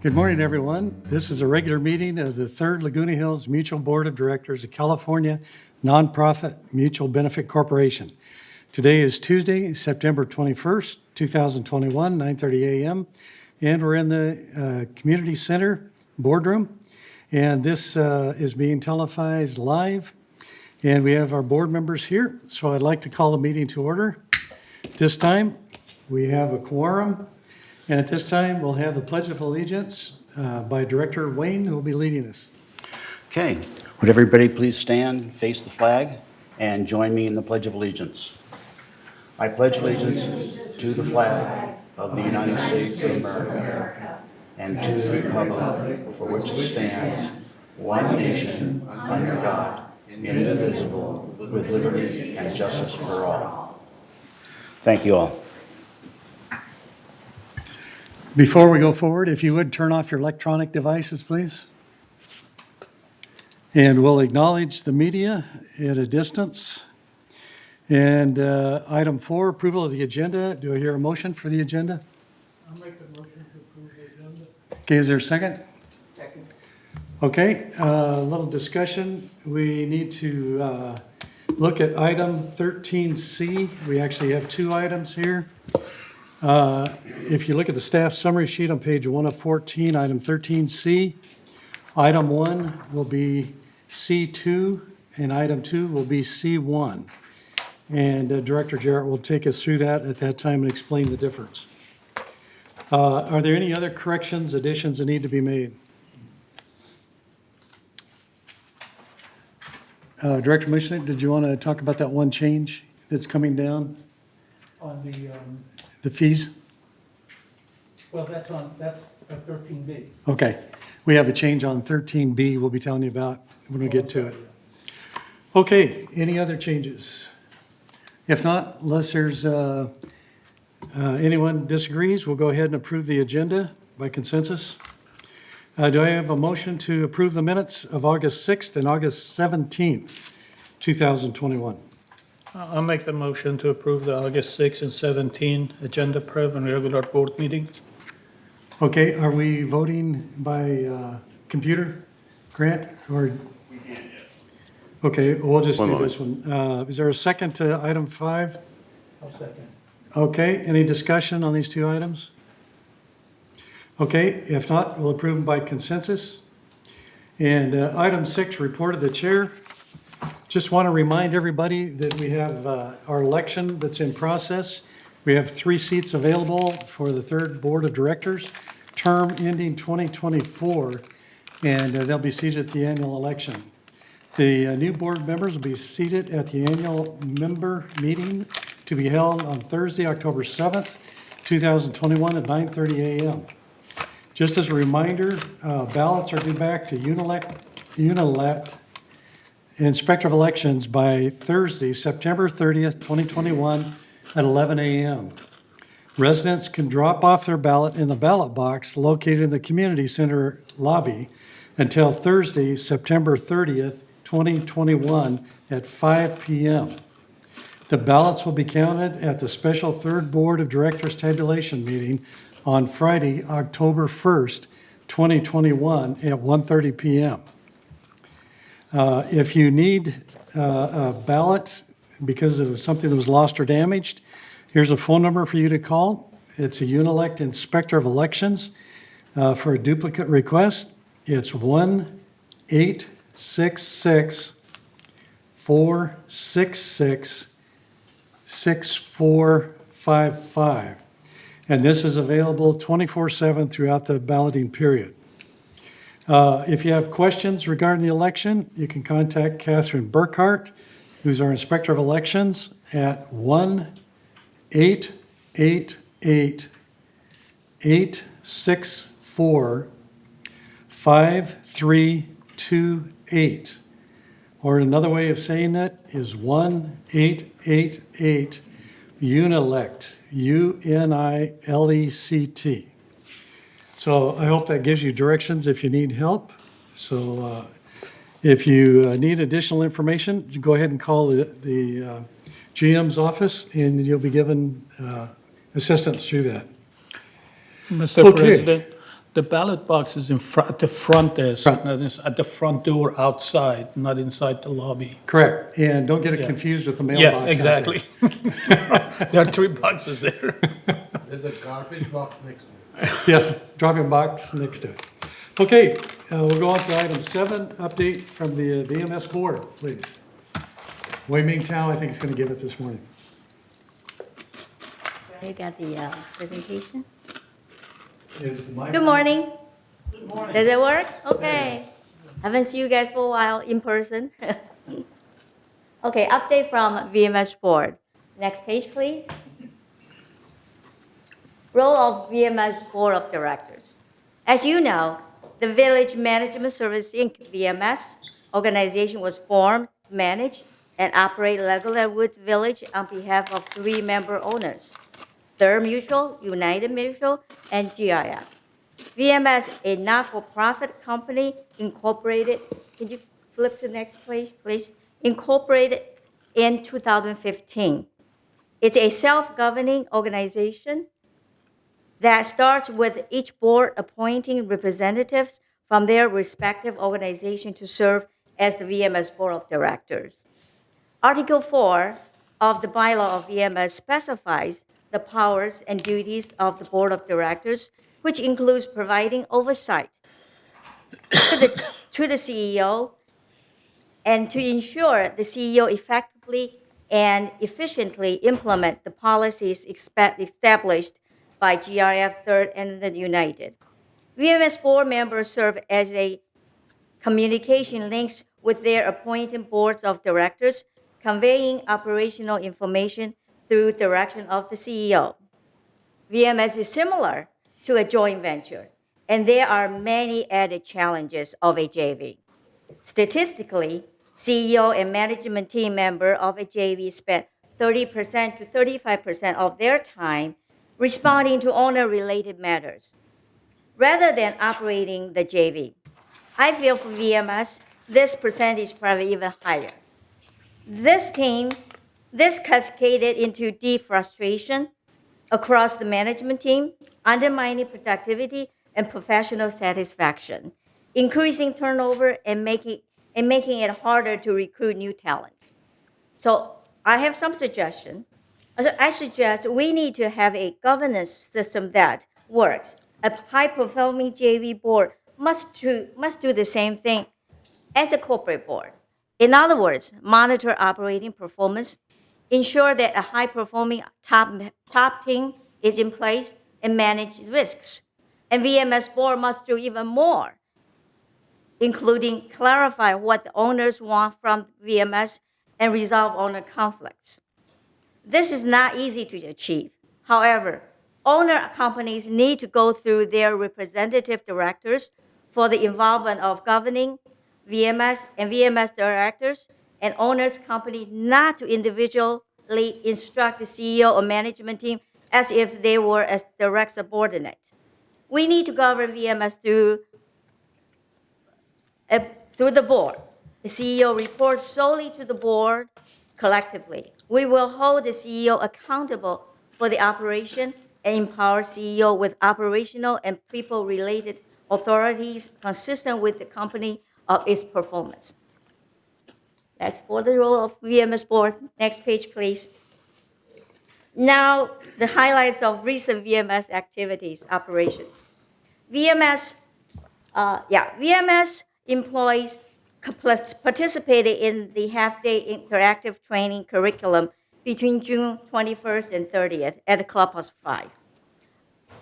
Good morning, everyone. This is a regular meeting of the Third Laguna Hills Mutual Board of Directors, a California nonprofit mutual benefit corporation. Today is Tuesday, September 21st, 2021, 9:30 a.m., and we're in the Community Center boardroom, and this is being televised live, and we have our board members here, so I'd like to call the meeting to order. This time, we have a quorum. And at this time, we'll have the Pledge of Allegiance by Director Wayne, who will be leading us. Okay, would everybody please stand, face the flag, and join me in the Pledge of Allegiance. I pledge allegiance to the flag of the United States of America and to the republic for which it stands, one nation, under God, indivisible, with liberty and justice for all. Thank you all. Before we go forward, if you would turn off your electronic devices, please. And we'll acknowledge the media at a distance. And item 4, approval of the agenda. Do I hear a motion for the agenda? I'll make the motion to approve the agenda. Okay, is there a second? Second. Okay, a little discussion. We need to look at item 13C. We actually have 2 items here. If you look at the staff summary sheet on page 1 of 14, item 13C, item 1 will be C2, and item 2 will be C1. And Director Jarrett will take us through that at that time and explain the difference. Are there any other corrections, additions that need to be made? Director Michelet, did you want to talk about that one change that's coming down? On The fees? well, that's a 13B. Okay. We have a change on 13B we'll be telling you about when we get to it. Okay, any other changes? If not, unless there's anyone disagrees, we'll go ahead and approve the agenda by consensus. Do I have a motion to approve the minutes of August 6th and August 17th, 2021? I'll make the motion to approve the August 6 and 17 agenda prep and regular board meetings. Okay, are we voting by computer, Grant, or? We can't yet. Okay, we'll just do this one. Is there a second to item 5? I'll second. Okay, any discussion on these 2 items? Okay, if not, we'll approve them by consensus. And item 6, report of the chair. Just want to remind everybody that we have our election that's in process. We have 3 seats available for the 3rd Board of Directors, term ending 2024, and they'll be seated at the annual election. The new board members will be seated at the annual member meeting to be held on Thursday, October 7th, 2021 at 9:30 a.m. Just as a reminder, ballots are due back to Unilect Inspector of Elections by Thursday, September 30th, 2021 at 11 a.m. Residents can drop off their ballot in the ballot box located in the Community Center lobby until Thursday, September 30th, 2021 at 5 p.m. The ballots will be counted at the special 3rd Board of Directors tabulation meeting on Friday, October 1st, 2021 at 1:30 p.m. If you need a ballot because of something that was lost or damaged, here's a phone number for you to call. It's a Unilect Inspector of Elections for a duplicate request. It's 1-866-466-6455. And this is available 24/7 throughout the balloting period. If you have questions regarding the election, you can contact Catherine Burkhart, who's our Inspector of Elections, at 1-888-864-5328. Or another way of saying it is 1-888-UNILECT, UNILECT. So I hope that gives you directions if you need help. So if you need additional information, you go ahead and call the GM's office and you'll be given assistance through that. Mr. Okay. President, The ballot box is in front, at the front desk, Front. not at the front door outside, not inside the lobby. Correct, and don't get it Yeah. confused with the mailbox Yeah, out exactly. there. There are 3 boxes there. There's a garbage box next to it. Yes, drop-in box next to it. Okay, we'll go on to item 7, update from the VMS board, please. Wei Ming Tao, I think, is going to give it this morning. You got the presentation? Is the mic- Good morning. Good morning. Does it work? Okay. Haven't seen you guys for a while in person. Okay, update from VMS board. Next page, please. Role of VMS board of directors. As you know, the Village Management Service Inc. VMS organization was formed, manage, and operate Laguna Woods Village on behalf of 3 member owners: Third Mutual, United Mutual, and GIF. VMS, a not-for-profit company incorporated, can you flip to the next page, please? Incorporated in 2015. It's a self-governing organization that starts with each board appointing representatives from their respective organization to serve as the VMS board of directors. Article 4 of the bylaw of VMS specifies the powers and duties of the board of directors, which includes providing oversight to the CEO and to ensure the CEO effectively and efficiently implement the policies established by GRF, Third, and the United. VMS board members serve as a communication links with their appointed boards of directors, conveying operational information through direction of the CEO. VMS is similar to a joint venture, and there are many added challenges of a JV. Statistically, CEO and management team member of a JV spend 30% to 35% of their time responding to owner-related matters, rather than operating the JV. I feel for VMS, this percentage is probably even higher. This cascaded into deep frustration across the management team, undermining productivity and professional satisfaction, increasing turnover and making it harder to recruit new talent. So I have some suggestion. I suggest we need to have a governance system that works. A high-performing JV board must do the same thing as a corporate board. In other words, monitor operating performance, ensure that a high-performing top team is in place, and manage risks. And VMS board must do even more, including clarify what the owners want from VMS and resolve owner conflicts. This is not easy to achieve. However, owner companies need to go through their representative directors for the involvement of governing VMS and VMS directors and owners company not to individually instruct the CEO or management team as if they were a direct subordinate. We need to govern VMS through the board. The CEO reports solely to the board collectively. We will hold the CEO accountable for the operation and empower CEO with operational and people-related authorities consistent with the company of its performance. That's for the role of VMS board. Next page, please. Now, the highlights of recent VMS activities, operations. VMS employees participated in the half-day interactive training curriculum between June 21st and 30th at the Clubhouse 5.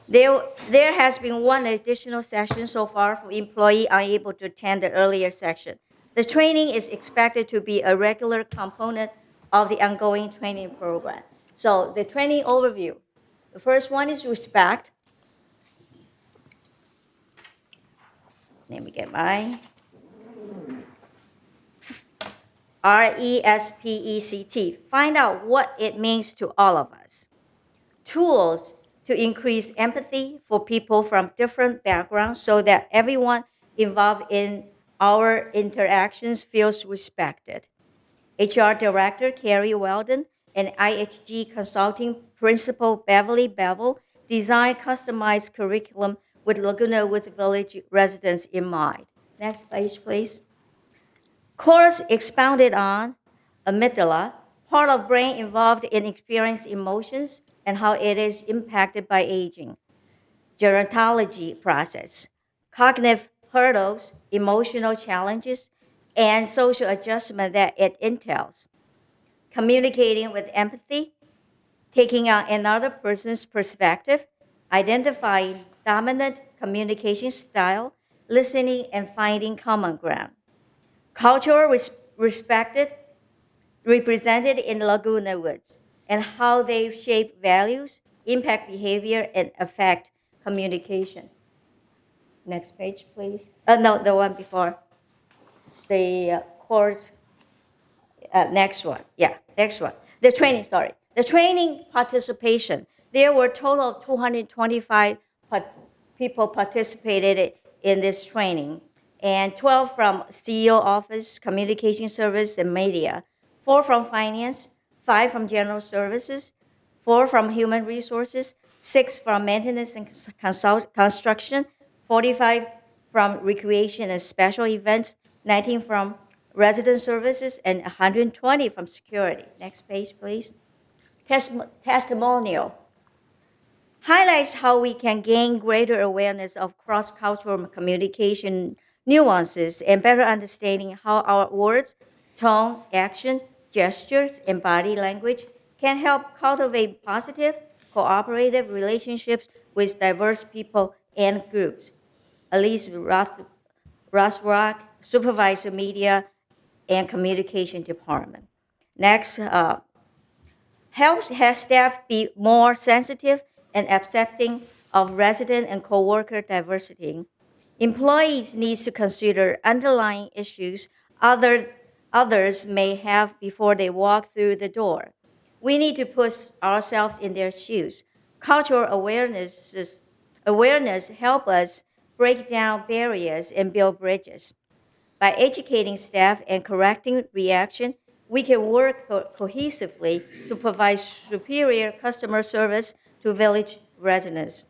There has been one additional session so far for employees unable to attend the earlier section. The training is expected to be a regular component of the ongoing training program. So the training overview. The first one is respect. Let me get mine. RESPECT. Find out what it means to all of us. Tools to increase empathy for people from different backgrounds so that everyone involved in our interactions feels respected. HR Director Carrie Weldon and IHG Consulting Principal Beverly Bevel designed customized curriculum with Laguna Woods Village residents in mind. Next page, please. Course expounded on amygdala, part of brain involved in experiencing emotions and how it is impacted by aging. Gerontology process, cognitive hurdles, emotional challenges, and social adjustment that it entails. Communicating with empathy, taking on another person's perspective, identifying dominant communication style, listening, and finding common ground. Cultural respected, represented in Laguna Woods, and how they shape values, impact behavior, and affect communication. Next page, please. No, the one before. The course, next one. Yeah, next one. The training, sorry. The training participation. There were a total of 225 people participated in this training, and 12 from CEO office, communication service, and media, 4 from finance, 5 from general services, 4 from human resources, 6 from maintenance and construction, 45 from recreation and special events, 19 from resident services, and 120 from security. Next page, please. Testimonial highlights how we can gain greater awareness of cross-cultural communication nuances and better understanding how our words, tone, action, gestures, and body language can help cultivate positive, cooperative relationships with diverse people and groups. Elise Rothrock, Supervisor Media and Communication Department. Next, helps staff be more sensitive and accepting of resident and coworker diversity. Employees need to consider underlying issues others may have before they walk through the door. We need to put ourselves in their shoes. Cultural awareness help us break down barriers and build bridges. By educating staff and correcting reaction, we can work cohesively to provide superior customer service to village residents.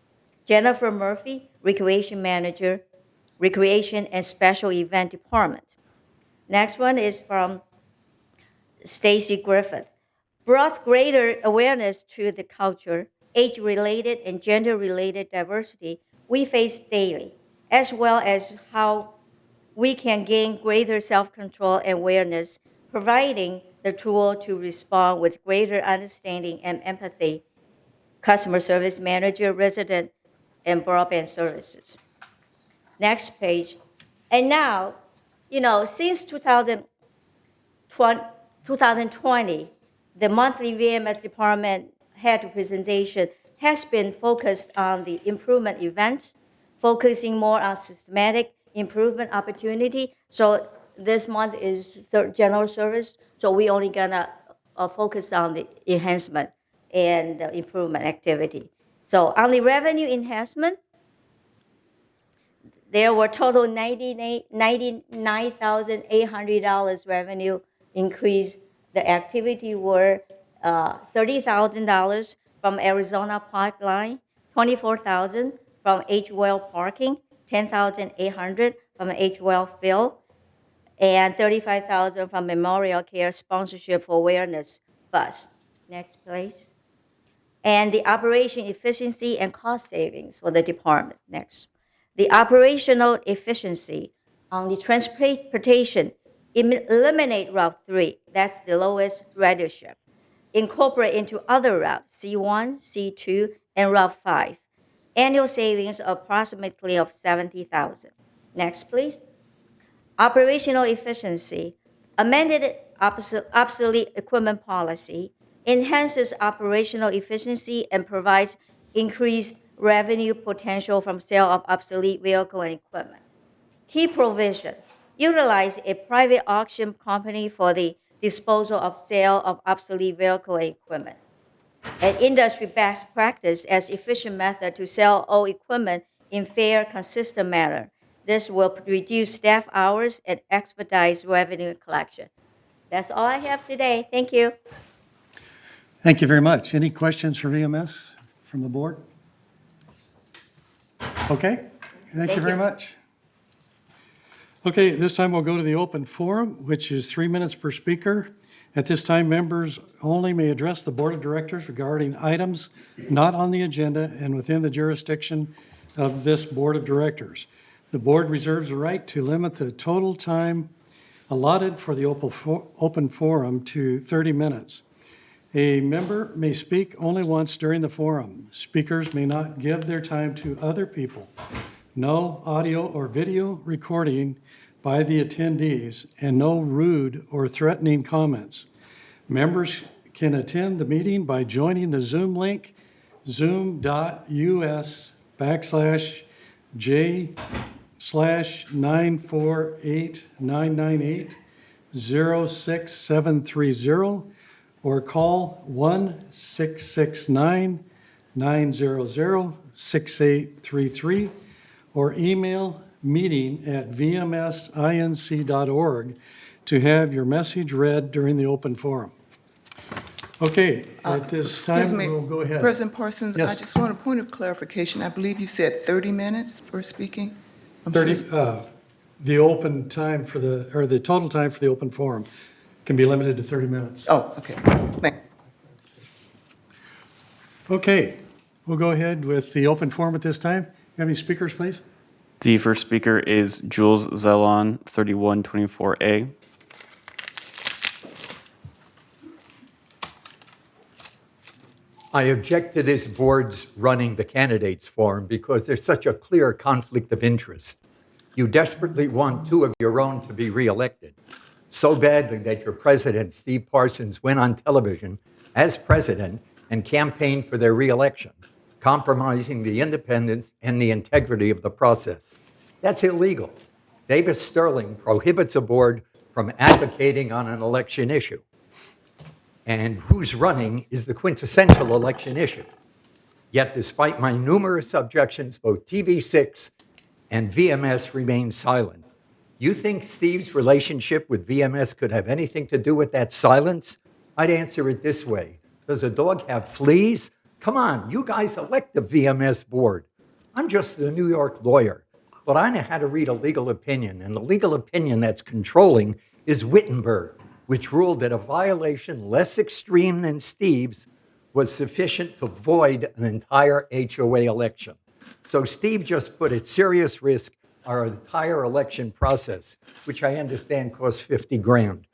Jennifer Murphy, Recreation Manager, Recreation and Special Event Department. Next one is from Stacy Griffith. Brought greater awareness to the culture, age-related and gender-related diversity we face daily, as well as how we can gain greater self-control and awareness, providing the tool to respond with greater understanding and empathy. Customer service manager, resident, and broadband services. Next page. And now, since 2020, the monthly VMS department head presentation has been focused on the improvement event, focusing more on systematic improvement opportunity. So this month is general service, so we only gonna focus on the enhancement and the improvement activity. So on the revenue enhancement, there were total $99,800 revenue increase. The activity were $30,000 from Arizona Pipeline, $24,000 from H-Well Parking, $10,800 from H-Well Fill, and $35,000 from Memorial Care Sponsorship for Awareness Bus. Next, please. And the operation efficiency and cost savings for the department. Next. The operational efficiency on the transportation, eliminate Route 3, that's the lowest ridership. Incorporate into other routes, C1, C2, and Route 5. Annual savings approximately of $70,000. Next, please. Operational efficiency, amended obsolete equipment policy, enhances operational efficiency and provides increased revenue potential from sale of obsolete vehicle and equipment. Key provision, utilize a private auction company for the disposal of sale of obsolete vehicle and equipment. An industry best practice as efficient method to sell all equipment in fair, consistent manner. This will reduce staff hours and expedite revenue collection. That's all I have today. Thank you. Thank you very much. Any questions for VMS from the board? Okay, thank you Thank very you. much. Okay, this time we'll go to the open forum, which is 3 minutes per speaker. At this time, members only may address the Board of Directors regarding items not on the agenda and within the jurisdiction of this Board of Directors. The board reserves the right to limit the total time allotted for the open forum to 30 minutes. A member may speak only once during the forum. Speakers may not give their time to other people. No audio or video recording by the attendees, and no rude or threatening comments. Members can attend the meeting by joining the Zoom link, zoom.us/J/948-998-06730, or call 1-669-900-6833, or email meeting@vmsinc.org to have your message read during the open forum. Okay, at this time, Excuse me, we'll go ahead. President Parsons, I Yes. just want a point of clarification. I believe you said 30 minutes for speaking? I'm 30, sorry. the open time for the total time for the open forum can be limited to 30 minutes. Oh, okay. Thank Okay, we'll go ahead with the open forum at this time. You have any speakers, please? The first speaker is Jules Zellon, 3124A. I object to this board's running the candidates forum because there's such a clear conflict of interest. You desperately want two of your own to be reelected, so badly that your president, Steve Parsons, went on television as president and campaigned for their reelection, compromising the independence and the integrity of the process. That's illegal. Davis Sterling prohibits a board from advocating on an election issue. And who's running is the quintessential election issue. Yet, despite my numerous objections, both TV6 and VMS remain silent. You think Steve's relationship with VMS could have anything to do with that silence? I'd answer it this way. Does a dog have fleas? Come on, you guys elect the VMS board. I'm just a New York lawyer, but I know how to read a legal opinion, and the legal opinion that's controlling is Wittenberg, which ruled that a violation less extreme than Steve's was sufficient to void an entire HOA election. So Steve just put at serious risk our entire election process, which I understand costs 50 grand.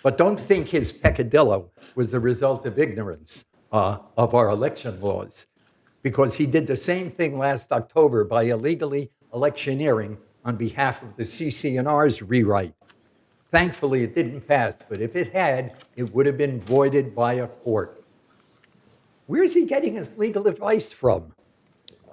But don't think his peccadillo was the result of ignorance of our election laws, because he did the same thing last October by illegally electioneering on behalf of the CC&R's rewrite. Thankfully, it didn't pass, but if it had, it would have been voided by a court. Where's he getting his legal advice from?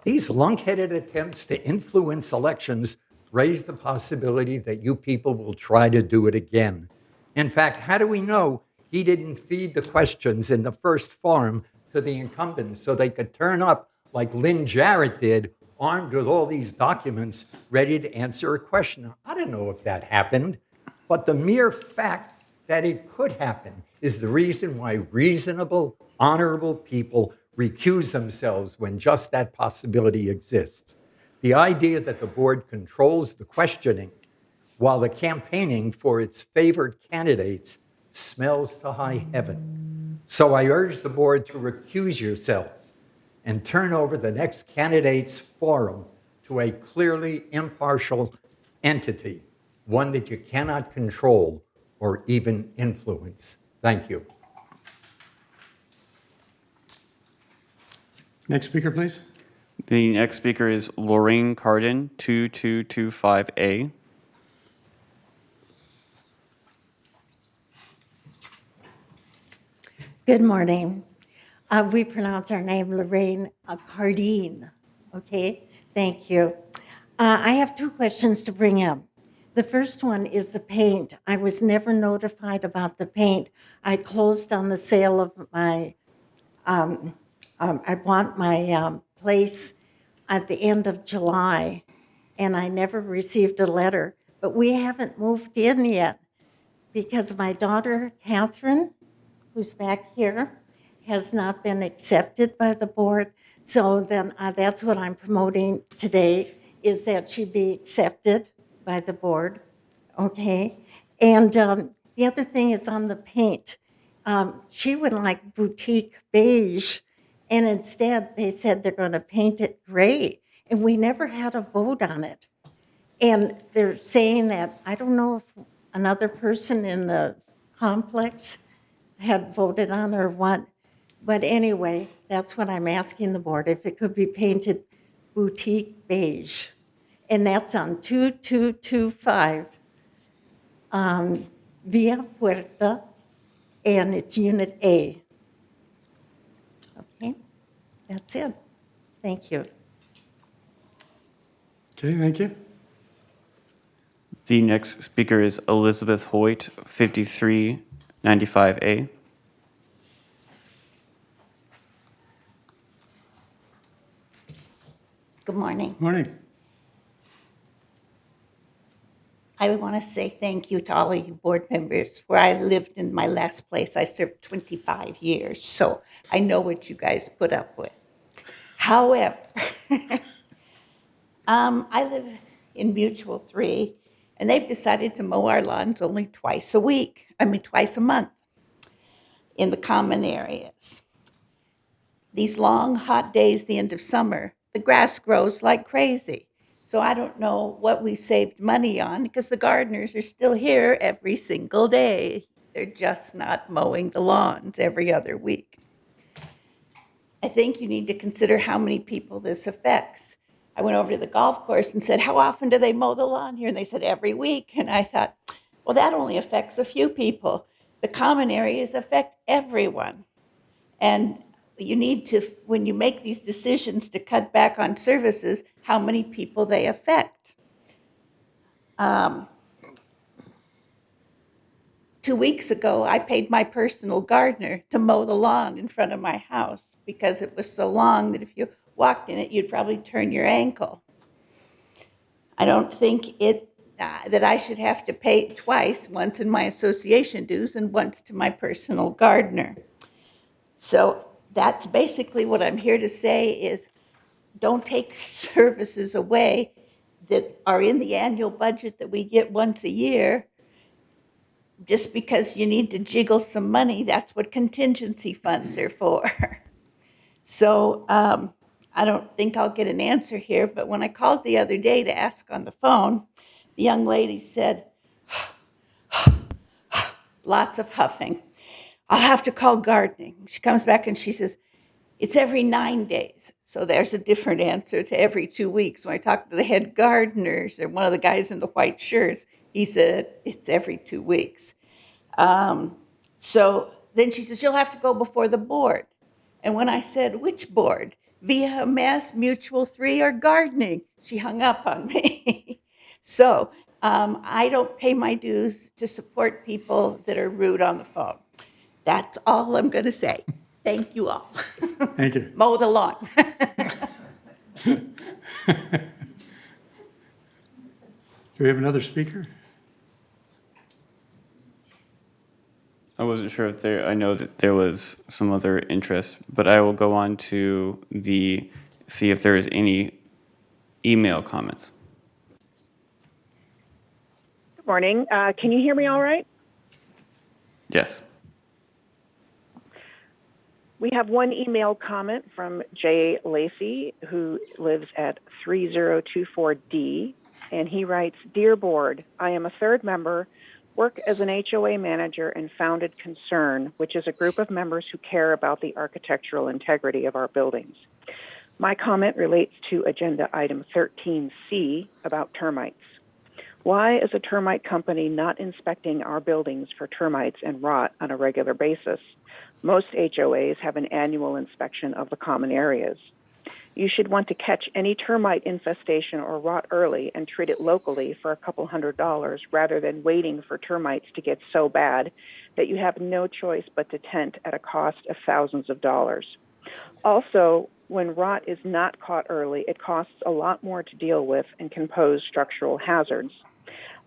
These lunk-headed attempts to influence elections raise the possibility that you people will try to do it again. In fact, how do we know he didn't feed the questions in the first forum to the incumbents so they could turn up like Lynn Jarrett did, armed with all these documents, ready to answer a question? I don't know if that happened, but the mere fact that it could happen is the reason why reasonable, honorable people recuse themselves when just that possibility exists. The idea that the board controls the questioning while the campaigning for its favored candidates smells to high heaven. So I urge the board to recuse yourselves and turn over the next candidates forum to a clearly impartial entity, one that you cannot control or even influence. Thank you. Next speaker, please. The next speaker is Lorraine Carden, 2225A. Good morning. We pronounce our name Lorraine Cardine. Okay, thank you. I have two questions to bring up. The first one is the paint. I was never notified about the paint. I closed on the sale of my, I bought my place at the end of July, and I never received a letter. But we haven't moved in yet because my daughter, Catherine, who's back here, has not been accepted by the board. So then that's what I'm promoting today, is that she be accepted by the board, okay? And the other thing is on the paint. She would like boutique beige, and instead they said they're going to paint it gray, and we never had a vote on it. And they're saying that, I don't know if another person in the complex had voted on or what, but anyway, that's what I'm asking the board, if it could be painted boutique beige. And that's on 2225 Via Puerta, and it's Unit A. Okay, that's it. Thank you. Okay, thank you. The next speaker is Elizabeth Hoyt, 5395A. Good morning. Morning. I want to say thank you to all of you board members. Where I lived in my last place, I served 25 years, so I know what you guys put up with. However, I live in Mutual 3, and they've decided to mow our lawns only twice a month in the common areas. These long, hot days, the end of summer, the grass grows like crazy. So I don't know what we saved money on, because the gardeners are still here every single day. They're just not mowing the lawns every other week. I think you need to consider how many people this affects. I went over to the golf course and said, how often do they mow the lawn here? And they said, every week. And I thought, well, that only affects a few people. The common areas affect everyone. And you need to, when you make these decisions to cut back on services, how many people they affect. 2 weeks ago, I paid my personal gardener to mow the lawn in front of my house because it was so long that if you walked in it, you'd probably turn your ankle. I don't think that I should have to pay twice, once in my association dues and once to my personal gardener. So that's basically what I'm here to say is, don't take services away that are in the annual budget that we get once a year. Just because you need to jiggle some money, that's what contingency funds are for. So I don't think I'll get an answer here, but when I called the other day to ask on the phone, the young lady said, lots of huffing. I'll have to call gardening. She comes back and she says, it's every 9 days. So there's a different answer to every 2 weeks. When I talked to the head gardeners or one of the guys in the white shirts, he said, it's every 2 weeks. So then she says, you'll have to go before the board. And when I said, which board? Via Mass Mutual 3 or gardening? She hung up on me. So I don't pay my dues to support people that are rude on the phone. That's all I'm going to say. Thank you all. Thank you. Mow the lawn. Do we have another speaker? I wasn't sure if I know that there was some other interest, but I will go on to see if there is any email comments. Good morning. Can you hear me all right? Yes. We have one email comment from Jay Lacey, who lives at 3024D, and he writes, Dear Board, I am a third member, work as an HOA manager, and founded Concern, which is a group of members who care about the architectural integrity of our buildings. My comment relates to Agenda Item 13C about termites. Why is a termite company not inspecting our buildings for termites and rot on a regular basis? Most HOAs have an annual inspection of the common areas. You should want to catch any termite infestation or rot early and treat it locally for a couple $100 rather than waiting for termites to get so bad that you have no choice but to tent at a cost of thousands of dollars. Also, when rot is not caught early, it costs a lot more to deal with and can pose structural hazards.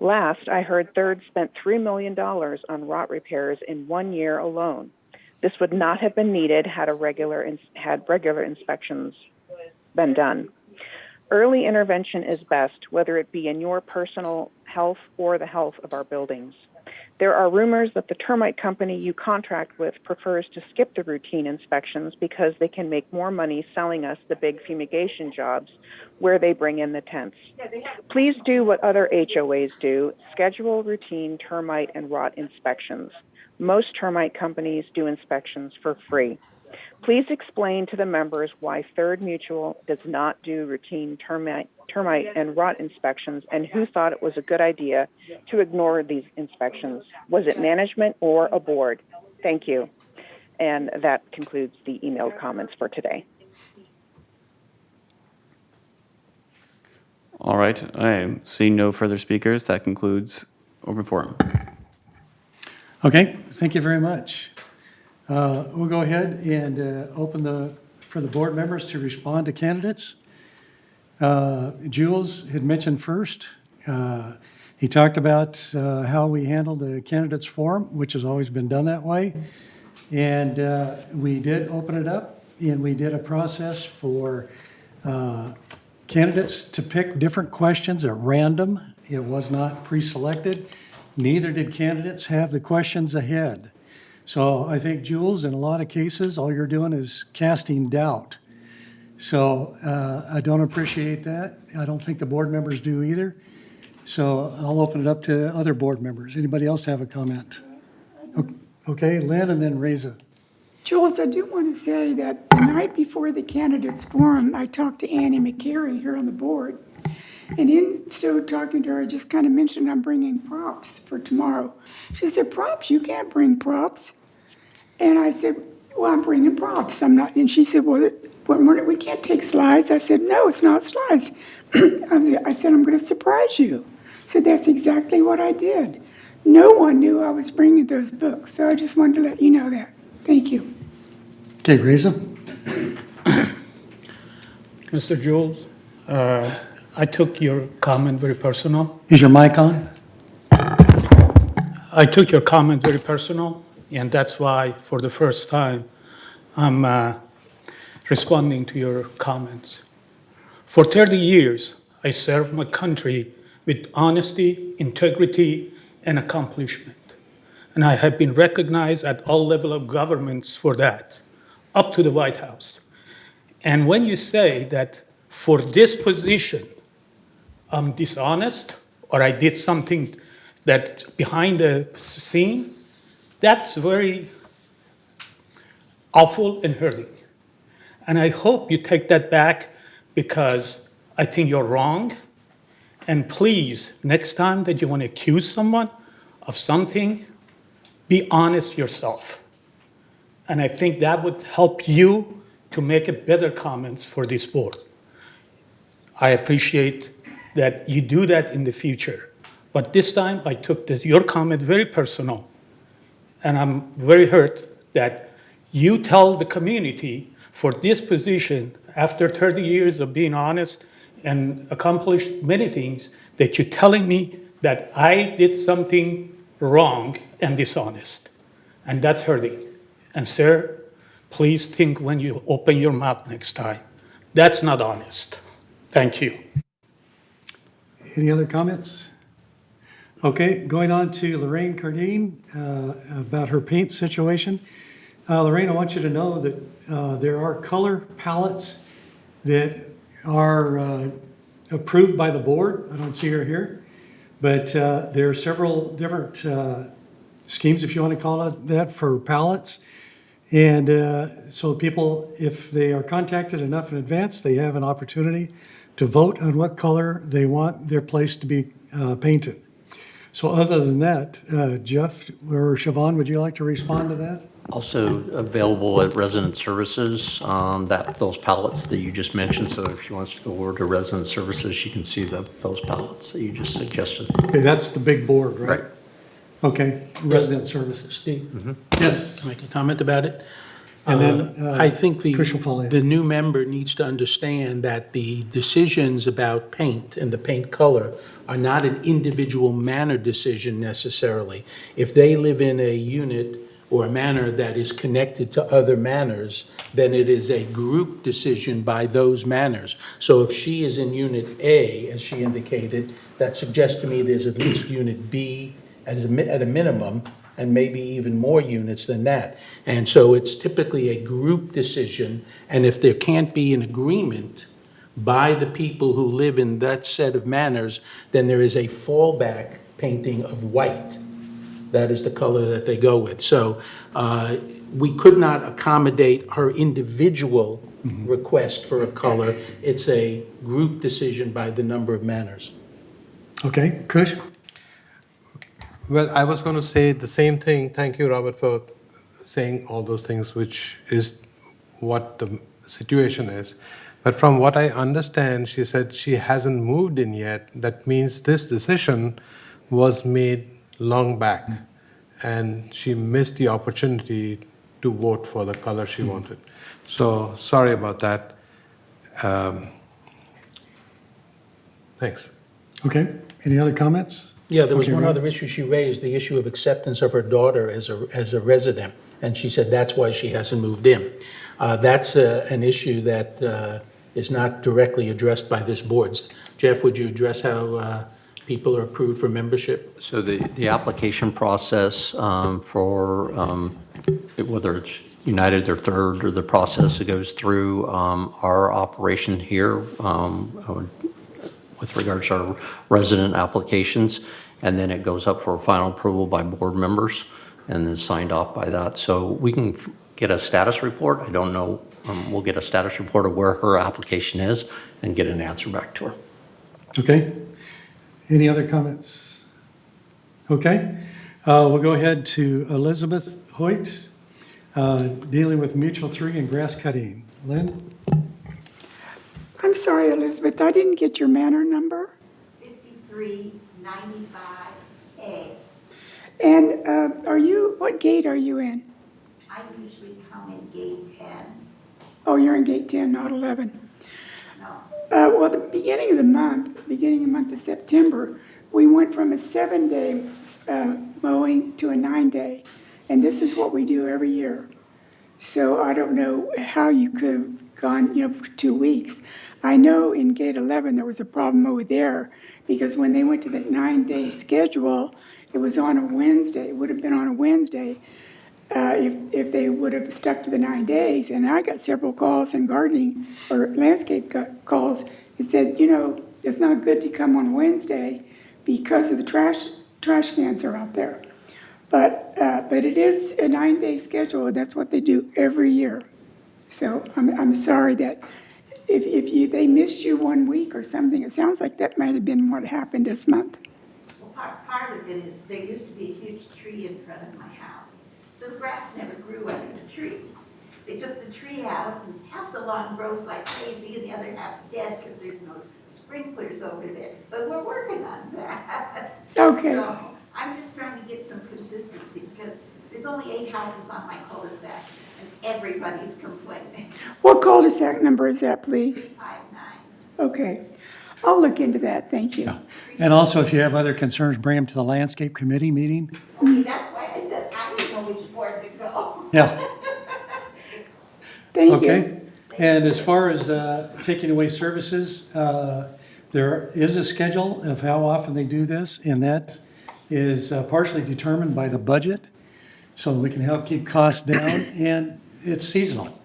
Last, I heard Third spent $3 million on rot repairs in 1 year alone. This would not have been needed had regular inspections been done. Early intervention is best, whether it be in your personal health or the health of our buildings. There are rumors that the termite company you contract with prefers to skip the routine inspections because they can make more money selling us the big fumigation jobs where they bring in the tents. Please do what other HOAs do, schedule routine termite and rot inspections. Most termite companies do inspections for free. Please explain to the members why Third Mutual does not do routine termite and rot inspections, and who thought it was a good idea to ignore these inspections. Was it management or a board? Thank you. And that concludes the emailed comments for today. All right, I see no further speakers. That concludes open forum. Okay, thank you very much. We'll go ahead and open for the board members to respond to candidates. Jules had mentioned first. He talked about how we handle the candidates forum, which has always been done that way. And we did open it up, and we did a process for candidates to pick different questions at random. It was not pre-selected. Neither did candidates have the questions ahead. So I think, Jules, in a lot of cases, all you're doing is casting doubt. So I don't appreciate that. I don't think the board members do either. So I'll open it up to other board members. Anybody else have a comment? Okay, Lynn and then Reza. Jules, I do want to say that the night before the candidates forum, I talked to Annie McCary here on the board. And in so talking to her, I just kind of mentioned I'm bringing props for tomorrow. She said, props? You can't bring props. And I said, well, I'm bringing props. I'm not. And she said, well, we can't take slides. I said, no, it's not slides. I said, I'm going to surprise you. So that's exactly what I did. No one knew I was bringing those books. So I just wanted to let you know that. Thank you. Okay, Reza. Mr. Jules, I took your comment very personal. Is your mic on? I took your comment very personal, and that's why, for the first time, I'm responding to your comments. For 30 years, I served my country with honesty, integrity, and accomplishment. And I have been recognized at all levels of governments for that, up to the White House. And when you say that for this position, I'm dishonest, or I did something that behind the scene, that's very awful and hurting. And I hope you take that back, because I think you're wrong. And please, next time that you want to accuse someone of something, be honest yourself. And I think that would help you to make a better comments for this board. I appreciate that you do that in the future. But this time, I took your comment very personal. And I'm very hurt that you tell the community for this position, after 30 years of being honest and accomplished many things, that you're telling me that I did something wrong and dishonest. And that's hurting. And sir, please think when you open your mouth next time. That's not honest. Thank you. Any other comments? Okay, going on to Lorraine Cardine about her paint situation. Lorraine, I want you to know that there are color palettes that are approved by the board. I don't see her here, but there are several different schemes, if you want to call it that, for palettes. And so people, if they are contacted enough in advance, they have an opportunity to vote on what color they want their place to be painted. So other than that, Jeff or Siobhan, would you like to respond to that? Also available at resident services, those palettes that you just mentioned. So if she wants to go over to resident services, she can see those palettes that you just suggested. Okay, that's the big board, right? Right. Okay, resident services. Steve? Mm-hmm. Yes. Can I make a comment about it? And then I think Chris will follow you. the new member needs to understand that the decisions about paint and the paint color are not an individual manor decision necessarily. If they live in a unit or a manor that is connected to other manors, then it is a group decision by those manors. So if she is in Unit A, as she indicated, that suggests to me there's at least Unit B at a minimum, and maybe even more units than that. And so it's typically a group decision, and if there can't be an agreement by the people who live in that set of manors, then there is a fallback painting of white. That is the color that they go with. So we could not accommodate her individual request for a color. It's a group decision by the number of manors. Okay, Kush? Well, I was going to say the same thing. Thank you, Robert, for saying all those things, which is what the situation is. But from what I understand, she said she hasn't moved in yet. That means this decision was made long back, and she missed the opportunity to vote for the color she wanted. So sorry about that. Thanks. Okay, any other comments? Yeah, there was Okay, one Rob. other issue she raised, the issue of acceptance of her daughter as a resident, and she said that's why she hasn't moved in. That's an issue that is not directly addressed by this board. Jeff, would you address how people are approved for membership? So the application process for whether it's United or Third, or the process that goes through our operation here with regards to our resident applications, and then it goes up for final approval by board members and is signed off by that. So we can get a status report. I don't know, we'll get a status report of where her application is and get an answer back to her. Okay, any other comments? Okay, we'll go ahead to Elizabeth Hoyt, dealing with Mutual 3 and grass cutting. Lynn? I'm sorry, Elizabeth, I didn't get your manor number. 5395A. And what gate are you in? I usually come in gate 10. Oh, you're in gate 10, not 11. No. Well, the beginning of the month of September, we went from a 7-day mowing to a 9-day. And this is what we do every year. So I don't know how you could have gone, for 2 weeks. I know in gate 11 there was a problem over there because when they went to the 9-day schedule, it was on a Wednesday. It would have been on a Wednesday if they would have stuck to the 9 days. And I got several calls in gardening or landscape calls that said, it's not good to come on Wednesday because of the trash cans are out there. But it is a 9-day schedule. That's what they do every year. So I'm sorry that if they missed you 1 week or something, it sounds like that might have been what happened this month. Well, part of it is there used to be a huge tree in front of my house. So the grass never grew under the tree. They took the tree out and half the lawn grows like crazy and the other half's dead because there's no sprinklers over there. But we're working on that. Okay. So I'm just trying to get some consistency because there's only 8 houses on my cul-de-sac and everybody's complaining. What cul-de-sac number is that, please? 359. Okay. I'll look into that. Thank you. And also, if you have other concerns, bring them to the landscape committee meeting. Okay, that's why I said I didn't know which board to go. Yeah. Thank you. Okay. And as far as taking away services, there is a schedule of how often they do this, and that is partially determined by the budget, so we can help keep costs down, and it's seasonal.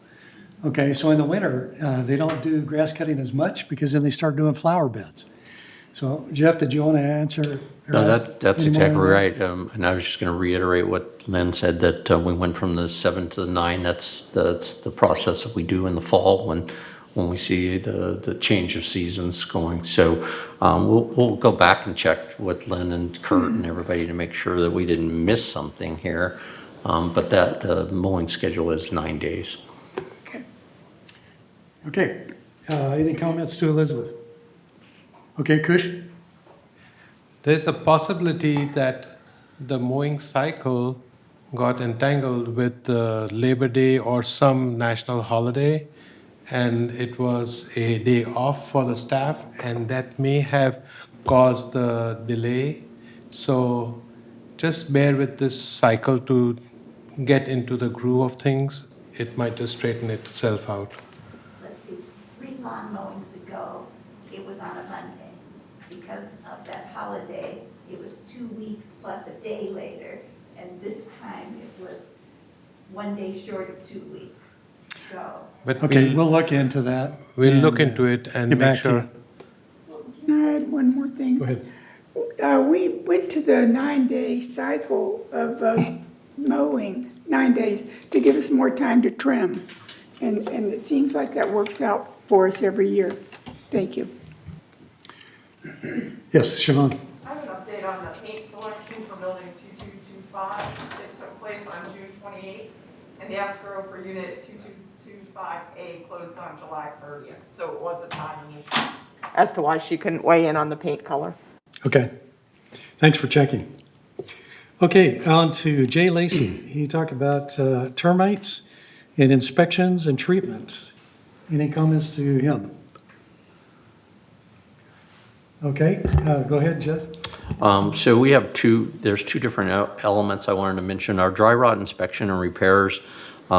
Okay, so in the winter, they don't do grass cutting as much because then they start doing flower beds. So Jeff, did you want to answer? or No, ask that's any more exactly on that? right. And I was just going to reiterate what Lynn said, that we went from the 7 to the 9. That's the process that we do in the fall when we see the change of seasons going. So we'll go back and check with Lynn and Kurt and everybody to make sure that we didn't miss something here. But that the mowing schedule is 9 days. Okay, any comments to Elizabeth? Okay, Kush? There's a possibility that the mowing cycle got entangled with Labor Day or some national holiday, and it was a day off for the staff, and that may have caused the delay. So just bear with this cycle to get into the groove of things, it might just straighten itself out. Let's see, 3 lawn mowings ago, it was on a Monday. Because of that holiday, it was 2 weeks plus a day later, and this time it was 1 day short of 2 weeks. So, But Okay, we'll look into that. we'll and, look into it and get make back to sure. Can I add one more thing? Go ahead. We went to the 9-day cycle of mowing, 9 days, to give us more time to trim. And it seems like that works out for us every year. Thank you. Yes, Siobhan. I have an update on the paint selection for building 2225. It took place on June 28th, and the escrow for unit 2225A closed on July 30th. So it was a timing issue as to why she couldn't weigh in on the paint color. Okay. Thanks for checking. Okay, on to Jay Lacy. He talked about termites and inspections and treatment. Any comments to him? Okay, go ahead, Jeff. So we have there's two different elements I wanted to mention. Our dry rot inspection and repairs.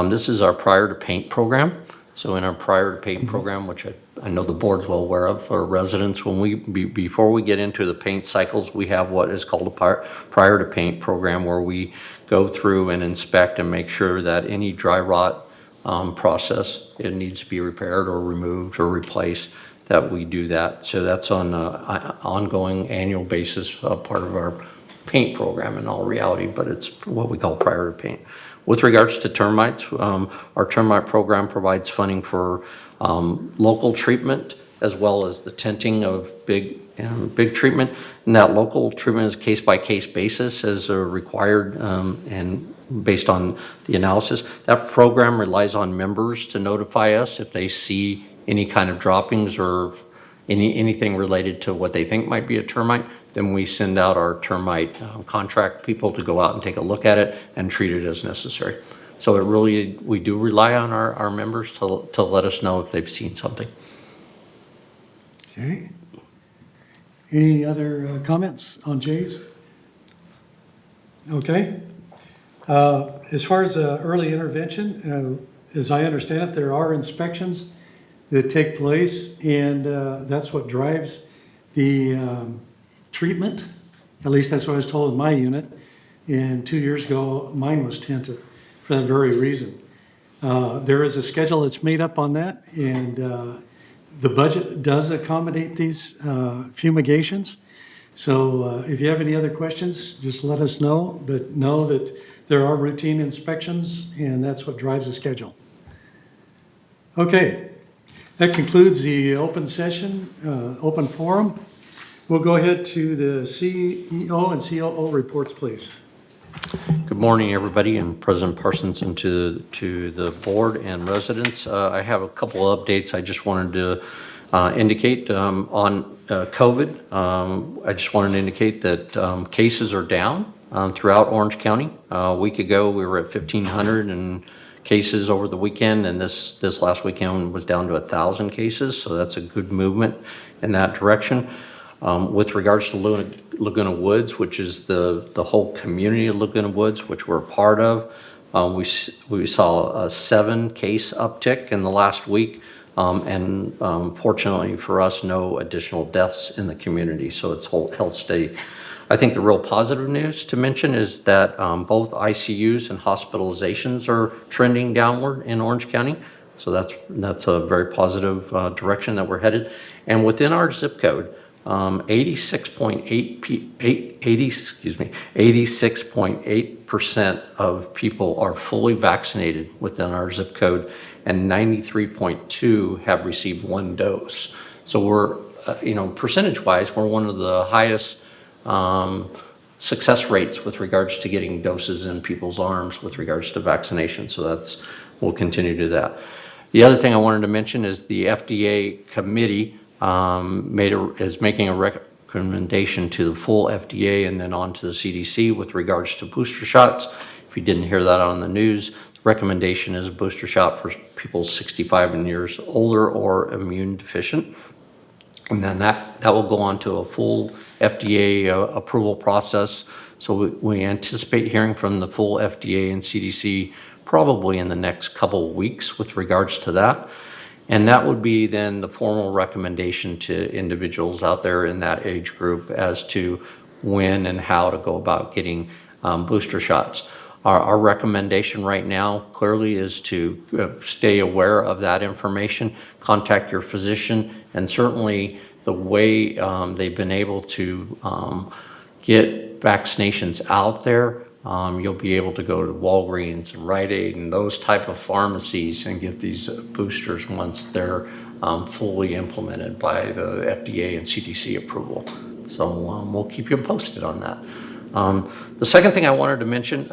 This is our prior to paint program. So in our prior to paint program, which I know the board's well aware of for residents, before we get into the paint cycles, we have what is called a prior to paint program, where we go through and inspect and make sure that any dry rot process, it needs to be repaired or removed or replaced, that we do that. So that's on an ongoing annual basis, part of our paint program in all reality, but it's what we call prior to paint. With regards to termites, our termite program provides funding for local treatment as well as the tenting of big treatment. And that local treatment is case-by-case basis as required and based on the analysis. That program relies on members to notify us if they see any kind of droppings or anything related to what they think might be a termite. Then we send out our termite contract people to go out and take a look at it and treat it as necessary. So it really, we do rely on our members to let us know if they've seen something. Okay. Any other comments on Jay's? Okay. As far as early intervention, as I understand it, there are inspections that take place, and that's what drives the treatment. At least that's what I was told in my unit. And 2 years ago, mine was tinted for that very reason. There is a schedule that's made up on that, and the budget does accommodate these fumigations. So if you have any other questions, just let us know, but know that there are routine inspections, and that's what drives the schedule. Okay. That concludes the open session, open forum. We'll go ahead to the CEO and COO reports, please. Good morning, everybody, and President Parsons, and to the board and residents. I have a couple of updates I just wanted to indicate on COVID. I just wanted to indicate that cases are down throughout Orange County. A week ago, we were at 1,500 and cases over the weekend, and this last weekend was down to 1,000 cases, so that's a good movement in that direction. With regards to Laguna Woods, which is the whole community of Laguna Woods, which we're a part of, we saw a 7-case uptick in the last week, and fortunately for us, no additional deaths in the community, so it's held steady. I think the real positive news to mention is that both ICUs and hospitalizations are trending downward in Orange County. So that's a very positive direction that we're headed. And within our zip code, 86.8% of people are fully vaccinated within our zip code, and 93.2 have received 1 dose. So we're, percentage-wise, we're one of the highest success rates with regards to getting doses in people's arms with regards to vaccination. So we'll continue to do that. The other thing I wanted to mention is the FDA committee is making a recommendation to the full FDA and then on to the CDC with regards to booster shots. If you didn't hear that on the news, the recommendation is a booster shot for people 65 and years older or immune deficient. And then that will go on to a full FDA approval process So we anticipate hearing from the full FDA and CDC probably in the next couple of weeks with regards to that. And that would be then the formal recommendation to individuals out there in that age group as to when and how to go about getting booster shots. Our recommendation right now clearly is to stay aware of that information, contact your physician, and certainly the way they've been able to get vaccinations out there. You'll be able to go to Walgreens and Rite Aid and those type of pharmacies and get these boosters once they're fully implemented by the FDA and CDC approval. So we'll keep you posted on that. The second thing I wanted to mention,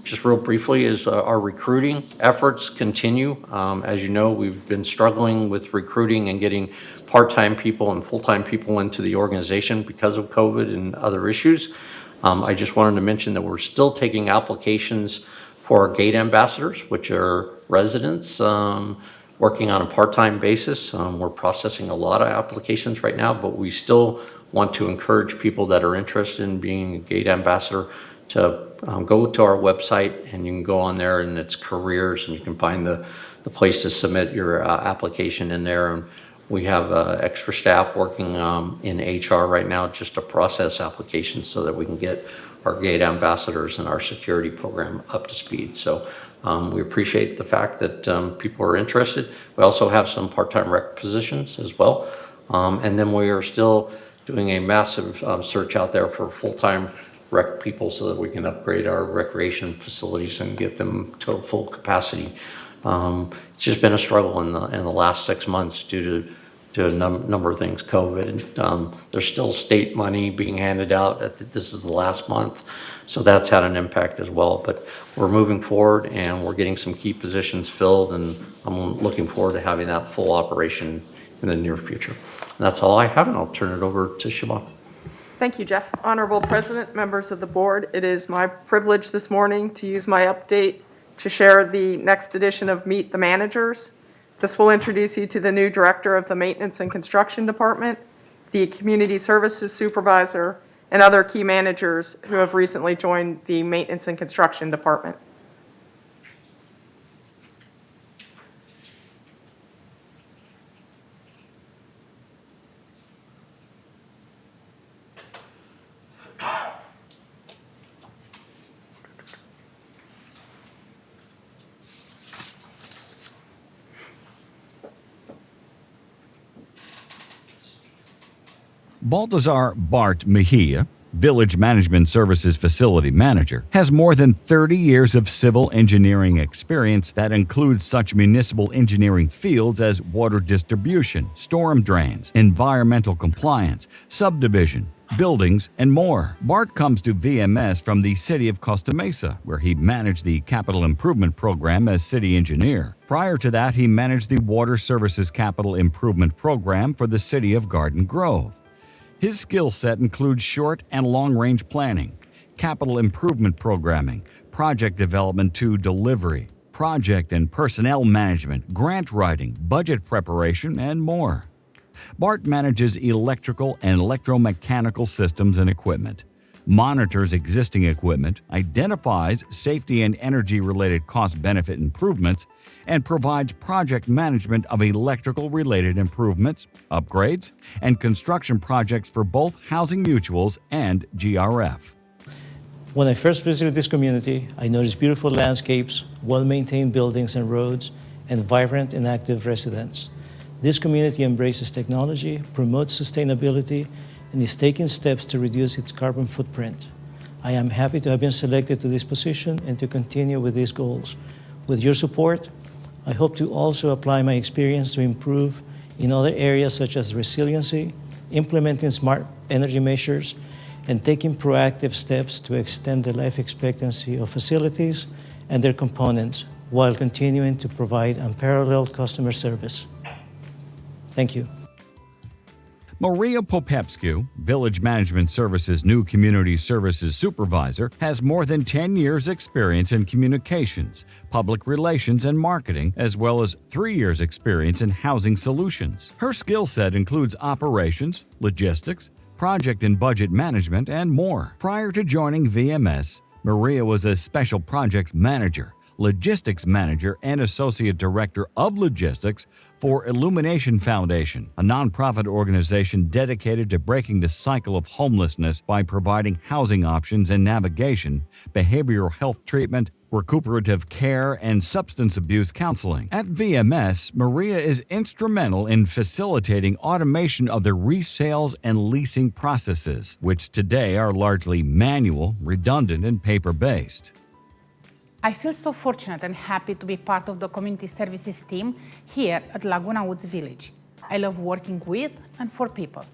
just real briefly, is our recruiting efforts continue. As you know, we've been struggling with recruiting and getting part-time people and full-time people into the organization because of COVID and other issues. I just wanted to mention that we're still taking applications for our gate ambassadors, which are residents working on a part-time basis. We're processing a lot of applications right now, but we still want to encourage people that are interested in being a gate ambassador to go to our website, and you can go on there and it's careers, and you can find the place to submit your application in there. And we have extra staff working in HR right now just to process applications so that we can get our gate ambassadors and our security program up to speed. So we appreciate the fact that people are interested. We also have some part-time rec positions as well. And then we are still doing a massive search out there for full-time rec people so that we can upgrade our recreation facilities and get them to full capacity. It's just been a struggle in the last 6 months due to a number of things, COVID, and there's still state money being handed out. This is the last month, so that's had an impact as well. But we're moving forward, and we're getting some key positions filled, and I'm looking forward to having that full operation in the near future. And that's all I have, and I'll turn it over to Siobhan. Thank you, Jeff. Honorable President, members of the board, it is my privilege this morning to use my update to share the next edition of Meet the Managers. This will introduce you to the new director of the Maintenance and Construction Department, the Community Services Supervisor, and other key managers who have recently joined the Maintenance and Construction Department. Baltazar Bart Mejia, Village Management Services Facility Manager, has more than 30 years of civil engineering experience that includes such municipal engineering fields as water distribution, storm drains, environmental compliance, subdivision, buildings, and more. Bart comes to VMS from the city of Costa Mesa, where he managed the Capital Improvement Program as city engineer. Prior to that, he managed the Water Services Capital Improvement Program for the city of Garden Grove. His skill set includes short and long-range planning, capital improvement programming, project development to delivery, project and personnel management, grant writing, budget preparation, and more. Bart manages electrical and electromechanical systems and equipment, monitors existing equipment, identifies safety and energy-related cost-benefit improvements, and provides project management of electrical-related improvements, upgrades, and construction projects for both housing mutuals and GRF. When I first visited this community, I noticed beautiful landscapes, well-maintained buildings and roads, and vibrant and active residents. This community embraces technology, promotes sustainability, and is taking steps to reduce its carbon footprint. I am happy to have been selected to this position and to continue with these goals. With your support, I hope to also apply my experience to improve in other areas such as resiliency, implementing smart energy measures, and taking proactive steps to extend the life expectancy of facilities and their components while continuing to provide unparalleled customer service. Thank you. Maria Popescu, Village Management Services' new Community Services Supervisor, has more than 10 years' experience in communications, public relations, and marketing, as well as 3 years' experience in housing solutions. Her skill set includes operations, logistics, project and budget management, and more. Prior to joining VMS, Maria was a special projects manager, logistics manager, and associate director of logistics for Illumination Foundation, a nonprofit organization dedicated to breaking the cycle of homelessness by providing housing options and navigation, behavioral health treatment, recuperative care, and substance abuse counseling. At VMS, Maria is instrumental in facilitating automation of the resales and leasing processes, which today are largely manual, redundant, and paper-based. I feel so fortunate and happy to be part of the community services team here at Laguna Woods Village. I love working with and for people.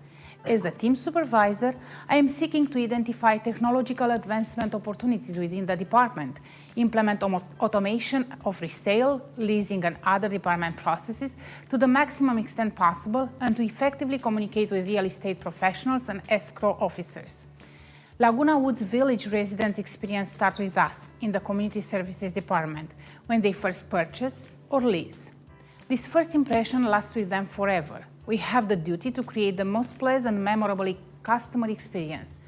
As a team supervisor, I am seeking to identify technological advancement opportunities within the department, implement automation of resale, leasing, and other department processes to the maximum extent possible, and to effectively communicate with real estate professionals and escrow officers. Laguna Woods Village residents' experience starts with us in the Community Services Department when they first purchase or lease. This first impression lasts with them forever. We have the duty to create the most pleasant, memorable customer experience.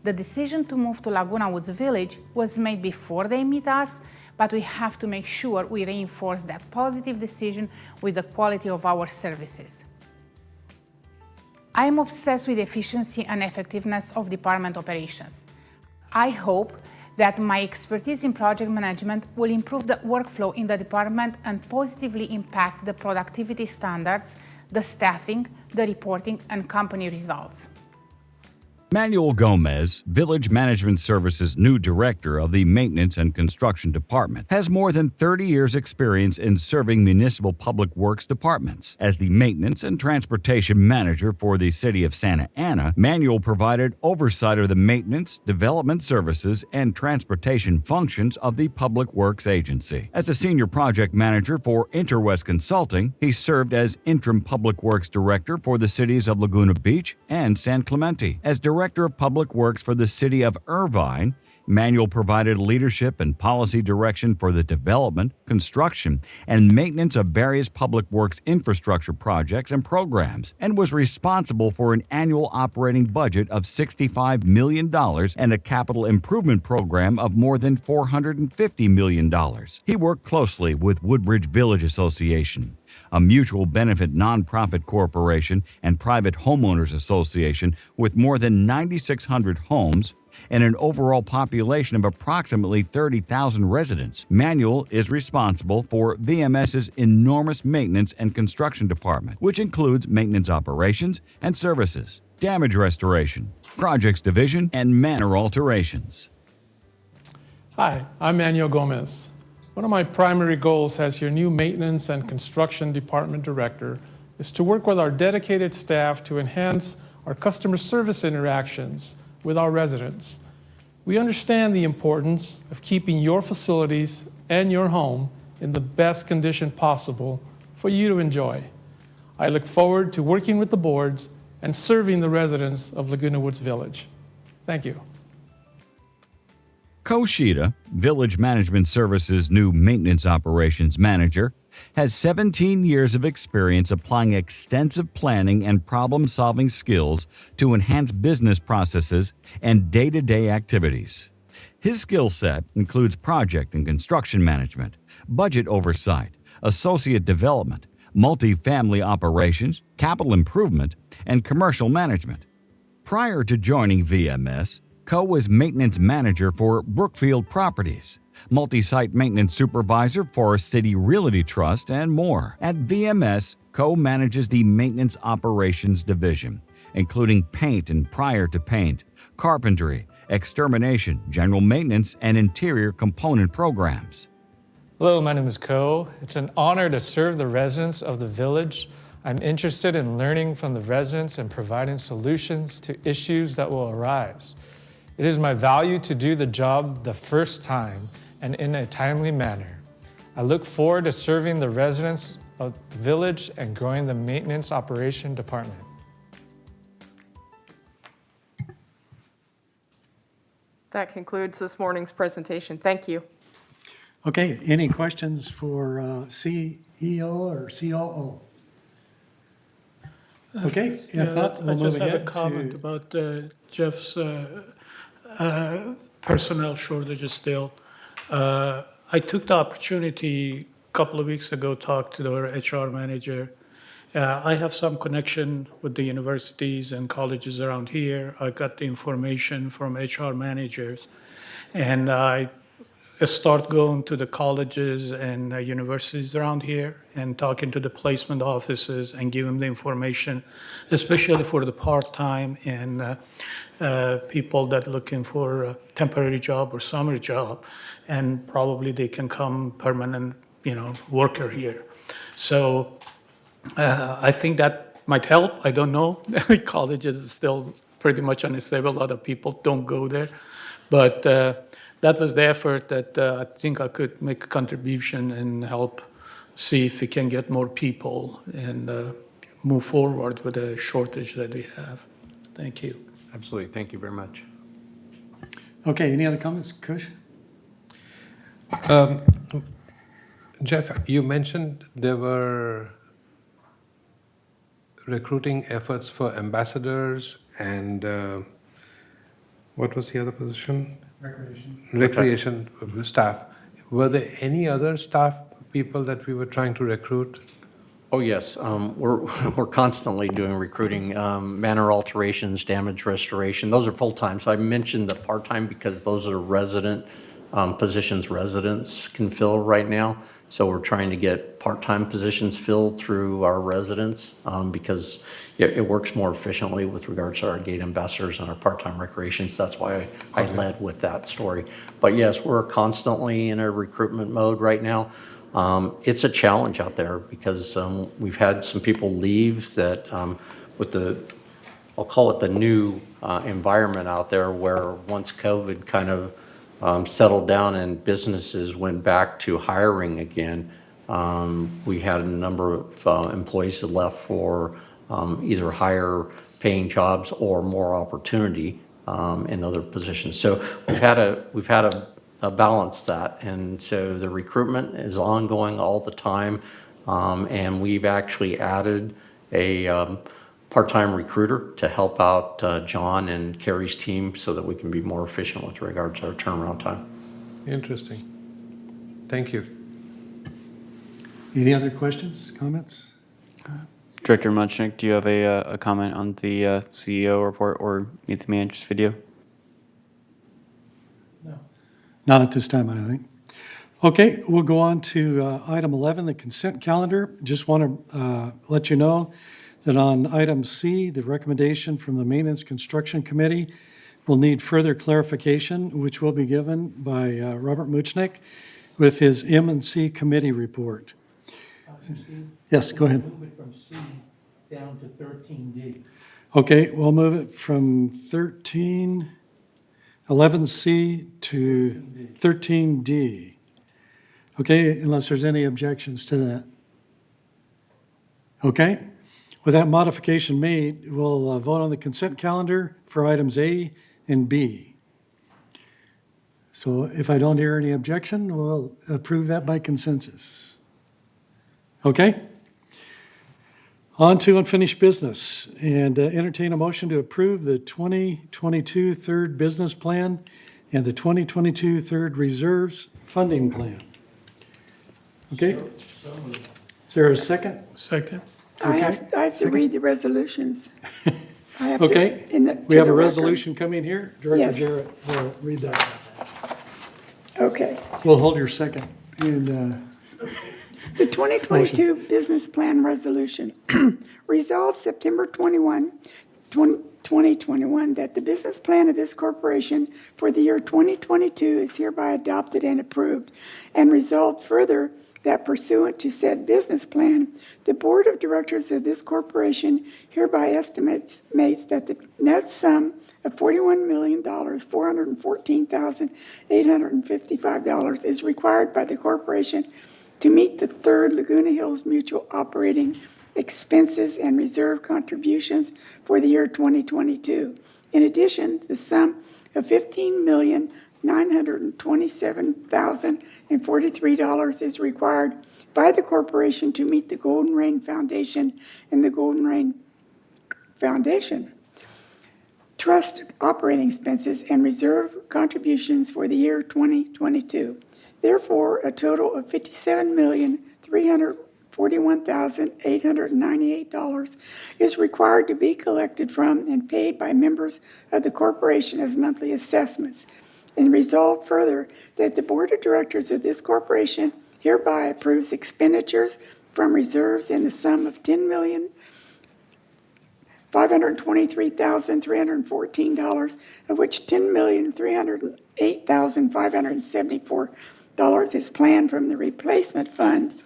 The decision to move to Laguna Woods Village was made before they meet us, but we have to make sure we reinforce that positive decision with the quality of our services. I am obsessed with efficiency and effectiveness of department operations. I hope that my expertise in project management will improve the workflow in the department and positively impact the productivity standards, the staffing, the reporting, and company results. Manuel Gomez, Village Management Services' new director of the Maintenance and Construction Department, has more than 30 years' experience in serving municipal public works departments. As the Maintenance and Transportation Manager for the City of Santa Ana, Manuel provided oversight of the maintenance, development services, and transportation functions of the Public Works Agency. As a Senior Project Manager for Interwest Consulting, he served as Interim Public Works Director for the cities of Laguna Beach and San Clemente. As Director of Public Works for the City of Irvine, Manuel provided leadership and policy direction for the development, construction, and maintenance of various public works infrastructure projects and programs, and was responsible for an annual operating budget of $65 million and a capital improvement program of more than $450 million. He worked closely with Woodbridge Village Association, a mutual benefit nonprofit corporation and private homeowners association with more than 9,600 homes and an overall population of approximately 30,000 residents. Manuel is responsible for VMS's enormous maintenance and construction department, which includes maintenance operations and services, damage restoration, projects division, and manor alterations. Hi, I'm Manuel Gomez. One of my primary goals as your new Maintenance and Construction Department Director is to work with our dedicated staff to enhance our customer service interactions with our residents. We understand the importance of keeping your facilities and your home in the best condition possible for you to enjoy. I look forward to working with the boards and serving the residents of Laguna Woods Village. Thank you. Koshida, Village Management Services' new Maintenance Operations Manager, has 17 years of experience applying extensive planning and problem-solving skills to enhance business processes and day-to-day activities. His skill set includes project and construction management, budget oversight, associate development, multifamily operations, capital improvement, and commercial management. Prior to joining VMS, Co was maintenance manager for Brookfield Properties, multi-site maintenance supervisor for City Realty Trust, and more. At VMS, Co manages the Maintenance Operations Division, including paint and prior to paint, carpentry, extermination, general maintenance, and interior component programs. Hello, my name is Ko. It's an honor to serve the residents of the village. I'm interested in learning from the residents and providing solutions to issues that will arise. It is my value to do the job the first time and in a timely manner. I look forward to serving the residents of the village and growing the Maintenance Operation Department. That concludes this morning's presentation. Thank you. Okay, any questions for CEO or COO? Okay, Yeah, if not, I we'll move just have a ahead comment to, about Jeff's personnel shortages still. I took the opportunity a couple of weeks ago, talked to our HR manager. I have some connection with the universities and colleges around here. I got the information from HR managers, and I start going to the colleges and universities around here and talking to the placement offices and give them the information, especially for the part-time and people that looking for a temporary job or summer job, and probably they can come permanent, worker here. So I think that might help. I don't know. College is still pretty much unstable. A lot of people don't go there. But that was the effort that I think I could make a contribution and help see if we can get more people and move forward with the shortage that we have. Thank you. Absolutely. Thank you very much. okay, any other comments, Kush? Jeff, you mentioned there were recruiting efforts for ambassadors and what was the other position? Recreation staff. Were there any other staff people that we were trying to recruit? Oh, yes. We're constantly doing recruiting, manor alterations, damage restoration. Those are full-time. So I mentioned the part-time because those are resident positions residents can fill right now. So we're trying to get part-time positions filled through our residents because it works more efficiently with regards to our gate ambassadors and our part-time recreations. That's why I led with that story. But yes, we're constantly in a recruitment mode right now. It's a challenge out there because we've had some people leave that with the, I'll call it the new environment out there where once COVID kind of settled down and businesses went back to hiring again, we had a number of employees that left for either higher paying jobs or more opportunity in other positions. So we've had a balance that, and so the recruitment is ongoing all the time, and we've actually added a part-time recruiter to help out John and Carrie's team so that we can be more efficient with regards to our turnaround time. Interesting. Thank you. Any other questions, comments? Director Munchnick, do you have a comment on the CEO report or Meet the Manager's video? Not at this time, I don't think. Okay, we'll go on to item 11, the consent calendar. Just want to let you know that on item C, the recommendation from the Maintenance Construction Committee will need further clarification, which will be given by Robert Muchnick with his M&C committee report. Yes, go ahead. Move it from C down to 13D. Okay, we'll move it from 11C to 13D. Okay, unless there's any objections to that. Okay, with that modification made, we'll vote on the consent calendar for items A and B. So if I don't hear any objection, we'll approve that by consensus. Okay? On to unfinished business and entertain a motion to approve the 2022 third business plan and the 2022 third reserves funding plan. Okay? Is there a second? Second. I have to read the resolutions. I have Okay, to, we have a record. resolution coming here. Director Yes. Jarrett will read that. Okay. We'll hold your second. And The 2022 Business Plan Resolution resolves September 21, 2021, that the business plan of this corporation for the year 2022 is hereby adopted and approved, and resolved further that pursuant to said business plan, the board of directors of this corporation hereby estimates that the net sum of $41,414,855 is required by the corporation to meet the third Laguna Hills Mutual operating expenses and reserve contributions for the year 2022. In addition, the sum of $15,927,043 is required by the corporation to meet the Golden Rain Foundation and the Golden Rain Foundation, trust operating expenses, and reserve contributions for the year 2022. Therefore, a total of $57,341,898 is required to be collected from and paid by members of the corporation as monthly assessments. And resolved further that the board of directors of this corporation hereby approves expenditures from reserves in the sum of $10,523,314, of which $10,308,574 is planned from the replacement fund,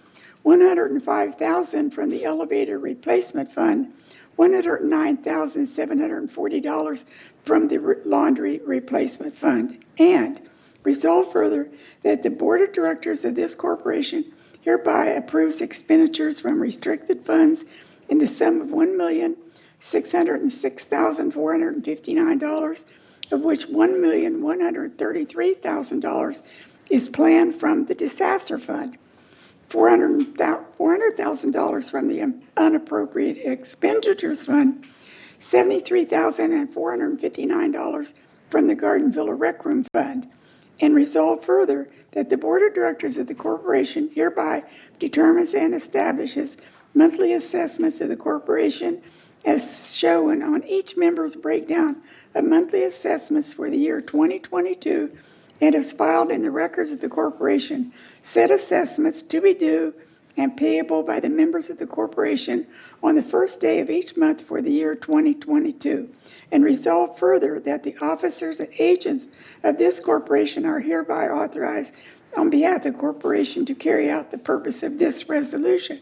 $105,000 from the elevator replacement fund, $109,740 from the laundry replacement fund. And resolve further that the board of directors of this corporation hereby approves expenditures from restricted funds in the sum of $1,606,459, of which $1,133,000 is planned from the disaster fund, $400,000 from the unappropriated expenditures fund, $73,459 from the Garden Villa Rec Room fund. And resolve further that the board of directors of the corporation hereby determines and establishes monthly assessments of the corporation as shown on each member's breakdown of monthly assessments for the year 2022 and is filed in the records of the corporation. Said assessments to be due and payable by the members of the corporation on the first day of each month for the year 2022. And resolve further that the officers and agents of this corporation are hereby authorized on behalf of the corporation to carry out the purpose of this resolution.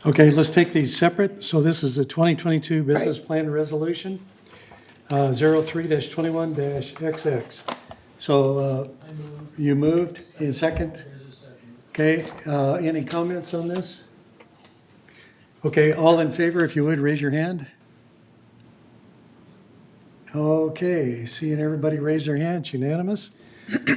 Okay, let's take these separate. So this is the 2022 business plan resolution, 03-21-XX. So you moved in second. Okay, any comments on this? Okay, all in favor, if you would, raise your hand. Okay, seeing everybody raise their hands, unanimous.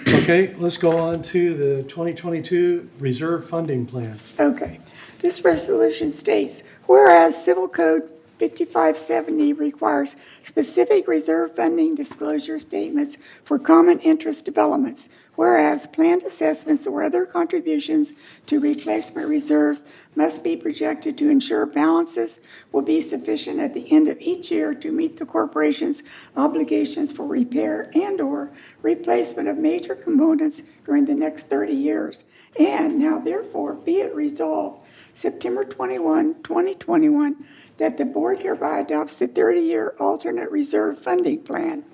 Okay, let's go on to the 2022 reserve funding plan. Okay, this resolution states, whereas Civil Code 5570 requires specific reserve funding disclosure statements for common interest developments, whereas planned assessments or other contributions to replacement reserves must be projected to ensure balances will be sufficient at the end of each year to meet the corporation's obligations for repair and/or replacement of major components during the next 30 years. And now therefore be it resolved, September 21, 2021, that the board hereby adopts the 30-year alternate reserve funding plan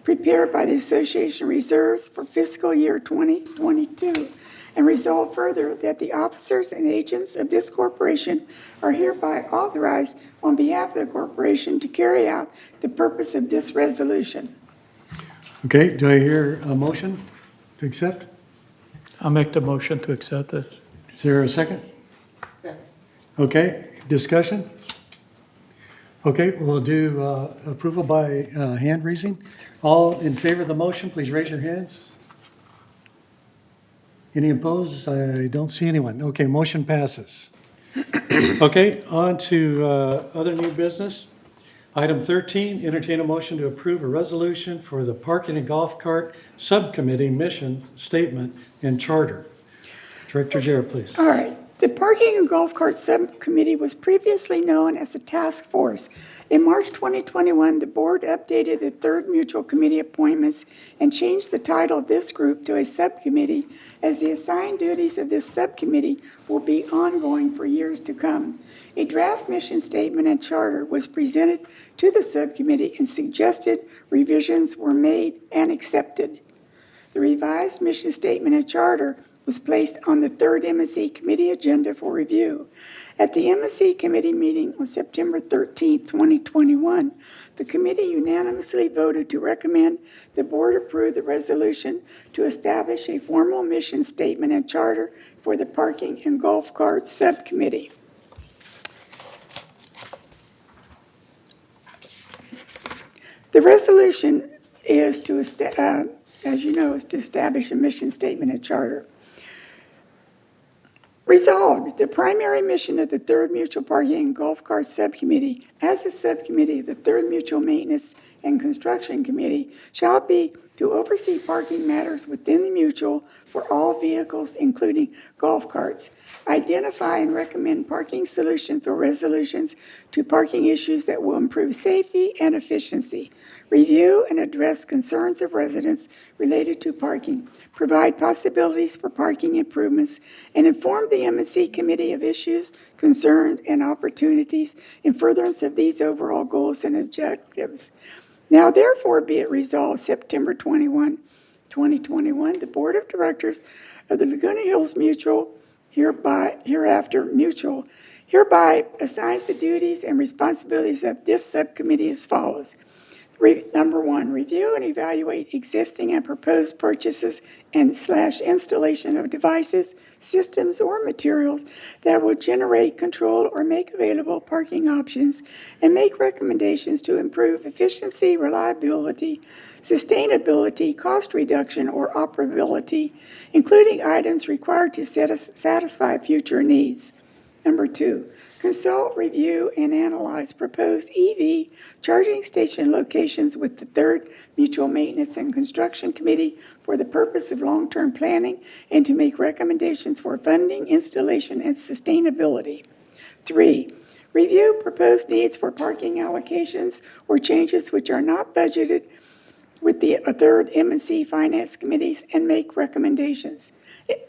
prepared by the Association Reserves for fiscal year 2022, and resolve further that the officers and agents of this corporation are hereby authorized on behalf of the corporation to carry out the purpose of this resolution. Okay, do I hear a motion to accept? I'll make the motion to accept this. Is there a second? Second. Okay, discussion? Okay, we'll do approval by hand raising. All in favor of the motion, please raise your hands. Any opposed? I don't see anyone. Okay, motion passes. Okay, on to other new business. Item 13, entertain a motion to approve a resolution for the Parking and Golf Cart Subcommittee Mission Statement and Charter. Director Jarrett, please. All right. The Parking and Golf Cart Subcommittee was previously known as the Task Force. In March 2021, the board updated the third mutual committee appointments and changed the title of this group to a subcommittee, as the assigned duties of this subcommittee will be ongoing for years to come. A draft mission statement and charter was presented to the subcommittee and suggested revisions were made and accepted. The revised mission statement and charter was placed on the third M&C committee agenda for review. At the M&C committee meeting on September 13, 2021, the committee unanimously voted to recommend the board approve the resolution to establish a formal mission statement and charter for the Parking and Golf Cart Subcommittee. The resolution is to, as you know, is to establish a mission statement and charter. Resolved, the primary mission of the Third Mutual Parking and Golf Cart Subcommittee, as a subcommittee of the Third Mutual Maintenance and Construction Committee, shall be to oversee parking matters within the mutual for all vehicles, including golf carts, identify and recommend parking solutions or resolutions to parking issues that will improve safety and efficiency, review and address concerns of residents related to parking, provide possibilities for parking improvements, and inform the M&C Committee of issues, concerns, and opportunities in furtherance of these overall goals and objectives. Now, therefore, be it resolved, September 21, 2021, the Board of Directors of the Laguna Hills Mutual, hereby assigns the duties and responsibilities of this subcommittee as follows. Number one, review and evaluate existing and proposed purchases and / installation of devices, systems, or materials that will generate, control, or make available parking options, and make recommendations to improve efficiency, reliability, sustainability, cost reduction, or operability, including items required to satisfy future needs. Number two, consult, review, and analyze proposed EV charging station locations with the Third Mutual Maintenance and Construction Committee for the purpose of long-term planning and to make recommendations for funding, installation, and sustainability. 3, review proposed needs for parking allocations or changes which are not budgeted with the third M&C Finance Committees and make recommendations.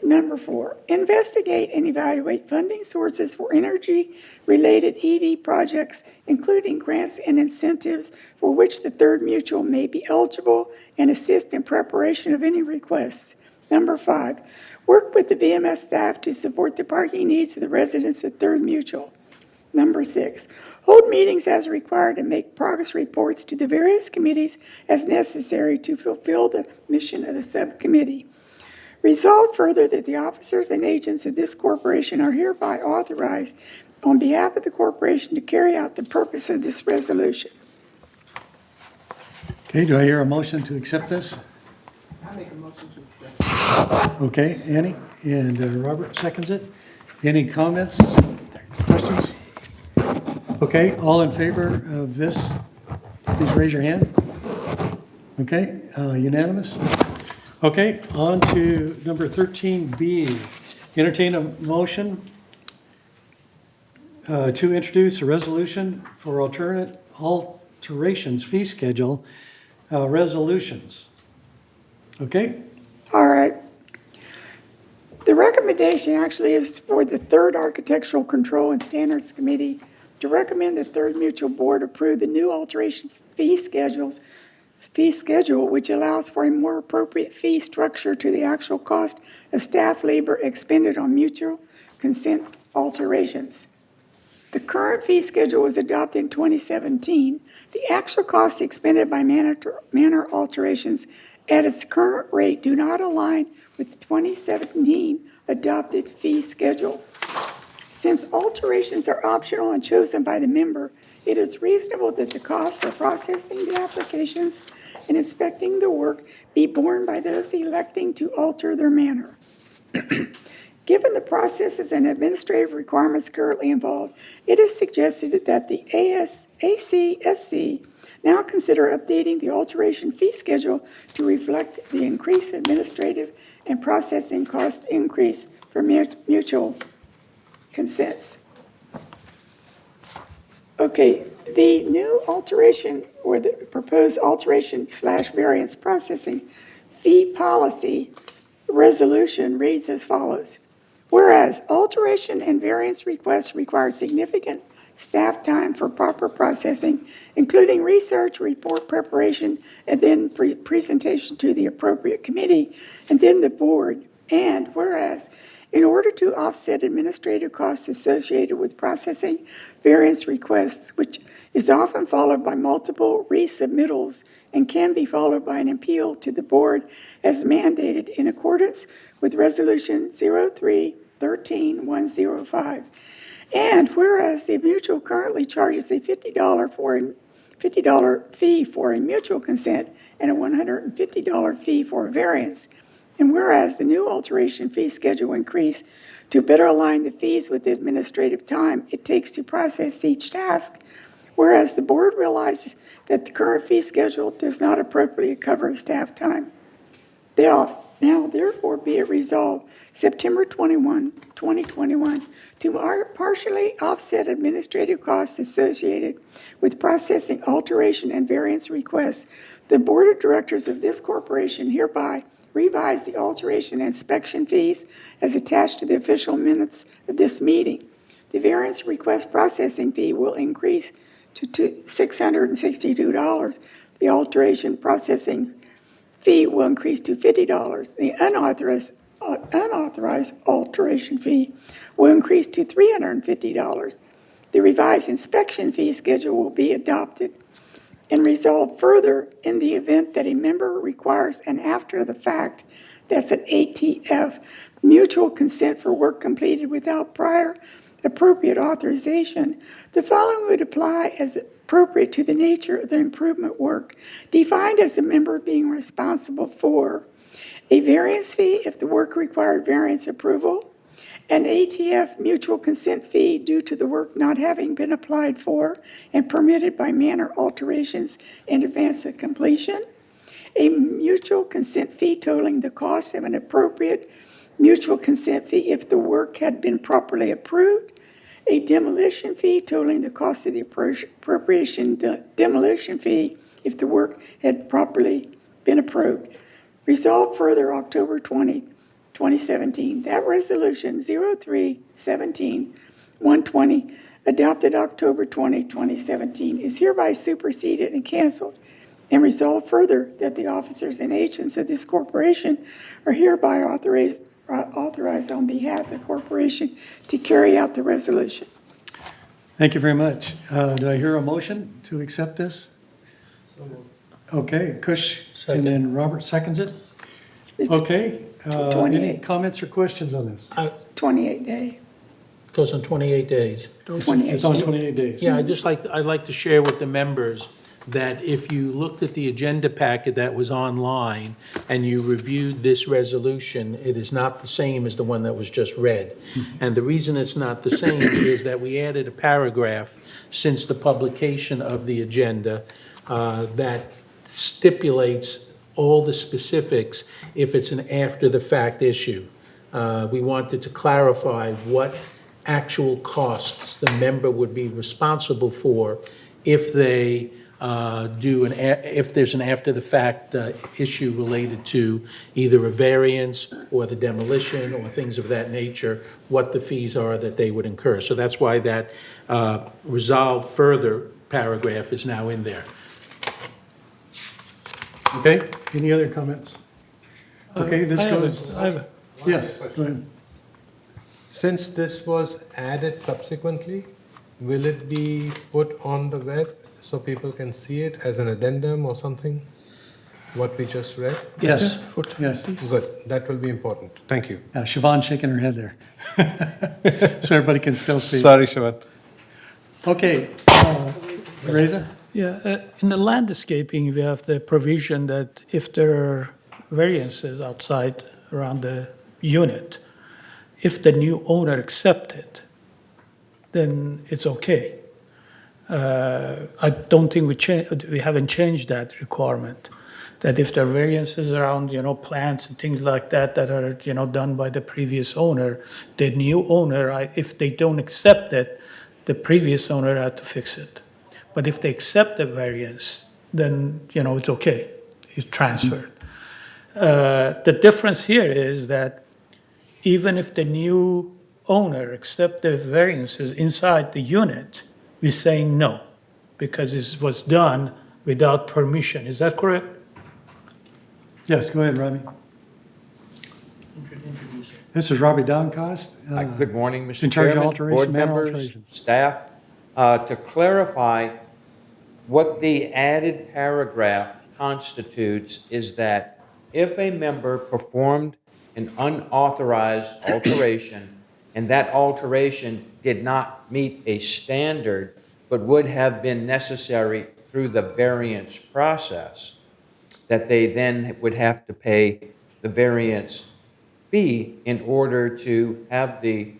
Number 4, investigate and evaluate funding sources for energy-related EV projects, including grants and incentives for which the Third Mutual may be eligible, and assist in preparation of any requests. Number 5, work with the VMS staff to support the parking needs of the residents of Third Mutual. Number 6, hold meetings as required and make progress reports to the various committees as necessary to fulfill the mission of the subcommittee. Resolve further that the officers and agents of this corporation are hereby authorized on behalf of the corporation to carry out the purpose of this resolution. Okay, do I hear a motion to accept this? I make a motion to accept. Okay, Annie, and Robert seconds it. Any comments, questions? Okay, all in favor of this, please raise your hand. Okay, unanimous? Okay, on to number 13B. Entertain a motion to introduce a resolution for alterations fee schedule resolutions. Okay? All right. The recommendation actually is for the Third Architectural Control and Standards Committee to recommend the Third Mutual Board approve the new alteration fee schedule, which allows for a more appropriate fee structure to the actual cost of staff labor expended on mutual consent alterations. The current fee schedule was adopted in 2017. The actual costs expended by manor alterations at its current rate do not align with the 2017 adopted fee schedule. Since alterations are optional and chosen by the member, it is reasonable that the cost for processing the applications and inspecting the work be borne by those electing to alter their manor. Given the processes and administrative requirements currently involved, it is suggested that the ACSC now consider updating the alteration fee schedule to reflect the increased administrative and processing cost increase for mutual consents. Okay, the new alteration or the proposed alteration / variance processing fee policy resolution reads as follows. Whereas alteration and variance requests require significant staff time for proper processing, including research, report preparation, and then presentation to the appropriate committee and then the board. And whereas in order to offset administrative costs associated with processing variance requests, which is often followed by multiple resubmittals and can be followed by an appeal to the board as mandated in accordance with Resolution 03-13-105. And whereas the mutual currently charges a $50 fee for a mutual consent and a $150 fee for a variance, And whereas the new alteration fee schedule will increase to better align the fees with the administrative time it takes to process each task, whereas the board realizes that the current fee schedule does not appropriately cover staff time. Now, therefore, be it resolved, September 21, 2021, to partially offset administrative costs associated with processing alteration and variance requests, the Board of Directors of this corporation hereby revise the alteration and inspection fees as attached to the official minutes of this meeting. The variance request processing fee will increase to $662. The alteration processing fee will increase to $50. The unauthorized alteration fee will increase to $350. The revised inspection fee schedule will be adopted and resolved further in the event that a member requires an after the fact, that's an ATF, mutual consent for work completed without prior appropriate authorization. The following would apply as appropriate to the nature of the improvement work, defined as a member being responsible for a variance fee if the work required variance approval, an ATF mutual consent fee due to the work not having been applied for and permitted by manner alterations in advance of completion, a mutual consent fee totaling the cost of an appropriate mutual consent fee if the work had been properly approved, a demolition fee totaling the cost of the appropriation demolition fee if the work had properly been approved. Resolved further October 20, 2017, that resolution 03-17-120 adopted October 20, 2017 is hereby superseded and canceled, and resolved further that the officers and agents of this corporation are hereby authorized on behalf of the corporation to carry out the resolution. Thank you very much. Do I hear a motion to accept this? Okay, Kush, and then Robert seconds it. Okay, any comments or questions on this? 28 day. Goes on 28 days. It's on 28 days. Yeah, I'd like to share with the members that if you looked at the agenda packet that was online and you reviewed this resolution, it is not the same as the one that was just read. And the reason it's not the same is that we added a paragraph since the publication of the agenda that stipulates all the specifics if it's an after-the-fact issue. We wanted to clarify what actual costs the member would be responsible for if they if there's an after-the-fact issue related to either a variance or the demolition or things of that nature, what the fees are that they would incur. So that's why that resolved further paragraph is now in there. Okay, any other comments? Okay, this goes. Yes, go ahead. Since this was added subsequently, will it be put on the web so people can see it as an addendum or something? What we just read? Yes, yes. Good, that will be important. Thank you. Siobhan's shaking her head there. So everybody can still see. Sorry, Siobhan. Okay, Reza? Yeah, in the landscaping, we have the provision that if there are variances outside around the unit, if the new owner accepts it, then it's okay. I don't think we haven't changed that requirement. That if there are variances around, plants and things like that that are, done by the previous owner, the new owner, if they don't accept it, the previous owner had to fix it. But if they accept the variance, then, it's okay. It's transferred. The difference here is that even if the new owner accepts the variances inside the unit, we're saying no, because this was done without permission. Is that correct? Yes, go ahead, Robbie. This is Robbie Doncost. Good morning, Mr. in charge of Chairman, alteration, board manor members, alterations. staff. To clarify, what the added paragraph constitutes is that if a member performed an unauthorized alteration and that alteration did not meet a standard but would have been necessary through the variance process, that they then would have to pay the variance fee in order to have the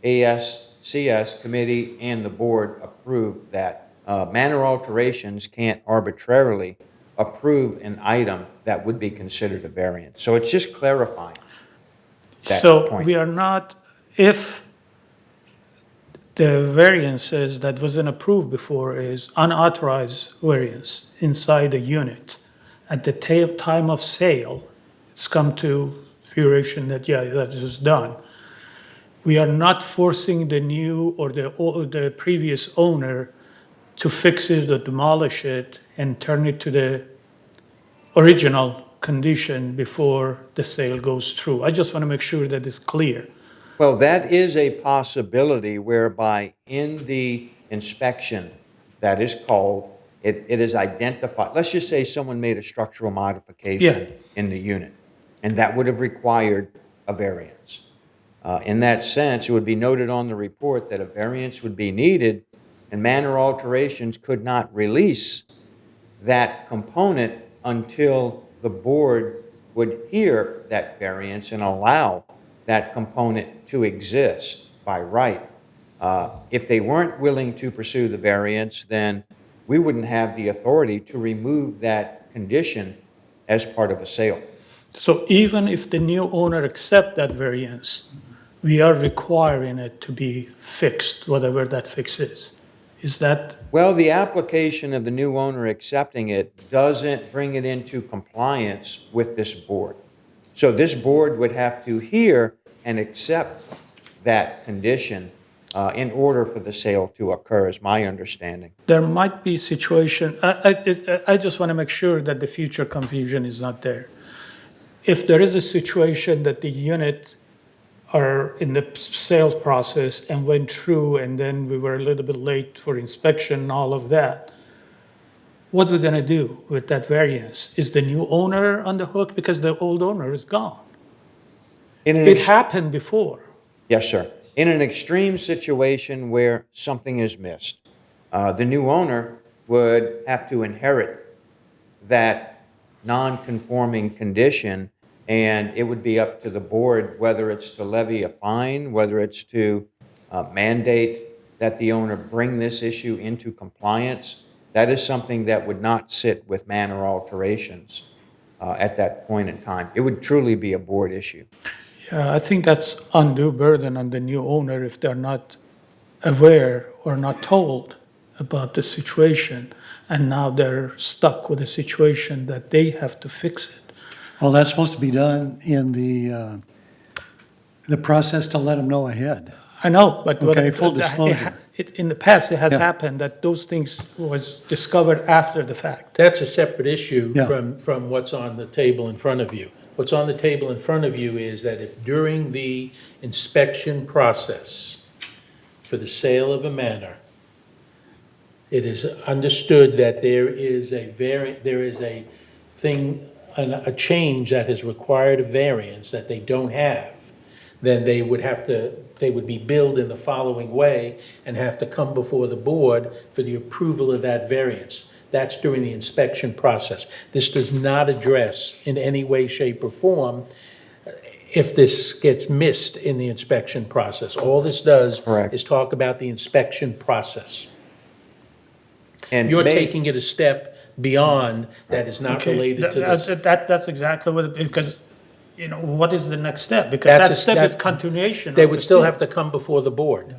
ASCS committee and the board approve that. Manor alterations can't arbitrarily approve an item that would be considered a variance. So it's just clarifying that So point. we are not, if the variances that wasn't approved before is unauthorized variance inside a unit, at the time of sale, it's come to fruition that, yeah, that was done. We are not forcing the new or the previous owner to fix it or demolish it and turn it to the original condition before the sale goes through. I just want to make sure that it's clear. Well, that is a possibility whereby in the inspection that is called, it is identified. Let's just say someone made a structural modification in the unit, and that would have required a variance. In that sense, it would be noted on the report that a variance would be needed, and manor alterations could not release that component until the board would hear that variance and allow that component to exist by right. If they weren't willing to pursue the variance, then we wouldn't have the authority to remove that condition as part of a sale. So even if the new owner accept that variance, we are requiring it to be fixed, whatever that fix is. Is that? Well, the application of the new owner accepting it doesn't bring it into compliance with this board. So this board would have to hear and accept that condition in order for the sale to occur, is my understanding. There might be situation, I just want to make sure that the future confusion is not there. If there is a situation that the unit are in the sales process and went through and then we were a little bit late for inspection and all of that, what are we going to do with that variance? Is the new owner on the hook because the old owner is gone? It happened before. Yes, sir. In an extreme situation where something is missed, the new owner would have to inherit that non-conforming condition, and it would be up to the board whether it's to levy a fine, whether it's to mandate that the owner bring this issue into compliance. That is something that would not sit with manor alterations at that point in time. It would truly be a board issue. Yeah, I think that's undue burden on the new owner if they're not aware or not told about the situation, and now they're stuck with a situation that they have to fix it. Well, that's supposed to be done in the process to let them know ahead. I know, but Okay, full disclosure. In the past, it has Yeah. happened that those things was discovered after the fact. That's a separate issue Yeah. from what's on the table in front of you. What's on the table in front of you is that if during the inspection process for the sale of a manor, it is understood that there is a change that has required a variance that they don't have, then they would be billed in the following way and have to come before the board for the approval of that variance. That's during the inspection process. This does not address in any way, shape, or form if this gets missed in the inspection process. All this does is talk about the inspection process. And you're taking it a step beyond that is not Okay, related to this. That's exactly what, because, you know, what is the next step? Because that step is continuation. They of would the still thing. have to come before the board.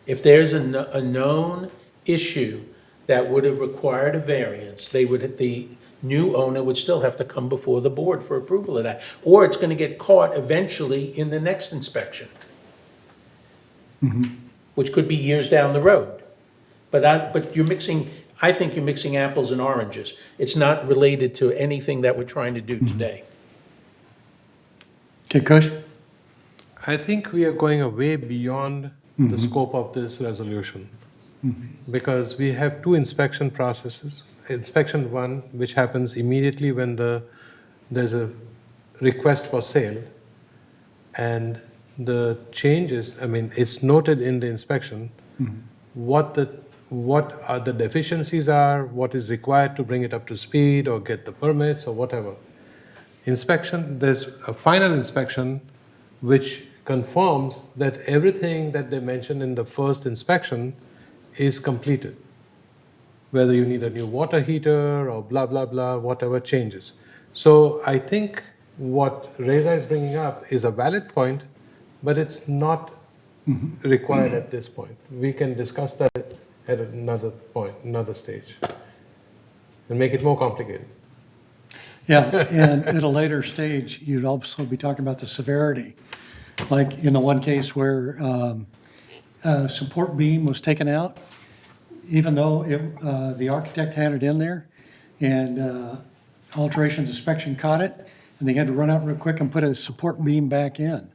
If there's a known issue that would have required a variance, the new owner would still have to come before the board for approval of that. Or it's going to get caught eventually in the next inspection, which could be years down the road. But I think you're mixing apples and oranges. It's not related to anything that we're trying to do today. Okay, Kush? I think we are going way beyond the scope of this resolution. Because we have two inspection processes. Inspection one, which happens immediately when there's a request for sale, and the changes, I mean, it's noted in the inspection what are the deficiencies are, what is required to bring it up to speed or get the permits or whatever. inspection, there's a final inspection which confirms that everything that they mentioned in the first inspection is completed. Whether you need a new water heater or blah, blah, blah, whatever changes. So I think what Reza is bringing up is a valid point, but it's not required at this point. We can discuss that at another point, another stage, and make it more complicated. Yeah, and at a later stage, you'd also be talking about the severity. Like in the one case where a support beam was taken out, even though the architect had it in there, and alterations inspection caught it, and they had to run out real quick and put a support beam back in.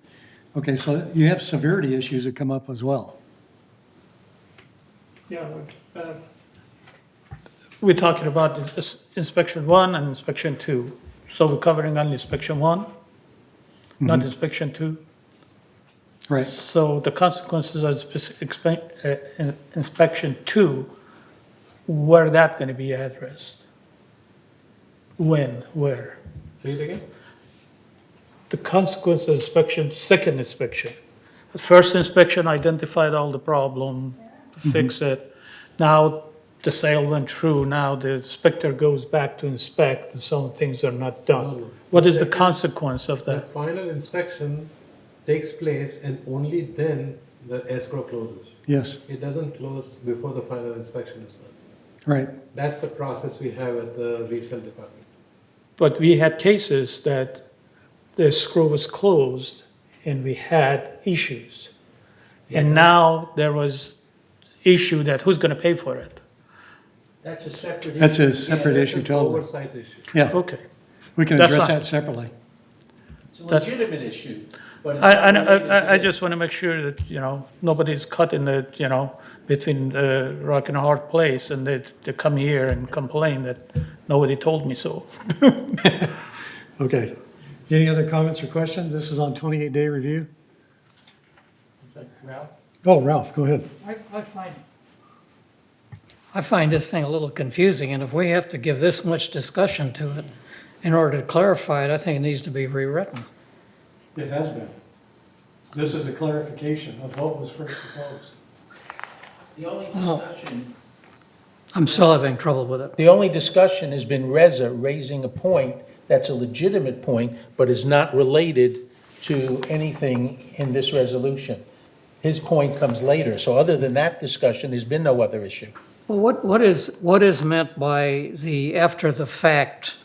Okay, so you have severity issues that come up as well. Yeah, we're talking about inspection 1 and inspection 2. So we're covering only inspection 1, not inspection 2. Right. So the consequences of inspection 2, where that going to be addressed? When, where? Say it again. The consequence of inspection, second inspection. The first inspection identified all the problem, fix it. Now the sale went through, now the inspector goes back to inspect and some things are not done. What is the consequence of The that? final inspection takes place and only then the escrow closes. Yes. It doesn't close before the final inspection is done. Right. That's the process we have at the resale department. But we had cases that the escrow was closed and we had issues. And now there was issue that who's going to pay for it? That's a separate issue. That's a separate That's issue an totally. oversight issue. Yeah, Okay. we can That's address fine. that separately. It's a legitimate issue, but it's I not related to I this. just want to make sure that, nobody's cut in the, between the rock and a hard place and they come here and complain that nobody told me so. Okay. Any other comments or questions? This is on 28-day review. Ralph? Oh, Ralph, go ahead. I find this thing a little confusing, and if we have to give this much discussion to it in order to clarify it, I think it needs to be rewritten. It has been. This is a clarification of what was first proposed. The only Oh. discussion, I'm still having trouble with it. the only discussion has been Reza raising a point that's a legitimate point, but is not related to anything in this resolution. His point comes later, so other than that discussion, there's been no other issue. Well, what is meant by the after the fact?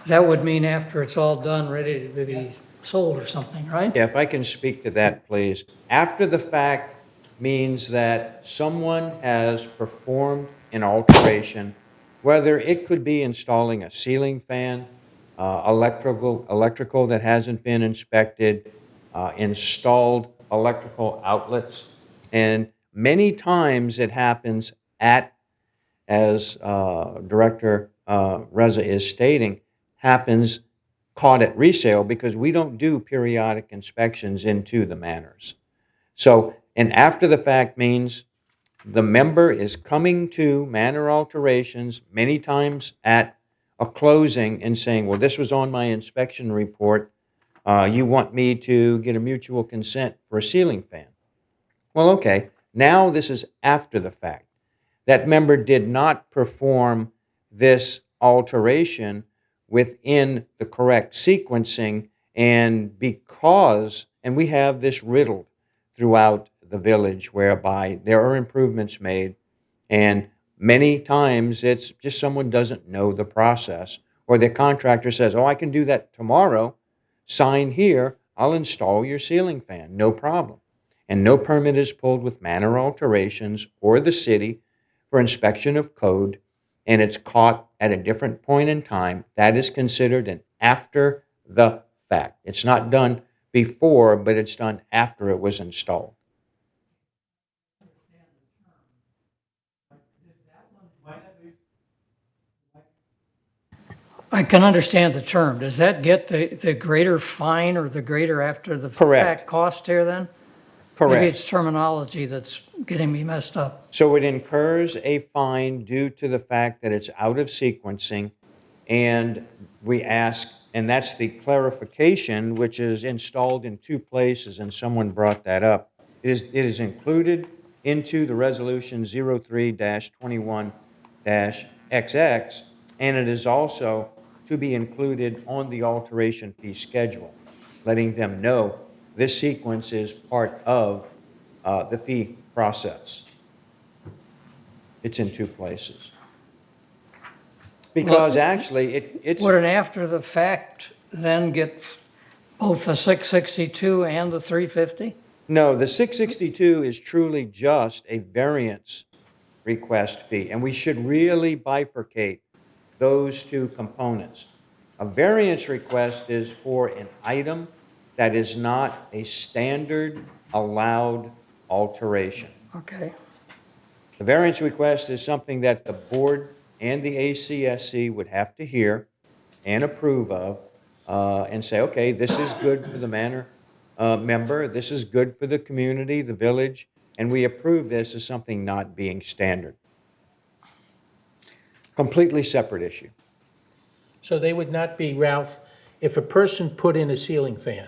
That would mean after it's all done, ready to be sold or something, right? Yeah, if I can speak to that, please. After the fact means that someone has performed an alteration, whether it could be installing a ceiling fan, electrical that hasn't been inspected, installed electrical outlets, and many times it happens as Director Reza is stating, happens caught at resale because we don't do periodic inspections into the manors. So, and after the fact means the member is coming to manor alterations many times at a closing and saying, well, this was on my inspection report. You want me to get a mutual consent for a ceiling fan. Well, okay, now this is after the fact. That member did not perform this alteration within the correct sequencing, and we have this riddled throughout the village whereby there are improvements made, and many times it's just someone doesn't know the process, or the contractor says, oh, I can do that tomorrow, sign here, I'll install your ceiling fan, no problem. And no permit is pulled with manor alterations or the city for inspection of code, and it's caught at a different point in time. That is considered an after the fact. It's not done before, but it's done after it was installed. I can understand the term. Does that get the greater fine or the greater after the Correct. fact cost here then? Correct. Maybe it's terminology that's getting me messed up. So it incurs a fine due to the fact that it's out of sequencing, and we ask and that's the clarification, which is installed in two places, and someone brought that up. It is included into the resolution 03-21-XX, and it is also to be included on the alteration fee schedule, letting them know this sequence is part of the fee process. It's in two places. Because actually, it's... Would an after the fact then get both the 662 and the 350? No, the 662 is truly just a variance request fee, and we should really bifurcate those two components. A variance request is for an item that is not a standard allowed alteration. Okay. The variance request is something that the board and the ACSC would have to hear and approve of and say, okay, this is good for the manor member, this is good for the community, the village, and we approve this as something not being standard. Completely separate issue. So they would not be, Ralph, if a person put in a ceiling fan,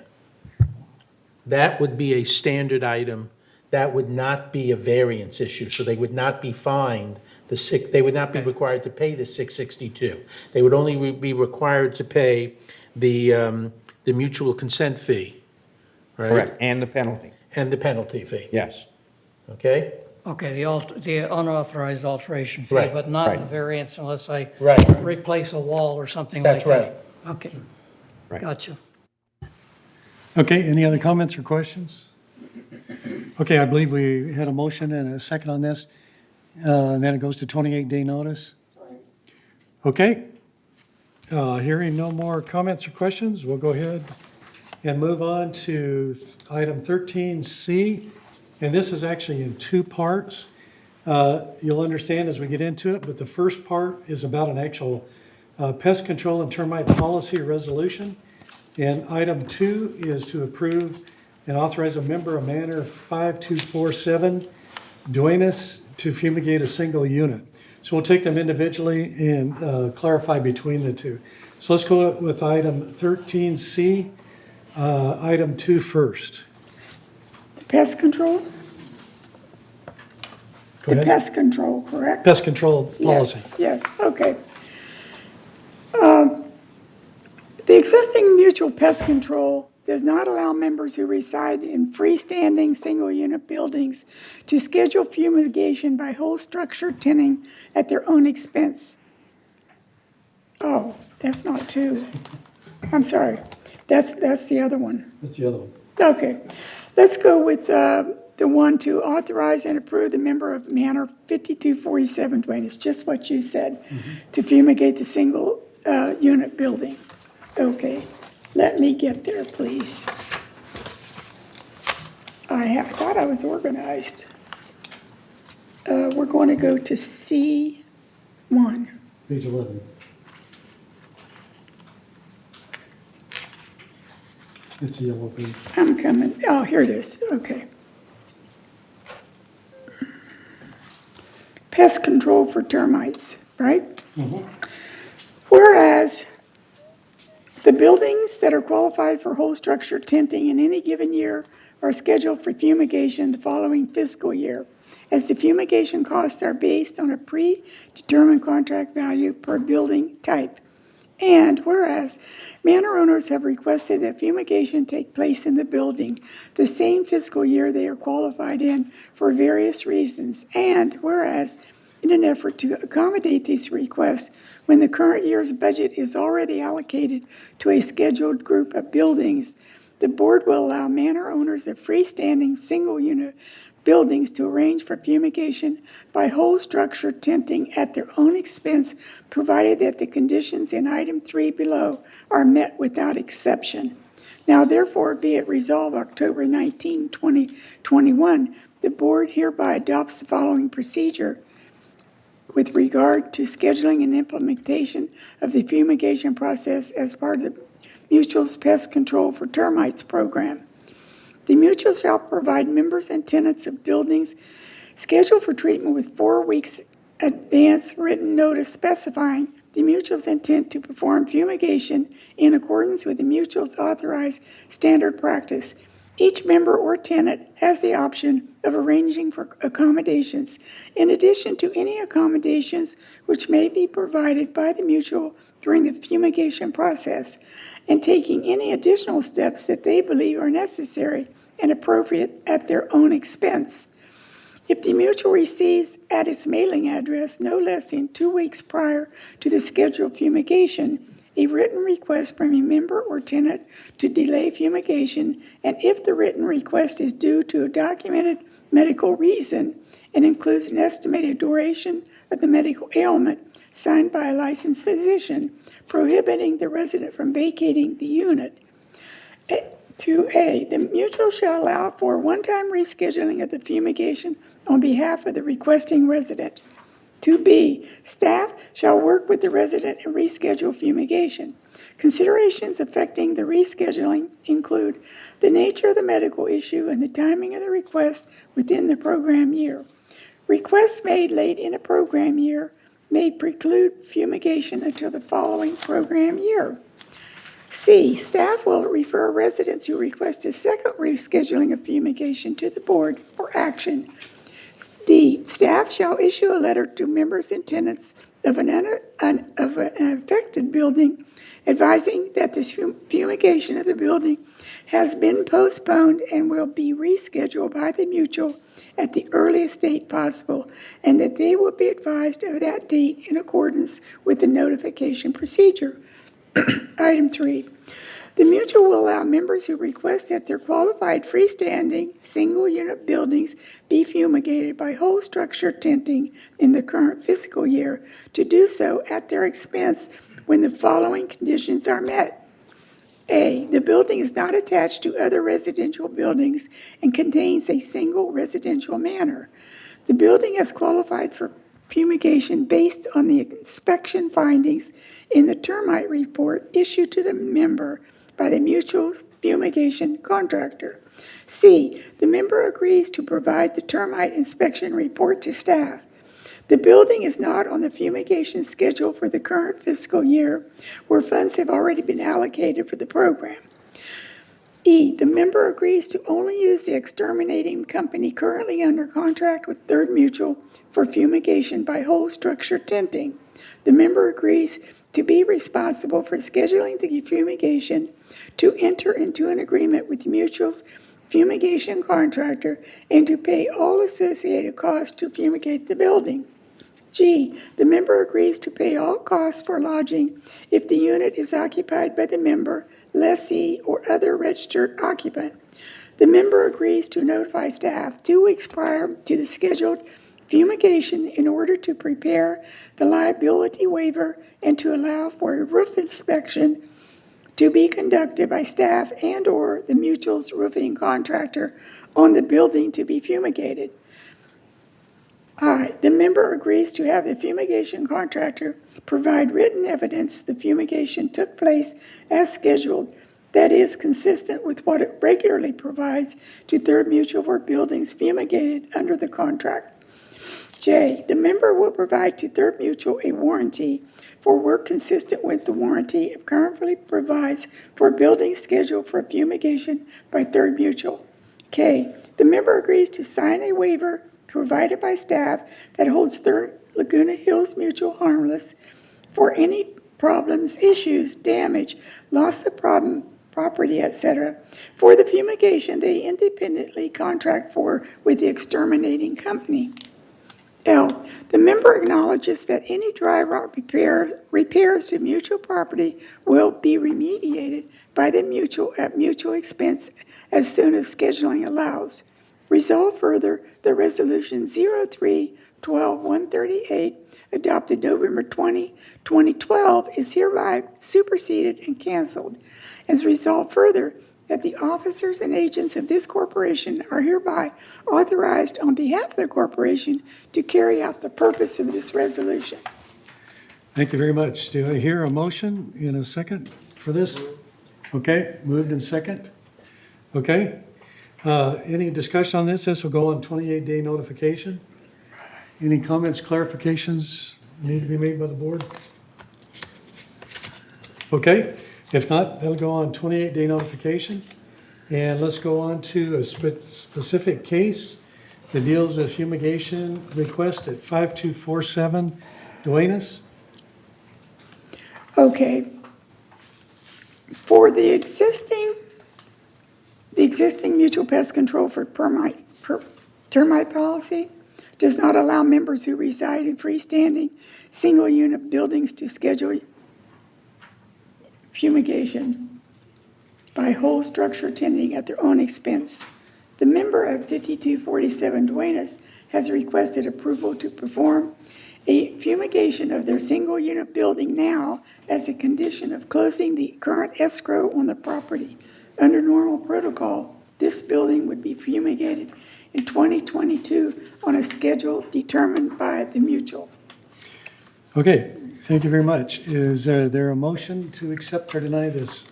that would be a standard item. That would not be a variance issue. So they would not be fined they would not be required to pay the 662. They would only be required to pay the mutual consent fee, right? Correct, and the penalty. And the penalty fee. Yes. Okay? Okay, the unauthorized alteration fee, Right, but not right. the variance unless I Right. replace a wall or something like That's that. right. Okay, Right. gotcha. Okay, any other comments or questions? Okay, I believe we had a motion and a second on this, and then it goes to 28-day notice. Okay, hearing no more comments or questions, we'll go ahead and move on to item 13C, and this is actually in two parts. You'll understand as we get into it, but the first part is about an actual pest control and termite policy resolution, and item 2 is to approve and authorize a member of Manor 5247, Duenas, to fumigate a single unit. So we'll take them individually and clarify between the two. So let's go with item 13C, item 2 first. The pest control? Go The ahead. pest control, correct? Pest control policy. Yes, okay. The existing mutual pest control does not allow members who reside in freestanding single-unit buildings to schedule fumigation by whole structure tinting at their own expense. Oh, that's not two. I'm sorry. That's the other one. That's the other one. Okay. Let's go with the one to authorize and approve the member of Manor 5247, Dwayne. It's just what you said, to fumigate the single unit building. Okay. Let me get there, please. I thought I was organized. We're going to go to C1. Page 11. It's a yellow page. I'm coming. Oh, here it is. Okay. Pest control for termites, right? Whereas the buildings that are qualified for whole structure tinting in any given year are scheduled for fumigation the following fiscal year, as the fumigation costs are based on a predetermined contract value per building type. And whereas manor owners have requested that fumigation take place in the building the same fiscal year they are qualified in for various reasons, and whereas in an effort to accommodate these requests, when the current year's budget is already allocated to a scheduled group of buildings, the board will allow manor owners of freestanding single-unit buildings to arrange for fumigation by whole structure tinting at their own expense, provided that the conditions in item 3 below are met without exception. Now, therefore, be it resolved October 19, 2021, the board hereby adopts the following procedure with regard to scheduling and implementation of the fumigation process as part of the Mutual's Pest Control for Termites program. The Mutual shall provide members and tenants of buildings scheduled for treatment with 4 weeks advance written notice specifying the mutual's intent to perform fumigation in accordance with the mutual's authorized standard practice. Each member or tenant has the option of arranging for accommodations, in addition to any accommodations which may be provided by the mutual during the fumigation process, and taking any additional steps that they believe are necessary and appropriate at their own expense. If the mutual receives at its mailing address no less than 2 weeks prior to the scheduled fumigation a written request from a member or tenant to delay fumigation, and if the written request is due to a documented medical reason and includes an estimated duration of the medical ailment signed by a licensed physician, prohibiting the resident from vacating the unit. 2A, the mutual shall allow for one-time rescheduling of the fumigation on behalf of the requesting resident. 2B, staff shall work with the resident and reschedule fumigation. Considerations affecting the rescheduling include the nature of the medical issue and the timing of the request within the program year. Requests made late in a program year may preclude fumigation until the following program year. C, staff will refer residents who request a second rescheduling of fumigation to the board for action. D, staff shall issue a letter to members and tenants of an affected building advising that the fumigation of the building has been postponed and will be rescheduled by the mutual at the earliest date possible, and that they will be advised of that date in accordance with the notification procedure. Item 3. The mutual will allow members who request that their qualified freestanding single-unit buildings be fumigated by whole structure tinting in the current fiscal year to do so at their expense when the following conditions are met. A, the building is not attached to other residential buildings and contains a single residential manor. The building has qualified for fumigation based on the inspection findings in the termite report issued to the member by the mutual's fumigation contractor. C, the member agrees to provide the termite inspection report to staff. The building is not on the fumigation schedule for the current fiscal year, where funds have already been allocated for the program. E, the member agrees to only use the exterminating company currently under contract with Third Mutual for fumigation by whole structure tinting. The member agrees to be responsible for scheduling the fumigation, to enter into an agreement with the mutual's fumigation contractor, and to pay all associated costs to fumigate the building. G, the member agrees to pay all costs for lodging if the unit is occupied by the member, lessee, or other registered occupant. The member agrees to notify staff 2 weeks prior to the scheduled fumigation in order to prepare the liability waiver and to allow for a roof inspection to be conducted by staff and/or the mutual's roofing contractor on the building to be fumigated. I, the member agrees to have the fumigation contractor provide written evidence the fumigation took place as scheduled that is consistent with what it regularly provides to Third Mutual for buildings fumigated under the contract. J, the member will provide to Third Mutual a warranty for work consistent with the warranty it currently provides for buildings scheduled for fumigation by Third Mutual. K, the member agrees to sign a waiver provided by staff that holds Third Laguna Hills Mutual harmless for any problems, issues, damage, loss of property, etc., for the fumigation they independently contract for with the exterminating company. L, the member acknowledges that any dry rot repairs to mutual property will be remediated by the mutual at mutual expense as soon as scheduling allows. Resolve further, the Resolution 03-12-138, adopted November 20, 2012, is hereby superseded and canceled. As resolved further, that the officers and agents of this corporation are hereby authorized on behalf of the corporation to carry out the purpose of this resolution. Thank you very much. Do I hear a motion in a second for this? Okay, moved in second. Okay. Any discussion on this? This will go on 28-day notification. Any comments, clarifications need to be made by the board? Okay, if not, they'll go on 28-day notification. And let's go on to a specific case that deals with fumigation request at 5247 Duenas. Okay. For the existing mutual pest control for termite policy does not allow members who reside in freestanding single-unit buildings to schedule fumigation by whole structure tending at their own expense. The member of 5247 Duenas has requested approval to perform a fumigation of their single-unit building now as a condition of closing the current escrow on the property. Under normal protocol, this building would be fumigated in 2022 on a schedule determined by the mutual. Okay, thank you very much. Is there a motion to accept or deny this?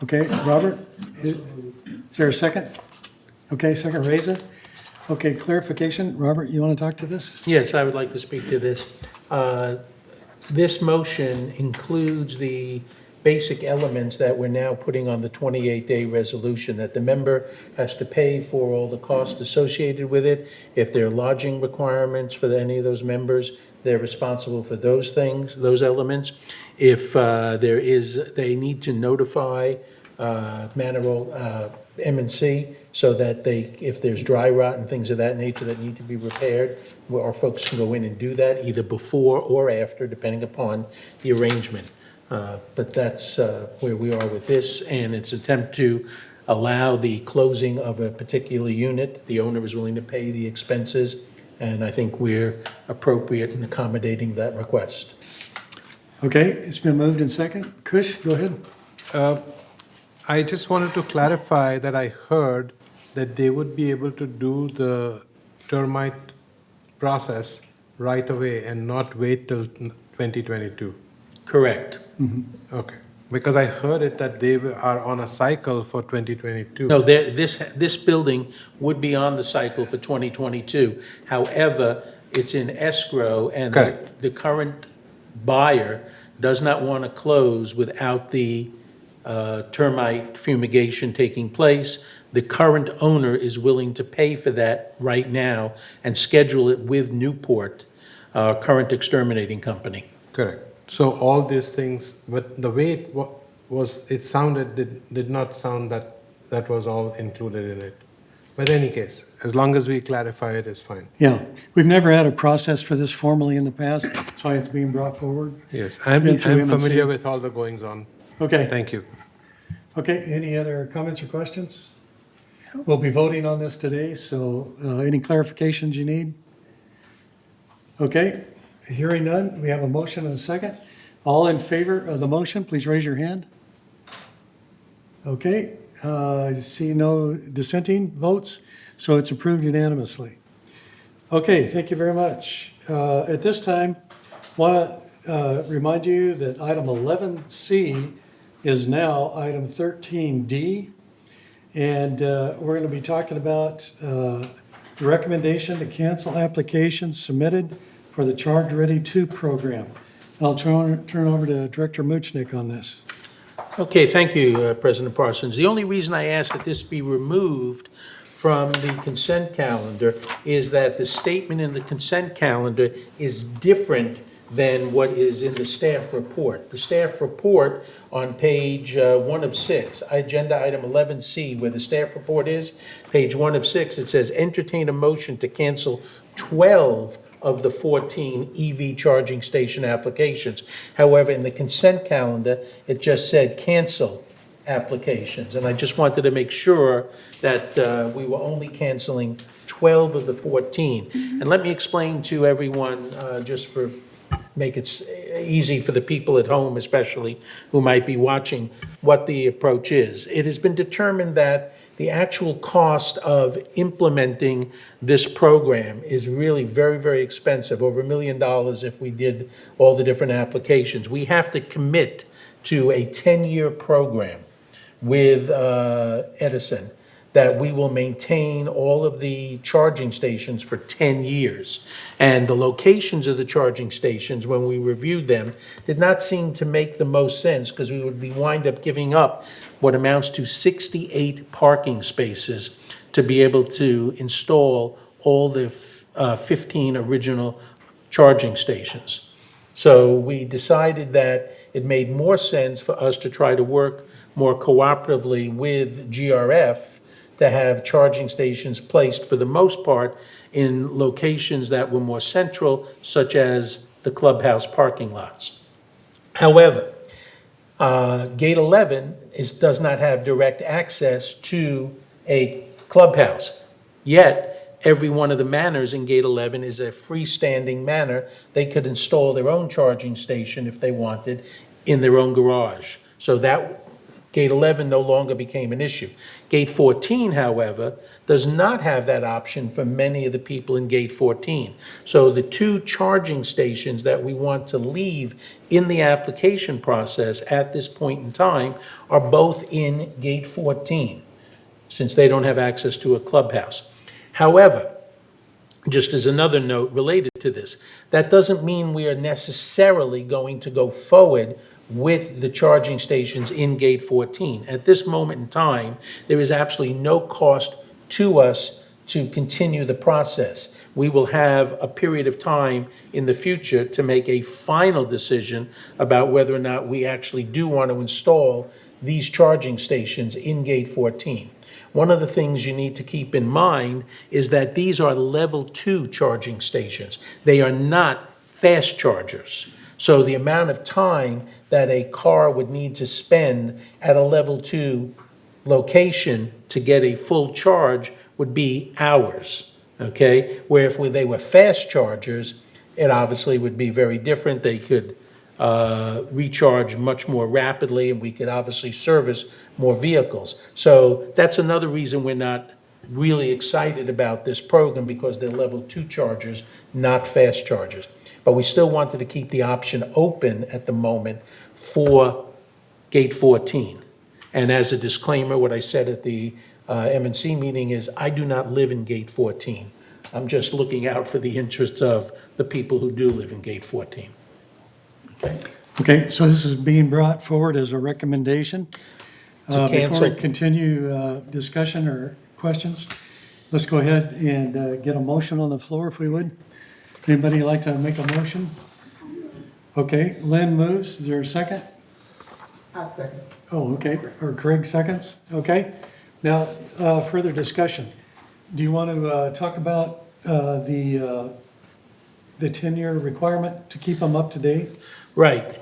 Okay, Robert, is there a second? Okay, second, Reza. Okay, clarification. Robert, you want to talk to this? Yes, I would like to speak to this. This motion includes the basic elements that we're now putting on the 28-day resolution, that the member has to pay for all the costs associated with it. If there are lodging requirements for any of those members, they're responsible for those things, those elements. If they need to notify M&C so that if there's dry rot and things of that nature that need to be repaired, our folks can go in and do that either before or after, depending upon the arrangement. But that's where we are with this, and it's an attempt to allow the closing of a particular unit. The owner is willing to pay the expenses, and I think we're appropriate in accommodating that request. Okay, it's been moved in second. Kush, go ahead. I just wanted to clarify that I heard that they would be able to do the termite process right away and not wait till 2022. Correct. Okay, because I heard it that they are on a cycle for 2022. No, this building would be on the cycle for 2022. However, it's in escrow, and the current buyer does not want to close without the termite fumigation taking place. The current owner is willing to pay for that right now and schedule it with Newport, our current exterminating company. Correct. So all these things, but the way it was, it sounded, did not sound that that was all included in it. But in any case, as long as we clarify it, it's fine. Yeah, we've never had a process for this formally in the past. That's why it's being brought forward. Yes, It's I'm been through M&C. familiar with all the goings on. Okay. Thank you. Okay, any other comments or questions? We'll be voting on this today, so any clarifications you need? Okay, hearing none, we have a motion and a second. All in favor of the motion, please raise your hand. Okay, I see no dissenting votes, so it's approved unanimously. Okay, thank you very much. At this time, want to remind you that item 11C is now item 13D. And we're going to be talking about the recommendation to cancel applications submitted for the Charge Ready 2 program. And I'll turn over to Director Muchnick on this. Okay, thank you, President Parsons. The only reason I asked that this be removed from the consent calendar is that the statement in the consent calendar is different than what is in the staff report. The staff report on page 1 of 6, agenda item 11C, where the staff report is, page 1 of 6, it says entertain a motion to cancel 12 of the 14 EV charging station applications. However, in the consent calendar, it just said cancel applications. And I just wanted to make sure that we were only canceling 12 of the 14. And let me explain to everyone, just for make it easy for the people at home, especially who might be watching, what the approach is. It has been determined that the actual cost of implementing this program is really very, very expensive, over $1 million if we did all the different applications. We have to commit to a 10-year program with Edison. that we will maintain all of the charging stations for 10 years. And the locations of the charging stations, when we reviewed them, did not seem to make the most sense because we would be wind up giving up what amounts to 68 parking spaces to be able to install all the 15 original charging stations. So we decided that it made more sense for us to try to work more cooperatively with GRF to have charging stations placed, for the most part, in locations that were more central, such as the clubhouse parking lots. However, Gate 11 does not have direct access to a clubhouse. Yet, every one of the manors in Gate 11 is a freestanding manor. They could install their own charging station if they wanted in their own garage. So that Gate 11 no longer became an issue. Gate 14, however, does not have that option for many of the people in Gate 14. So the two charging stations that we want to leave in the application process at this point in time are both in Gate 14, since they don't have access to a clubhouse. However, just as another note related to this, that doesn't mean we are necessarily going to go forward with the charging stations in Gate 14. At this moment in time, there is absolutely no cost to us to continue the process. We will have a period of time in the future to make a final decision about whether or not we actually do want to install these charging stations in Gate 14. One of the things you need to keep in mind is that these are level 2 charging stations. They are not fast chargers. So the amount of time that a car would need to spend at a level 2 location to get a full charge would be hours, okay? Where if they were fast chargers, it obviously would be very different. They could recharge much more rapidly, and we could obviously service more vehicles. So that's another reason we're not really excited about this program, because they're level 2 chargers, not fast chargers. But we still wanted to keep the option open at the moment for Gate 14. And as a disclaimer, what I said at the M&C meeting is I do not live in Gate 14. I'm just looking out for the interests of the people who do live in Gate 14. Okay, so this is being brought forward as a recommendation. To Before cancel. we continue discussion or questions, let's go ahead and get a motion on the floor, if we would. Anybody like to make a motion? Okay, Lynn moves. Is there a second? I'll second. Oh, okay, or Craig seconds. Okay. Now, further discussion. Do you want to talk about the 10-year requirement to keep them up to date? Right.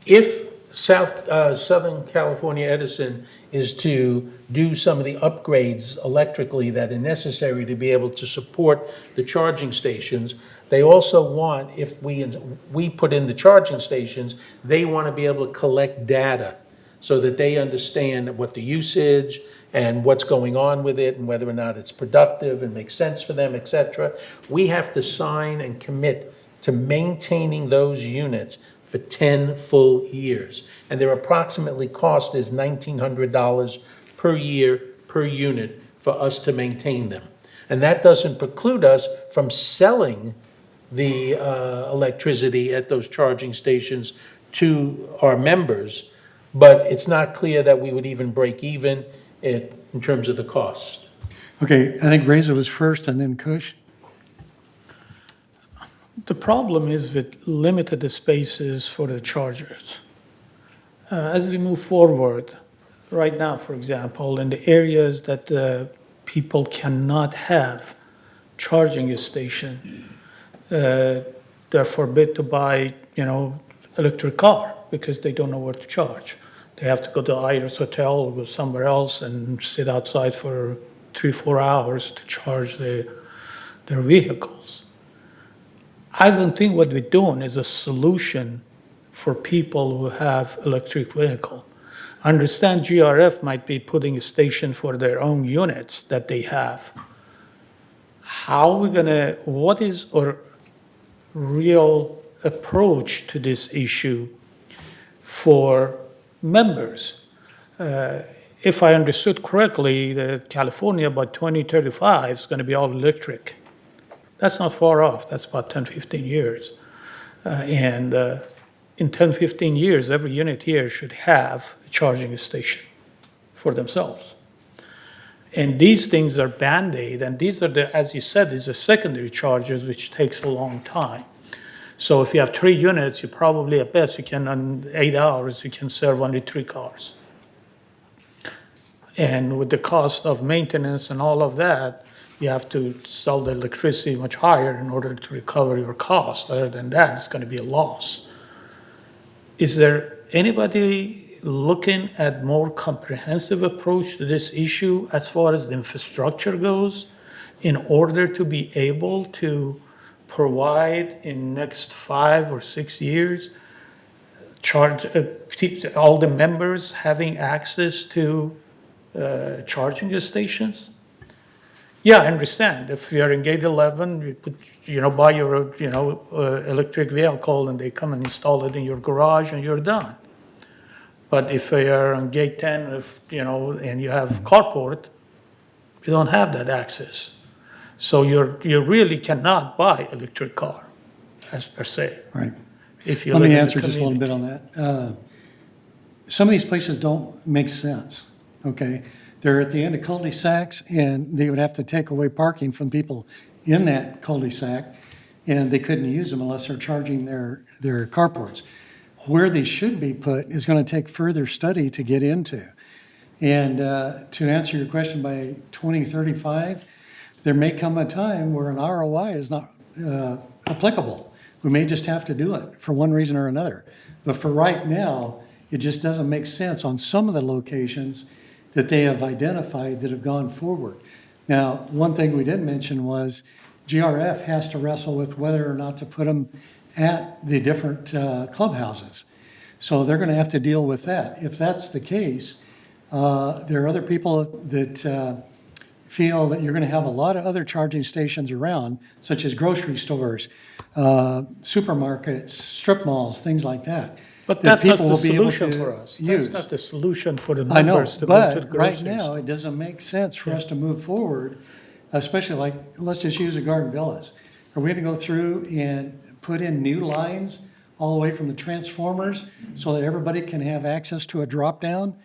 If Southern California Edison is to do some of the upgrades electrically that are necessary to be able to support the charging stations, they also want, if we put in the charging stations, they want to be able to collect data so that they understand what the usage and what's going on with it and whether or not it's productive and makes sense for them, et cetera. We have to sign and commit to maintaining those units for 10 full years. And their approximately cost is $1,900 per year per unit for us to maintain them. And that doesn't preclude us from selling the electricity at those charging stations to our members, but it's not clear that we would even break even in terms of the cost. Okay, I think Reza was first and then Kush. The problem is with limited spaces for the chargers. As we move forward, right now, for example, in the areas that people cannot have charging a station, they're forbid to buy, electric car because they don't know where to charge. They have to go to Iris Hotel or go somewhere else and sit outside for 3-4 hours to charge their vehicles. I don't think what we're doing is a solution for people who have electric vehicle. I understand GRF might be putting a station for their own units that they have. What is our real approach to this issue for members? if I understood correctly, that California by 2035 is going to be all electric. That's not far off. That's about 10, 15 years. And in 10, 15 years, every unit here should have a charging station for themselves. And these things are Band-Aid, and these are the, as you said, these are secondary chargers, which takes a long time. So if you have 3 units, you probably at best, you can, in 8 hours, you can serve only 3 cars. And with the cost of maintenance and all of that, you have to sell the electricity much higher in order to recover your cost. Other than that, it's going to be a loss. Is there anybody looking at more comprehensive approach to this issue as far as the infrastructure goes in order to be able to provide in next 5 or 6 years, charge all the members having access to charging stations? Yeah, I understand. If you're in gate 11, you put, buy your, electric vehicle and they come and install it in your garage and you're done. But if you're on gate 10, and you have carport, you don't have that access. So you really cannot buy electric car, as per se. Right. If you Let live me in the answer just a little bit on that. Some of these places don't make sense, okay? They're at the end of cul-de-sacs, and they would have to take away parking from people in that cul-de-sac, and they couldn't use them unless they're charging their carports. Where they should be put is going to take further study to get into. And to answer your question, by 2035, there may come a time where an ROI is not applicable. We may just have to do it for one reason or another. But for right now, it just doesn't make sense on some of the locations that they have identified that have gone forward. Now, one thing we didn't mention was GRF has to wrestle with whether or not to put them at the different clubhouses. So they're going to have to deal with that. If that's the case, there are other people that feel that you're going to have a lot of other charging stations around, such as grocery stores, supermarkets, strip malls, things like that. But that's not the will be able solution to for us. use. That's not the solution for the I know, members to go to the but right grocery now, store. it doesn't make sense for us to move forward, especially like, let's just use the Garden Villas. Are we going to go through and put in new lines all the way from the transformers so that everybody can have access to a drop-down?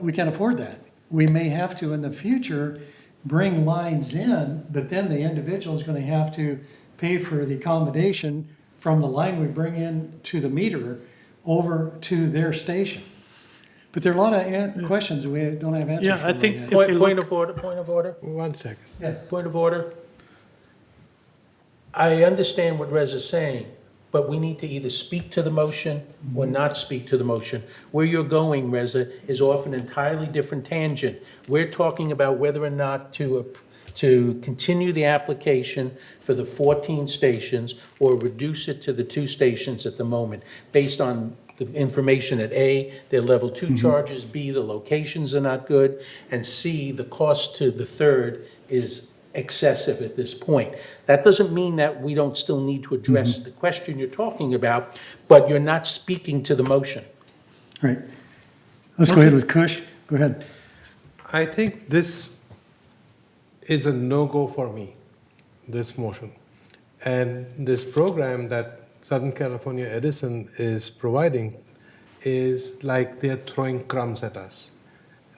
We can't afford that. We may have to, in the future, bring lines in, but then the individual is going to have to pay for the accommodation from the line we bring in to the meter over to their station. But there are a lot of questions we don't have answers for. Yeah, I think right if now. you Point look, of order, point of order. 1 second. Yes. Point of order. I understand what Rez is saying, but we need to either speak to the motion or not speak to the motion. Where you're going, Reza, is off an entirely different tangent. We're talking about whether or not to continue the application for the 14 stations or reduce it to the 2 stations at the moment, based on the information that A, they're level 2 charges, B, the locations are not good, and C, the cost to the third is excessive at this point. That doesn't mean that we don't still need to address the question you're talking about, but you're not speaking to the motion. Right. Let's go ahead with Kush. Go ahead. I think this is a no-go for me, this motion. And this program that Southern California Edison is providing is like they're throwing crumbs at us.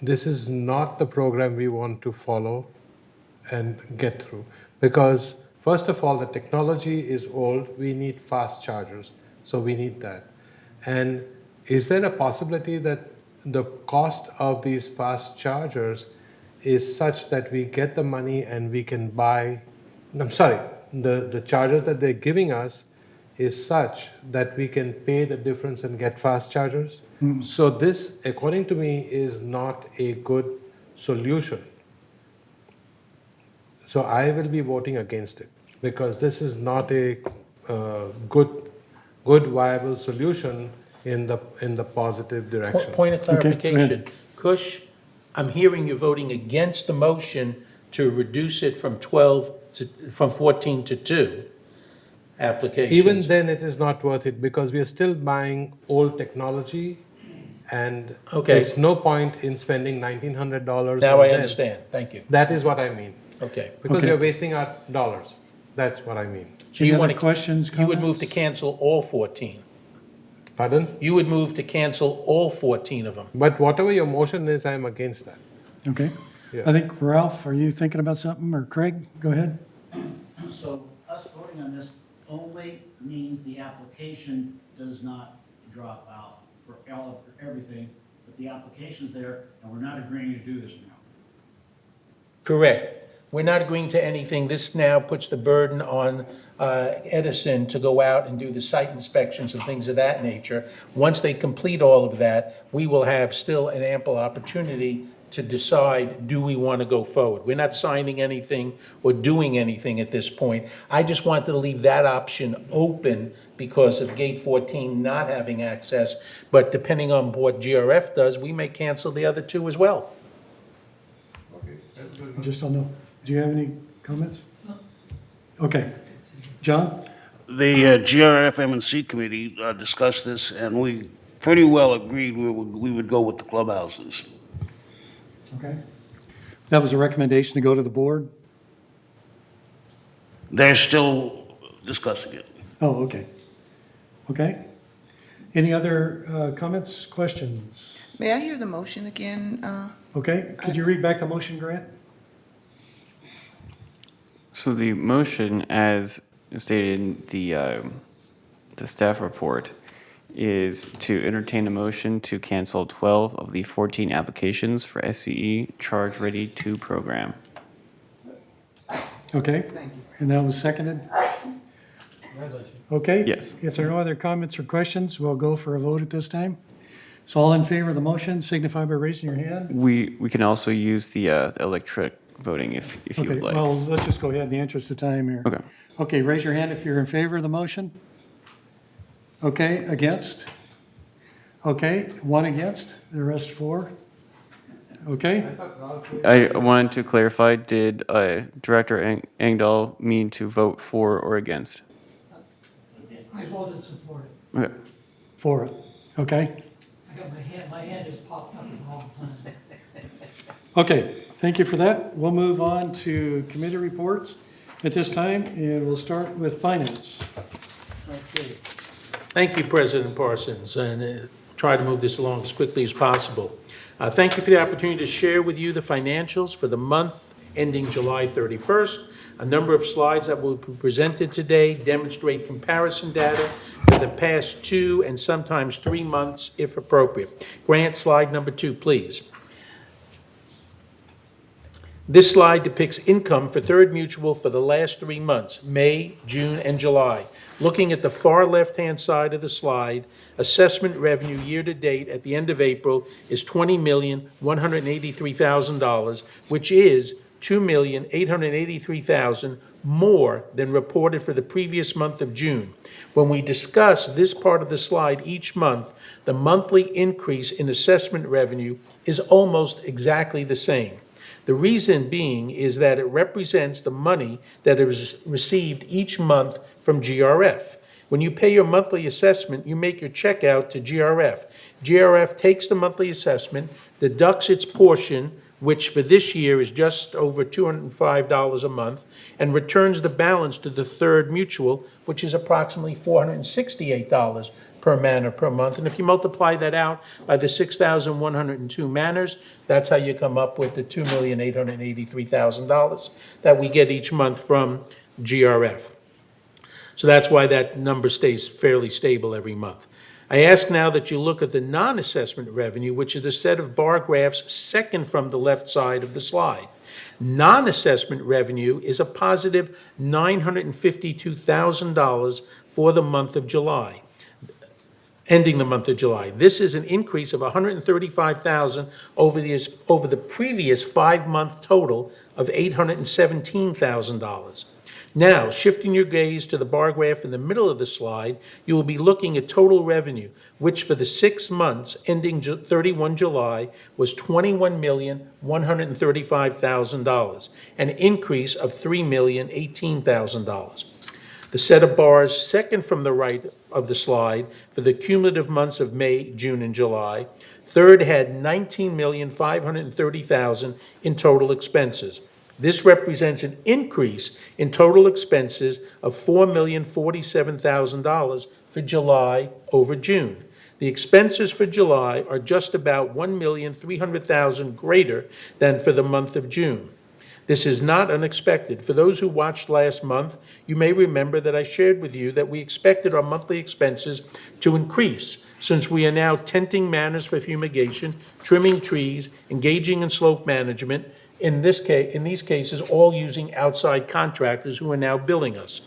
This is not the program we want to follow and get through. Because first of all, the technology is old. We need fast chargers. So we need that. And is there a possibility that the cost of these fast chargers is such that we get the money and we can buy, the chargers that they're giving us is such that we can pay the difference and get fast chargers? So this, according to me, is not a good solution. So I will be voting against it because this is not a good viable solution in the positive direction. Point of clarification. Kush, I'm hearing you're voting against the motion to reduce it from 14 to 2 applications. Even then, it is not worth it because we are still buying old technology And Okay. there's no point in spending $1,900. Now on I them. understand. Thank you. That is what I mean. Okay. Because Okay. you're wasting our dollars. That's what I mean. So Any you other want to, questions, you would move comments? to cancel all 14? Pardon? You would move to cancel all 14 of them? But whatever your motion is, I'm against that. Okay. Yeah. I think, Ralph, are you thinking about something, or Craig? Go ahead. So us voting on this only means the application does not drop out for everything, but the application's there, and we're not agreeing to do this now. Correct. We're not agreeing to anything. This now puts the burden on Edison to go out and do the site inspections and things of that nature. Once they complete all of that, we will have still an ample opportunity to decide, do we want to go forward? We're not signing anything or doing anything at this point. I just wanted to leave that option open because of Gate 14 not having access. But depending on what GRF does, we may cancel the other two as well. I just don't know. Do you have any comments? Okay. John? The GRF M&C committee discussed this, and we pretty well agreed we would go with the clubhouses. Okay. That was a recommendation to go to the board? They're still discussing it. Oh, okay. Okay. Any other comments, questions? May I hear the motion again? Okay, could you read back the motion, Grant? So the motion, as stated in the staff report, is to entertain a motion to cancel 12 of the 14 applications for SCE Charge Ready 2 program. Okay, and that was seconded? Okay? Yes. If there are no other comments or questions, we'll go for a vote at this time. So all in favor of the motion, signify by raising your hand. We can also use the electric voting if you Okay, would like. well, let's just go ahead in the interest of time here. Okay. Okay, raise your hand if you're in favor of the motion. Okay, against? Okay, one against, the rest four. Okay? I wanted to clarify, did Director Engdahl mean to vote for or against? I voted support. Okay. For it, okay? I got my hand is popped up at the wrong time. Okay, thank you for that. We'll move on to committee reports at this time, and we'll start with finance. Okay. Thank you, President Parsons, and try to move this along as quickly as possible. Thank you for the opportunity to share with you the financials for the month ending July 31st. A number of slides that will be presented today demonstrate comparison data for the past 2 and sometimes 3 months, if appropriate. Grant, slide number 2, please. This slide depicts income for Third Mutual for the last 3 months, May, June, and July. Looking at the far left-hand side of the slide, assessment revenue year-to-date at the end of April is $20,183,000, which is $2,883,000 more than reported for the previous month of June. When we discuss this part of the slide each month, the monthly increase in assessment revenue is almost exactly the same. The reason being is that it represents the money that is received each month from GRF. When you pay your monthly assessment, you make your check out to GRF. GRF takes the monthly assessment, deducts its portion, which for this year is just over $205 a month, and returns the balance to the Third Mutual, which is approximately $468 per manor per month. And if you multiply that out by the 6,102 manors, that's how you come up with the $2,883,000 that we get each month from GRF. So that's why that number stays fairly stable every month. I ask now that you look at the non-assessment revenue, which is the set of bar graphs second from the left side of the slide. Non-assessment revenue is a positive $952,000 for the month of July, ending the month of July. This is an increase of $135,000 over the previous 5-month total of $817,000. Now, shifting your gaze to the bar graph in the middle of the slide, you will be looking at total revenue, which for the 6 months ending 31 July was $21,135,000, an increase of $3,018,000. The set of bars second from the right of the slide for the cumulative months of May, June, and July. Third had $19,530,000 in total expenses. This represents an increase in total expenses of $4,047,000 for July over June. The expenses for July are just about $1,300,000 greater than for the month of June. This is not unexpected. For those who watched last month, you may remember that I shared with you that we expected our monthly expenses to increase since we are now tenting manners for fumigation, trimming trees, engaging in slope management, in these cases, all using outside contractors who are now billing us.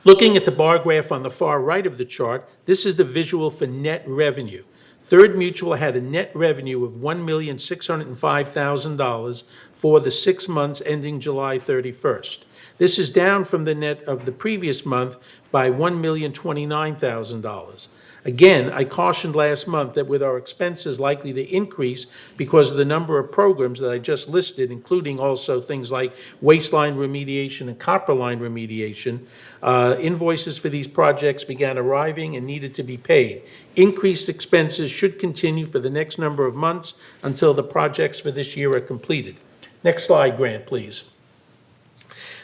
Looking at the bar graph on the far right of the chart, this is the visual for net revenue. Third Mutual had a net revenue of $1,605,000 for the 6 months ending July 31st. This is down from the net of the previous month by $1,029,000. Again, I cautioned last month that with our expenses likely to increase because of the number of programs that I just listed, including also things like waistline remediation and copper line remediation, invoices for these projects began arriving and needed to be paid. Increased expenses should continue for the next number of months until the projects for this year are completed. Next slide, Grant, please.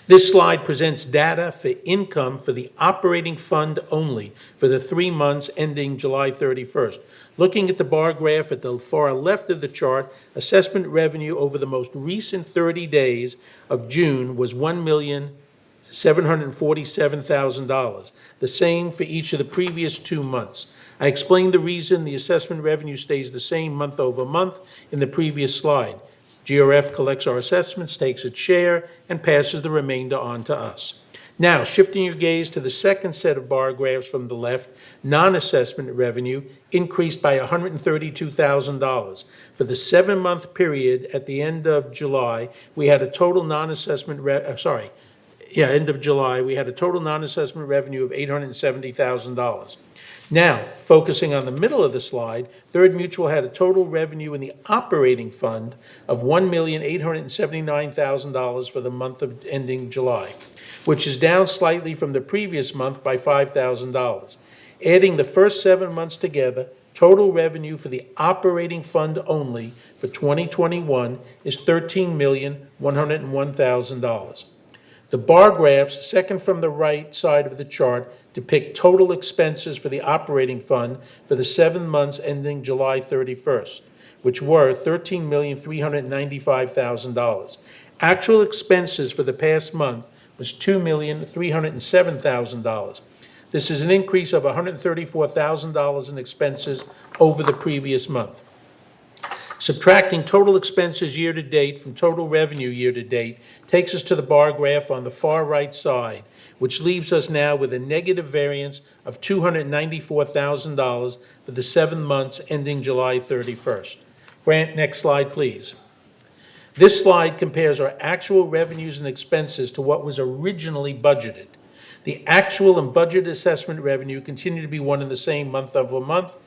This slide presents data for income for the operating fund only for the 3 months ending July 31st. Looking at the bar graph at the far left of the chart, assessment revenue over the most recent 30 days of June was $1,747,000, the same for each of the previous 2 months. I explained the reason the assessment revenue stays the same month over month in the previous slide. GRF collects our assessments, takes its share, and passes the remainder on to us. Now, shifting your gaze to the second set of bar graphs from the left, non-assessment revenue increased by $132,000. For the 7-month period at the end of July, we had a total non-assessment end of July, we had a total non-assessment revenue of $870,000. Now, focusing on the middle of the slide, Third Mutual had a total revenue in the operating fund of $1,879,000 for the month of ending July, which is down slightly from the previous month by $5,000. Adding the first 7 months together, total revenue for the operating fund only for 2021 is $13,101,000. The bar graphs, second from the right side of the chart, depict total expenses for the operating fund for the 7 months ending July 31st, which were $13,395,000. Actual expenses for the past month was $2,307,000. This is an increase of $134,000 in expenses over the previous month. Subtracting total expenses year-to-date from total revenue year-to-date takes us to the bar graph on the far right side, which leaves us now with a negative variance of $294,000 for the 7 months ending July 31st. Grant, next slide, please. This slide compares our actual revenues and expenses to what was originally budgeted. The actual and budget assessment revenue continue to be one and the same month over month.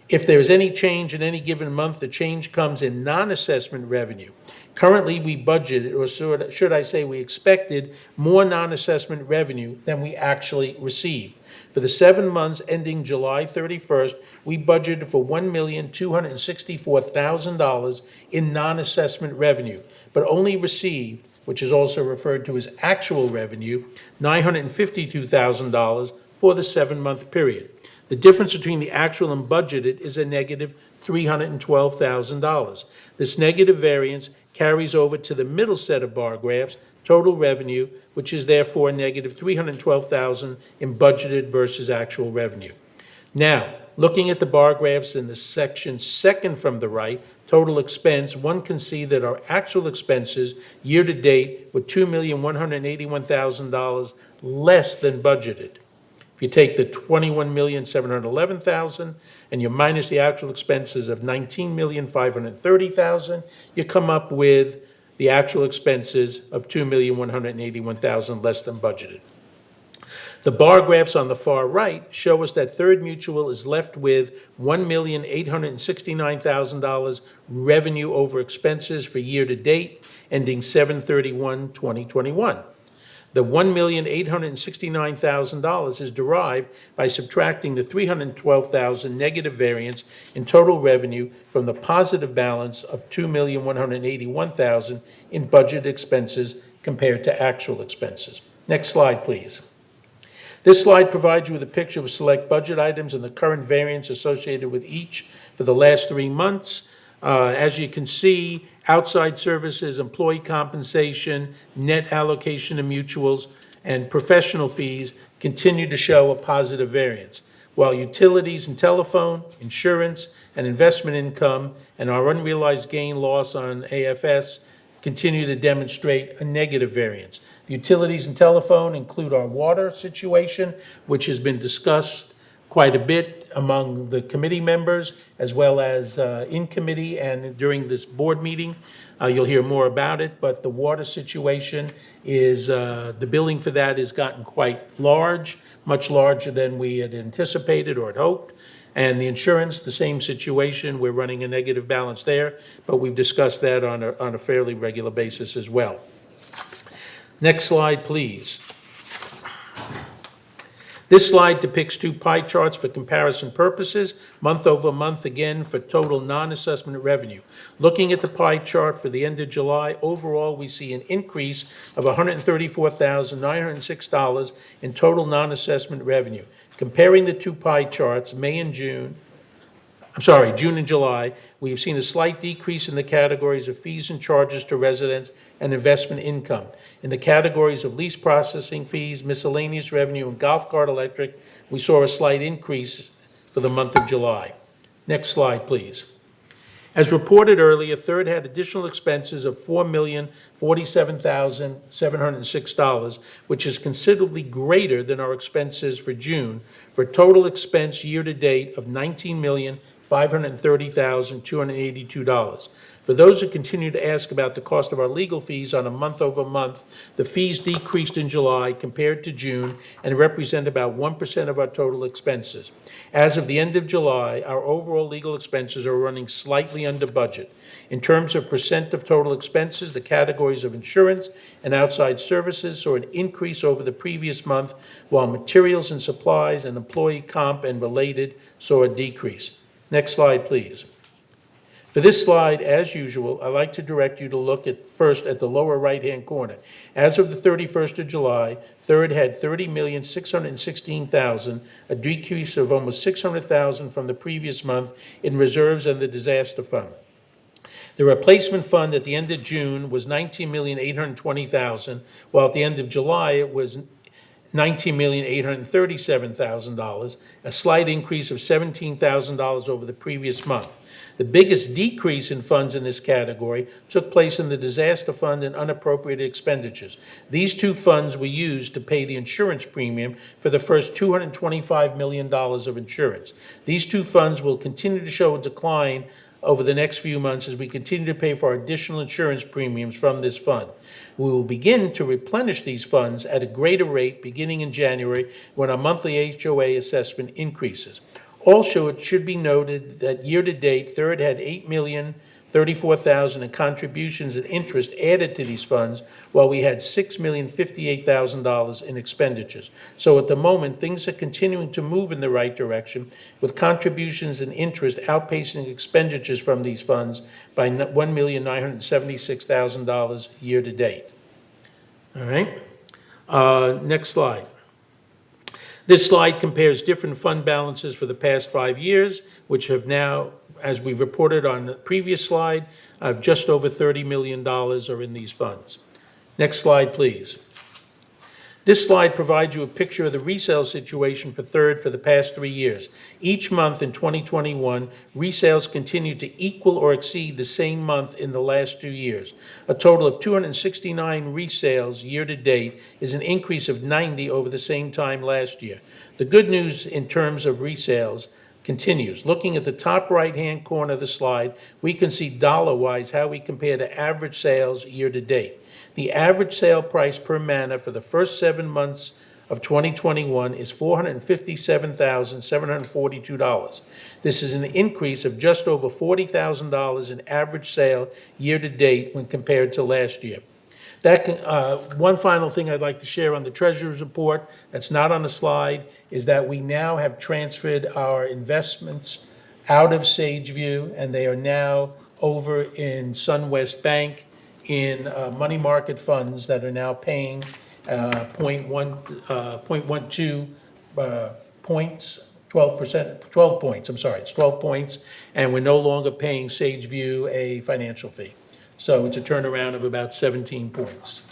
If there is any change in any given month, the change comes in non-assessment revenue. Currently, we budgeted, or should I say we expected, more non-assessment revenue than we actually received. For the 7 months ending July 31st, we budgeted for $1,264,000 in non-assessment revenue, but only received, which is also referred to as actual revenue, $952,000 for the 7-month period. The difference between the actual and budgeted is a negative $312,000. This negative variance carries over to the middle set of bar graphs, total revenue, which is therefore negative $312,000 in budgeted versus actual revenue. Now, looking at the bar graphs in the section second from the right, total expense, one can see that our actual expenses year-to-date were $2,181,000 less than budgeted. If you take the $21,711,000 and you minus the actual expenses of $19,530,000, you come up with the actual expenses of $2,181,000 less than budgeted. The bar graphs on the far right show us that Third Mutual is left with $1,869,000 revenue over expenses for year-to-date ending 7/31/2021. The $1,869,000 is derived by subtracting the $312,000 negative variance in total revenue from the positive balance of $2,181,000 in budget expenses compared to actual expenses. Next slide, please. This slide provides you with a picture of select budget items and the current variance associated with each for the last 3 months. As you can see, outside services, employee compensation, net allocation of mutuals, and professional fees continue to show a positive variance, while utilities and telephone, insurance, and investment income, and our unrealized gain loss on AFS continue to demonstrate a negative variance. The utilities and telephone include our water situation, which has been discussed quite a bit among the committee members, as well as in committee and during this board meeting. You'll hear more about it, but the water situation is, the billing for that has gotten quite large, much larger than we had anticipated or had hoped. And the insurance, the same situation. We're running a negative balance there, but we've discussed that on a fairly regular basis as well. Next slide, please. This slide depicts 2 pie charts for comparison purposes, month over month again for total non-assessment revenue. Looking at the pie chart for the end of July, overall we see an increase of $134,906 in total non-assessment revenue. Comparing the 2 pie charts, June and July, we have seen a slight decrease in the categories of fees and charges to residents and investment income. In the categories of lease processing fees, miscellaneous revenue, and golf cart electric, we saw a slight increase for the month of July. Next slide, please. As reported earlier, Third had additional expenses of $4,047,706, which is considerably greater than our expenses for June, for a total expense year-to-date of $19,530,282. For those who continue to ask about the cost of our legal fees on a month-over-month, the fees decreased in July compared to June and represent about 1% of our total expenses. As of the end of July, our overall legal expenses are running slightly under budget. In terms of percent of total expenses, the categories of insurance and outside services saw an increase over the previous month, while materials and supplies and employee comp and related saw a decrease. Next slide, please. For this slide, as usual, I'd like to direct you to look first at the lower right-hand corner. As of the 31st of July, Third had $30,616,000, a decrease of almost $600,000 from the previous month in reserves and the disaster fund. The replacement fund at the end of June was $19,820,000, while at the end of July it was $19,837,000, a slight increase of $17,000 over the previous month. The biggest decrease in funds in this category took place in the disaster fund and unappropriated expenditures. These 2 funds were used to pay the insurance premium for the first $225 million of insurance. These 2 funds will continue to show a decline over the next few months as we continue to pay for our additional insurance premiums from this fund. We will begin to replenish these funds at a greater rate beginning in January when our monthly HOA assessment increases. Also, it should be noted that year-to-date, Third had $8,034,000 in contributions and interest added to these funds, while we had $6,058,000 in expenditures. So at the moment, things are continuing to move in the right direction, with contributions and interest outpacing expenditures from these funds by $1,976,000 year-to-date. All right? Next slide. This slide compares different fund balances for the past 5 years, which have now, as we've reported on the previous slide, just over $30 million are in these funds. Next slide, please. This slide provides you a picture of the resale situation for Third for the past 3 years. Each month in 2021, resales continued to equal or exceed the same month in the last 2 years. A total of 269 resales year-to-date is an increase of 90 over the same time last year. The good news in terms of resales continues. Looking at the top right-hand corner of the slide, we can see dollar-wise how we compare to average sales year-to-date. The average sale price per manor for the first 7 months of 2021 is $457,742. This is an increase of just over $40,000 in average sale year-to-date when compared to last year. One final thing I'd like to share on the treasurer's report, that's not on the slide, is that we now have transferred our investments out of Sageview, and they are now over in SunWest Bank in money market funds that are now paying 0.12 points, 12%, 12 points, I'm sorry, it's 12 points, and we're no longer paying Sageview a financial fee. So it's a turnaround of about 17 points,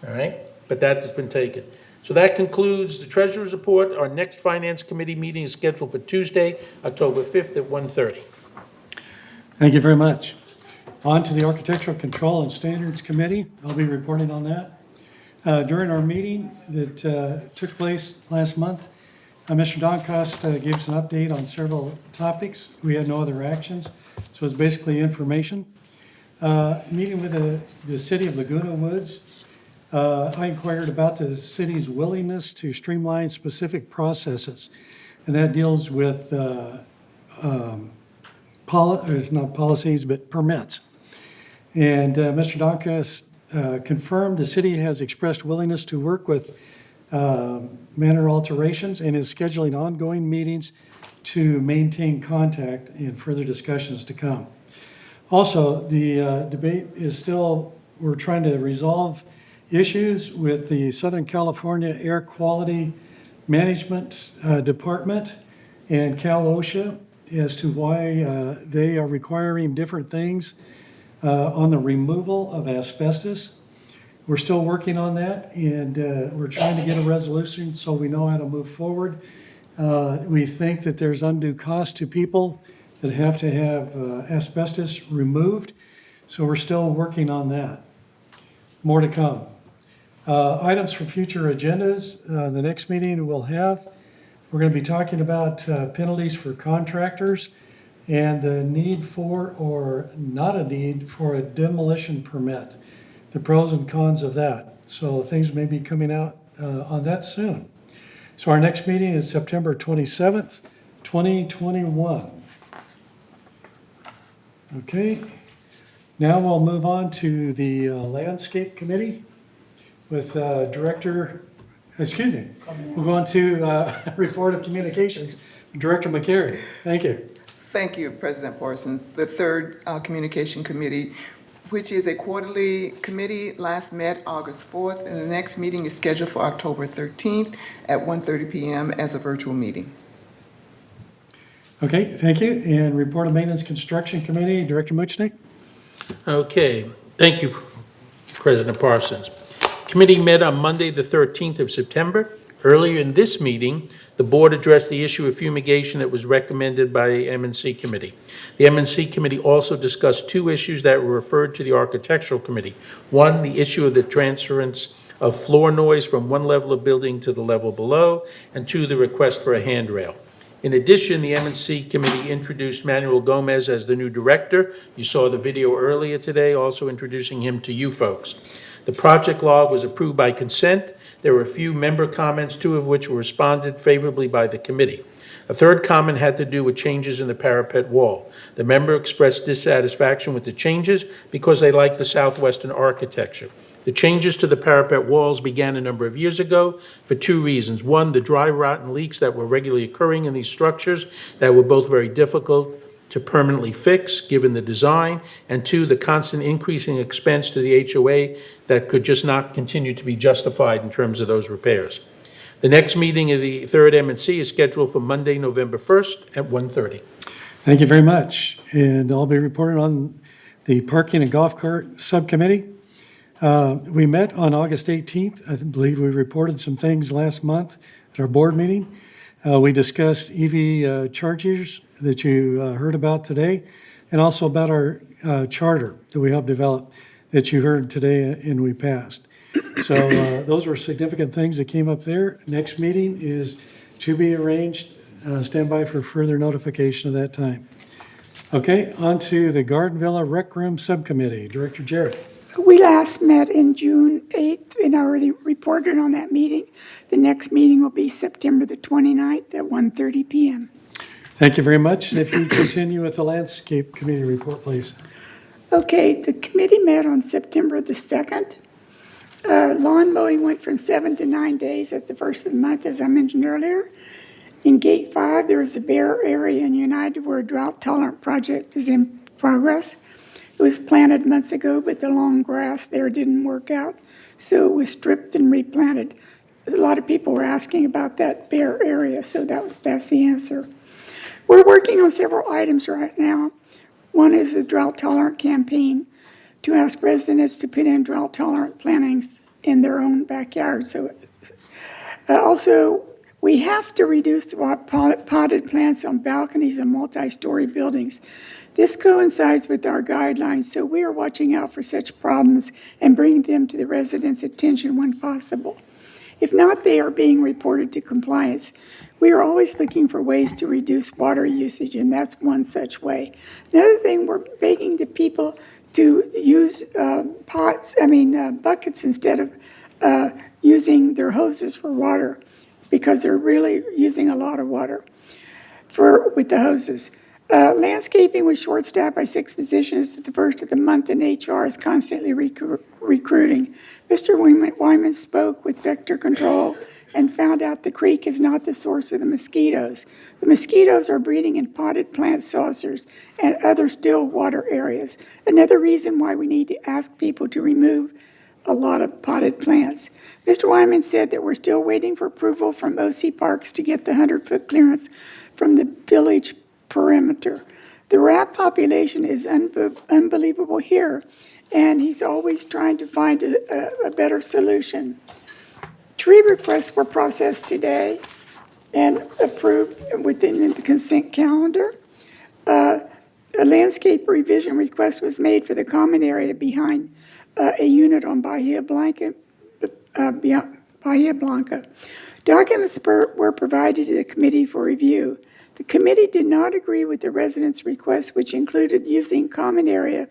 all right? But that's been taken. So that concludes the treasurer's report. Our next finance committee meeting is scheduled for Tuesday, October 5th at 1:30. Thank you very much. On to the Architectural Control and Standards Committee. I'll be reporting on that. During our meeting that took place last month, Mr. Donkost gave us an update on several topics. We had no other actions, so it's basically information. Meeting with the city of Laguna Woods, I inquired about the city's willingness to streamline specific processes, and that deals with it's not policies, but permits. And Mr. Donkost confirmed the city has expressed willingness to work with manor alterations and is scheduling ongoing meetings to maintain contact and further discussions to come. Also, the debate is still, we're trying to resolve issues with the Southern California Air Quality Management Department and Cal OSHA as to why they are requiring different things on the removal of asbestos. We're still working on that, and we're trying to get a resolution so we know how to move forward. We think that there's undue cost to people that have to have asbestos removed, so we're still working on that. More to come. Items for future agendas, the next meeting we'll have, we're going to be talking about penalties for contractors and the need for or not a need for a demolition permit, the pros and cons of that. So things may be coming out on that soon. So our next meeting is September 27th, 2021. Okay, now we'll move on to the Landscape Committee with we'll go on to Report of Communications, Director McCary. Thank you. Thank you, President Parsons. The third Communication Committee, which is a quarterly committee, last met August 4th, and the next meeting is scheduled for October 13th at 1:30 p.m. as a virtual meeting. Okay, thank you. And Report of Maintenance Construction Committee, Director Muchnick. Okay, thank you, President Parsons. Committee met on Monday, the 13th of September. Earlier in this meeting, the board addressed the issue of fumigation that was recommended by the M&C Committee. The M&C Committee also discussed two issues that were referred to the Architectural Committee. One, the issue of the transference of floor noise from one level of building to the level below, and two, the request for a handrail. In addition, the M&C Committee introduced Manuel Gomez as the new director. You saw the video earlier today, also introducing him to you folks. The project log was approved by consent. There were a few member comments, two of which were responded favorably by the committee. A third comment had to do with changes in the parapet wall. The member expressed dissatisfaction with the changes because they liked the southwestern architecture. The changes to the parapet walls began a number of years ago for two reasons. One, the dry rot and leaks that were regularly occurring in these structures that were both very difficult to permanently fix, given the design, and two, the constant increasing expense to the HOA that could just not continue to be justified in terms of those repairs. The next meeting of the third M&C is scheduled for Monday, November 1st at 1:30. Thank you very much. And I'll be reporting on the Parking and Golf Cart Subcommittee. We met on August 18th. I believe we reported some things last month at our board meeting. We discussed EV chargers that you heard about today, and also about our charter that we helped develop that you heard today and we passed. So those were significant things that came up there. Next meeting is to be arranged. Stand by for further notification of that time. Okay, on to the Garden Villa Rec Room Subcommittee. Director Jarrett. We last met in June 8th and already reported on that meeting. The next meeting will be September the 29th at 1:30 p.m. Thank you very much. If you continue with the Landscape Committee report, please. Okay, the committee met on September the 2nd. Lawn mowing went from 7 to 9 days at the first of the month, as I mentioned earlier. In Gate 5, there is a bare area in United where a drought tolerant project is in progress. It was planted months ago, but the long grass there didn't work out, so it was stripped and replanted. A lot of people were asking about that bare area, so that's the answer. We're working on several items right now. One is the drought tolerant campaign to ask residents to put in drought tolerant plantings in their own backyard. So also, we have to reduce the potted plants on balconies and multi-story buildings. This coincides with our guidelines, so we are watching out for such problems and bringing them to the residents' attention when possible. If not, they are being reported to compliance. We are always looking for ways to reduce water usage, and that's one such way. Another thing, we're begging the people to use buckets instead of using their hoses for water, because they're really using a lot of water with the hoses. Landscaping was short-staffed by 6 positions at the first of the month, and HR is constantly recruiting. Mr. Wyman spoke with vector control and found out the creek is not the source of the mosquitoes. The mosquitoes are breeding in potted plant saucers and other still water areas. Another reason why we need to ask people to remove a lot of potted plants. Mr. Wyman said that we're still waiting for approval from OC Parks to get the 100-foot clearance from the village perimeter. The rat population is unbelievable here, and he's always trying to find a better solution. Tree requests were processed today and approved within the consent calendar. A landscape revision request was made for the common area behind a unit on Bahia Blanca. Documents were provided to the committee for review. The committee did not agree with the residents' request, which included using common area,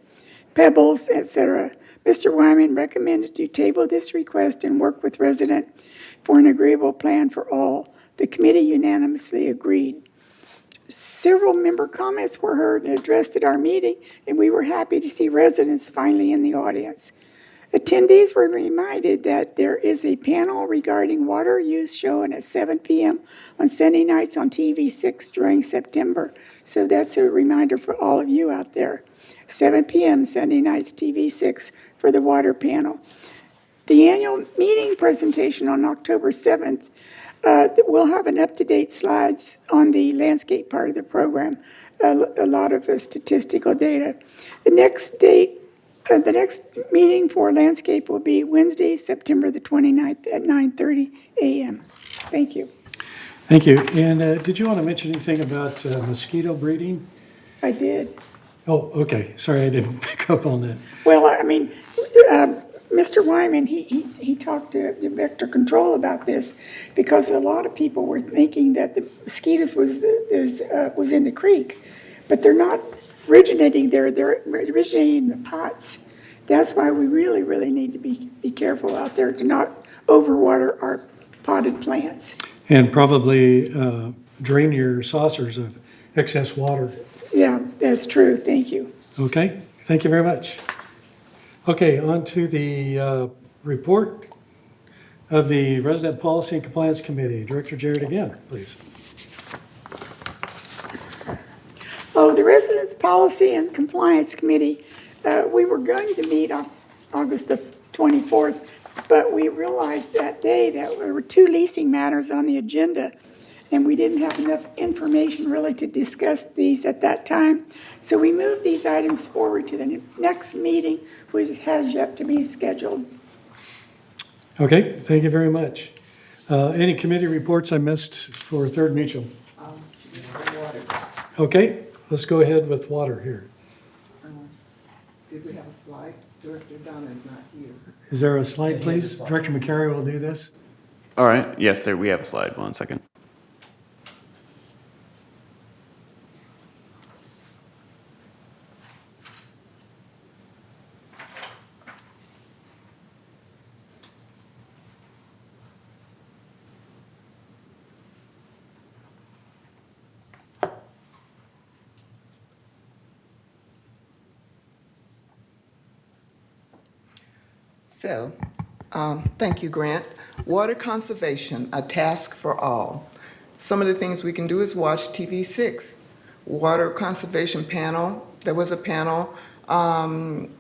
pebbles, etc. Mr. Wyman recommended to table this request and work with resident for an agreeable plan for all. The committee unanimously agreed. Several member comments were heard and addressed at our meeting, and we were happy to see residents finally in the audience. Attendees were reminded that there is a panel regarding water use shown at 7 p.m. on Sunday nights on TV6 during September. So that's a reminder for all of you out there. 7 p.m. Sunday nights, TV6 for the water panel. The annual meeting presentation on October 7th, we'll have an up-to-date slides on the landscape part of the program, a lot of statistical data. The next meeting for landscape will be Wednesday, September the 29th at 9:30 a.m. Thank you. Thank you. And did you want to mention anything about mosquito breeding? I did. Oh, okay. Sorry, I didn't pick up on that. Well, I mean, Mr. Wyman, he talked to vector control about this because a lot of people were thinking that the mosquitoes was in the creek, but they're not originating there. They're originating in the pots. That's why we really, really need to be careful out there to not overwater our potted plants. And probably drain your saucers of excess water. Yeah, that's true. Thank you. Okay, thank you very much. Okay, on to the report of the Resident Policy and Compliance Committee. Director Jarrett again, please. Oh, the Residence Policy and Compliance Committee, we were going to meet on August the 24th, but we realized that day that there were 2 leasing matters on the agenda, and we didn't have enough information really to discuss these at that time. So we moved these items forward to the next meeting, which has yet to be scheduled. Okay, thank you very much. Any committee reports I missed for Third Mutual? Okay, let's go ahead with water here. Did we have a slide? Director Donna's not here. Is there a slide, please? Director McCary will do this. All right. Yes, there we have a slide. 1 second. So, Thank you, Grant. Water conservation, a task for all. Some of the things we can do is watch TV6. Water conservation panel, there was a panel, 7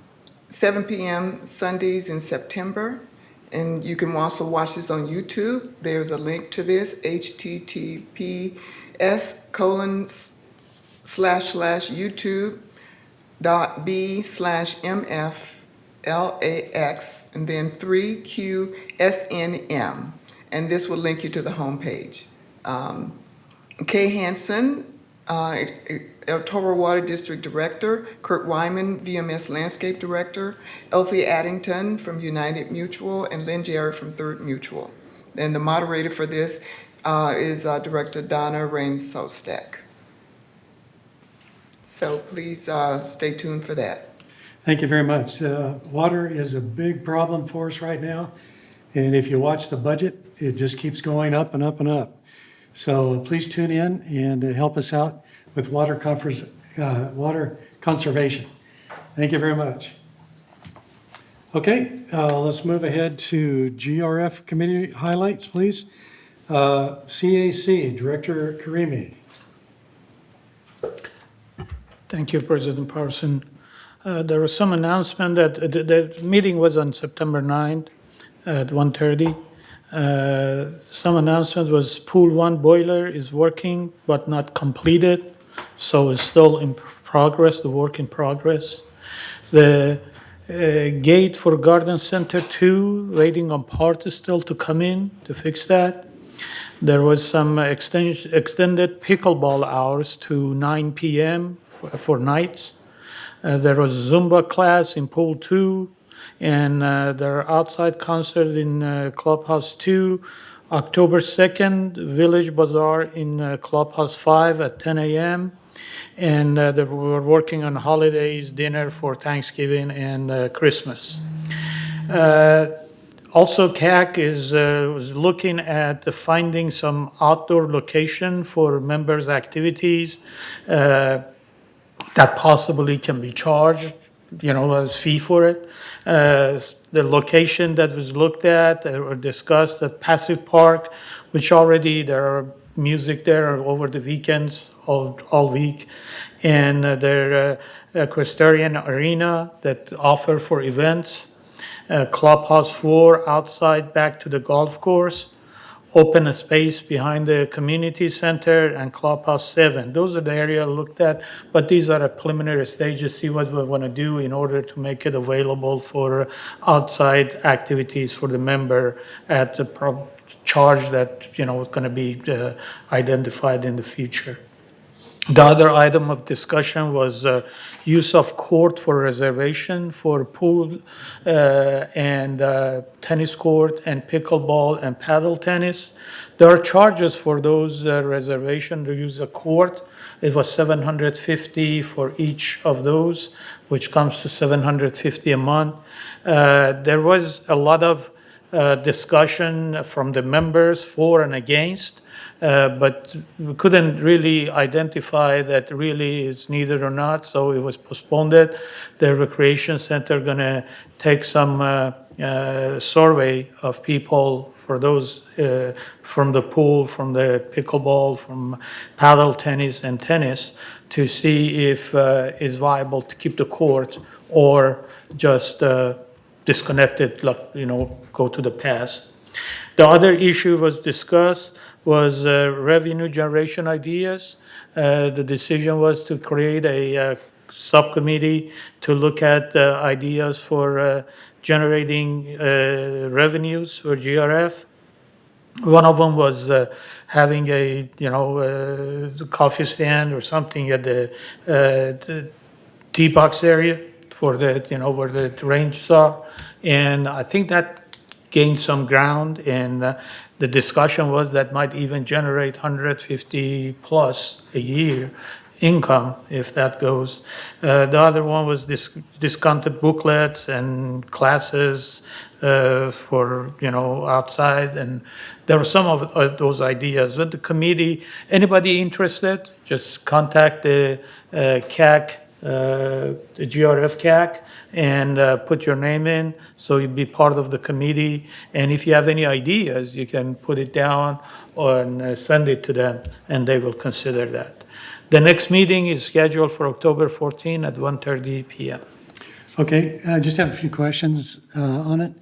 p.m. Sundays in September. And you can also watch this on YouTube. There's a link to this, https://youtube.b/mflax and then 3QSNM. And this will link you to the homepage. Kay Hansen, El Toro Water District Director, Kurt Wyman, VMS Landscape Director, Elfie Addington from United Mutual, and Lynn Jarrett from Third Mutual. And the moderator for this is Director Donna Rain-Sostek. So please stay tuned for that. Thank you very much. Water is a big problem for us right now. And if you watch the budget, it just keeps going up and up and up. So please tune in and help us out with water conservation. Thank you very much. Okay, let's move ahead to GRF committee highlights, please. CAC, Director Karimi. Thank you, President Parson. There was some announcement that the meeting was on September 9th at 1:30. Some announcement was Pool 1 boiler is working but not completed, so it's still in progress, the work in progress. The gate for Garden Center 2, waiting on parts still to come in to fix that. There was some extended pickleball hours to 9 p.m. for nights. There was Zumba class in Pool 2, and there are outside concert in Clubhouse 2. October 2nd, Village Bazaar in Clubhouse 5 at 10 a.m. And they were working on holidays, dinner for Thanksgiving and Christmas. Also, CAC was looking at finding some outdoor location for members' activities that possibly can be charged, as fee for it. The location that was looked at or discussed at Passive Park, which already there are music there over the weekends, all week, and their Equestrian Arena that offer for events. Clubhouse 4 outside back to the golf course, open space behind the community center, and Clubhouse 7. Those are the areas looked at, but these are at preliminary stages, see what we want to do in order to make it available for outside activities for the member at the charge that, is going to be identified in the future. The other item of discussion was use of court for reservation for pool and tennis court and pickleball and paddle tennis. There are charges for those reservation to use a court. It was $750 for each of those, which comes to $750 a month. There was a lot of discussion from the members for and against. But we couldn't really identify that really is needed or not, so it was postponed. The recreation center going to take some survey of people for those from the pool, from the pickleball, from paddle tennis and tennis to see if it's viable to keep the court or just disconnect it, go to the past. The other issue was discussed was revenue generation ideas. The decision was to create a subcommittee to look at ideas for generating revenues for GRF. One of them was having a coffee stand or something at the tee box area for the where the ranges are, and I think that gained some ground, and the discussion was that might even generate 150 plus a year income if that goes. The other one was discounted booklets and classes for outside, and there were some of those ideas. With the committee, anybody interested, just contact the CAC the GRF CAC and put your name in, so you'd be part of the committee. And if you have any ideas, you can put it down and send it to them, and they will consider that. The next meeting is scheduled for October 14 at 1:30 p.m. Okay, I just have a few questions on it.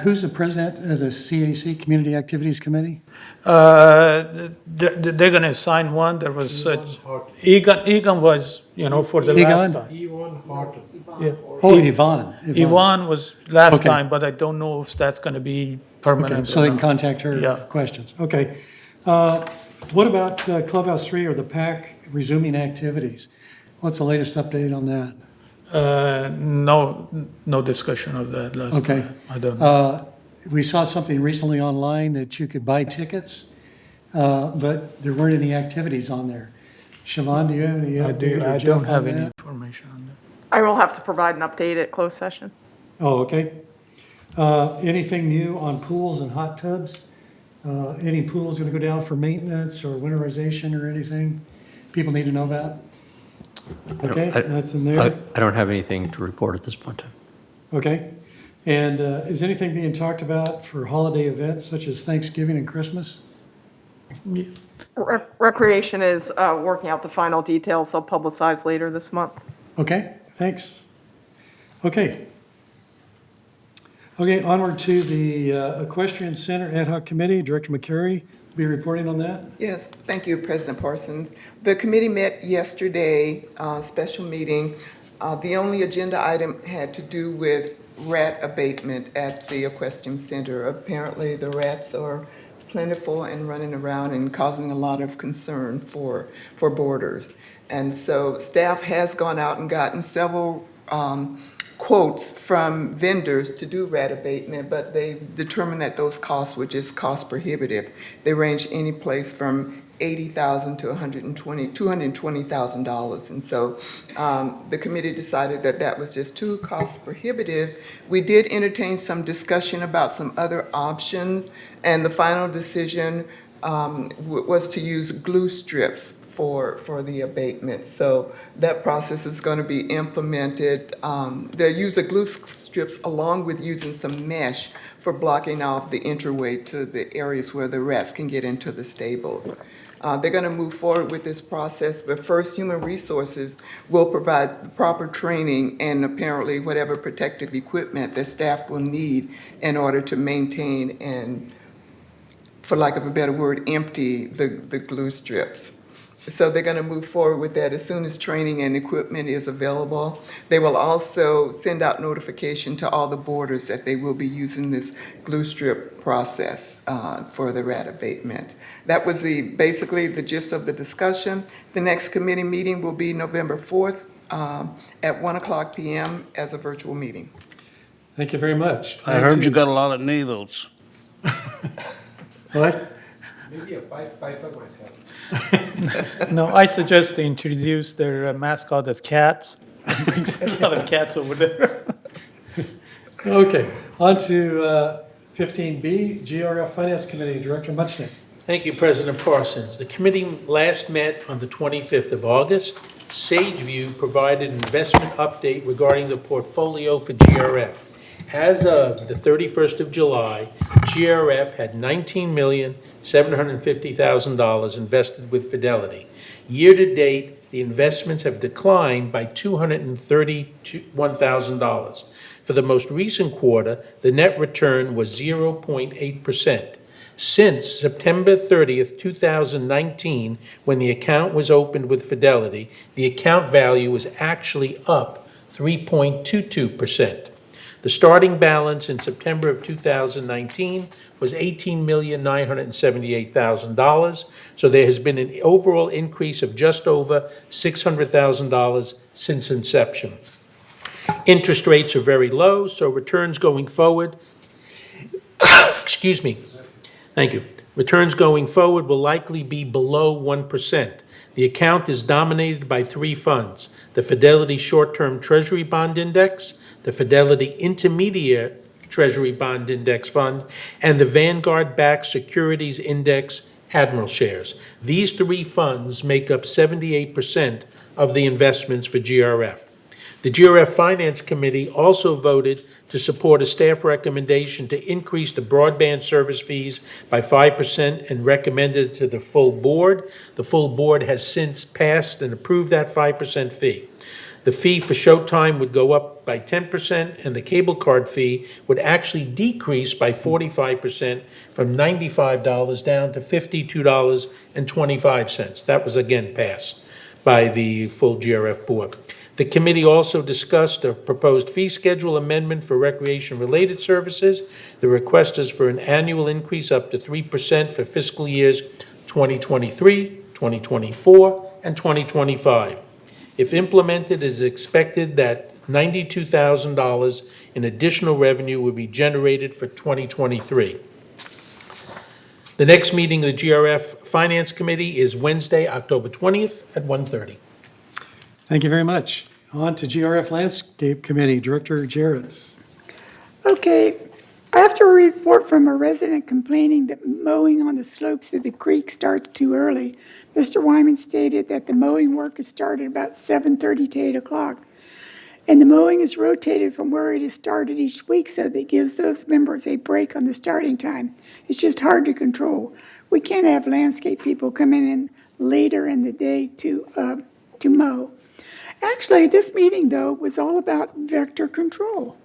Who's the president of the CAC, Community Activities Committee? They're going to assign one. There was such, Egan was, for the last time. Yvonne Horton. Yeah. Oh, Yvonne. Yvonne was last Okay. time, but I don't know if that's going to be permanent. Okay, so or they can not. contact her Yeah. questions. Okay. What about Clubhouse 3 or the PAC resuming activities? What's the latest update on that? No discussion of that last Okay. time. I don't know. We saw something recently online that you could buy tickets, but there weren't any activities on there. Siobhan, do you have any update? or I Jeff don't have on any that? information on that. I will have to provide an update at closed session. Oh, okay. Anything new on pools and hot tubs? Any pools going to go down for maintenance or winterization or anything people need to know about? Okay, nothing there. I don't have anything to report at this point in time. Okay. And is anything being talked about for holiday events such as Thanksgiving and Christmas? Recreation is working out the final details. They'll publicize later this month. Okay, thanks. Okay. Okay, onward to the Equestrian Center Ad Hoc Committee. Director McCary will be reporting on that. Yes, thank you, President Parsons. The committee met yesterday, special meeting. The only agenda item had to do with rat abatement at the Equestrian Center. Apparently, the rats are plentiful and running around and causing a lot of concern for boarders. And so staff has gone out and gotten several quotes from vendors to do rat abatement, but they determined that those costs were just cost prohibitive. They range any place from $80,000 to $220,000. And so the committee decided that that was just too cost prohibitive. We did entertain some discussion about some other options, and the final decision was to use glue strips for the abatement. So that process is going to be implemented. They'll use the glue strips along with using some mesh for blocking off the entryway to the areas where the rats can get into the stables. They're going to move forward with this process, but first Human Resources will provide proper training and apparently whatever protective equipment that staff will need in order to maintain and, for lack of a better word, empty the glue strips. So they're going to move forward with that as soon as training and equipment is available. They will also send out notification to all the boarders that they will be using this glue strip process for the rat abatement. That was basically the gist of the discussion. The next committee meeting will be November 4th at 1:00 p.m. as a virtual meeting. Thank you very much. I heard you got a lot of nay votes. What? Maybe a pipe might help. No, I suggest they introduce their mascot as cats. Brings a lot of cats over there. Okay, on to 15B, GRF Finance Committee, Director Muchnick. Thank you, President Parsons. The committee last met on the 25th of August. Sageview provided an investment update regarding the portfolio for GRF. As of the 31st of July, GRF had $19,750,000 invested with Fidelity. Year-to-date, the investments have declined by $231,000. For the most recent quarter, the net return was 0.8%. Since September 30th, 2019, when the account was opened with Fidelity, the account value was actually up 3.22%. The starting balance in September of 2019 was $18,978,000, so there has been an overall increase of just over $600,000 since inception. Interest rates are very low, so returns going forward, excuse me, thank you. Returns going forward will likely be below 1%. The account is dominated by three funds: the Fidelity Short-Term Treasury Bond Index, the Fidelity Intermediate Treasury Bond Index Fund, and the Vanguard-backed Securities Index Admiral Shares. These three funds make up 78% of the investments for GRF. The GRF Finance Committee also voted to support a staff recommendation to increase the broadband service fees by 5% and recommended it to the full board. The full board has since passed and approved that 5% fee. The fee for Showtime would go up by 10%, and the cable card fee would actually decrease by 45% from $95 down to $52.25. That was again passed by the full GRF board. The committee also discussed a proposed fee schedule amendment for recreation-related services. The request is for an annual increase up to 3% for fiscal years 2023, 2024, and 2025. If implemented, it is expected that $92,000 in additional revenue will be generated for 2023. The next meeting of the GRF Finance Committee is Wednesday, October 20th at 1:30. Thank you very much. On to GRF Landscape Committee, Director Jarrett. Okay, after a report from a resident complaining that mowing on the slopes of the creek starts too early, Mr. Wyman stated that the mowing work is started about 7:30 to 8 o'clock. And the mowing is rotated from where it is started each week, so that gives those members a break on the starting time. It's just hard to control. We can't have landscape people coming in later in the day to mow. Actually, this meeting, though, was all about vector control,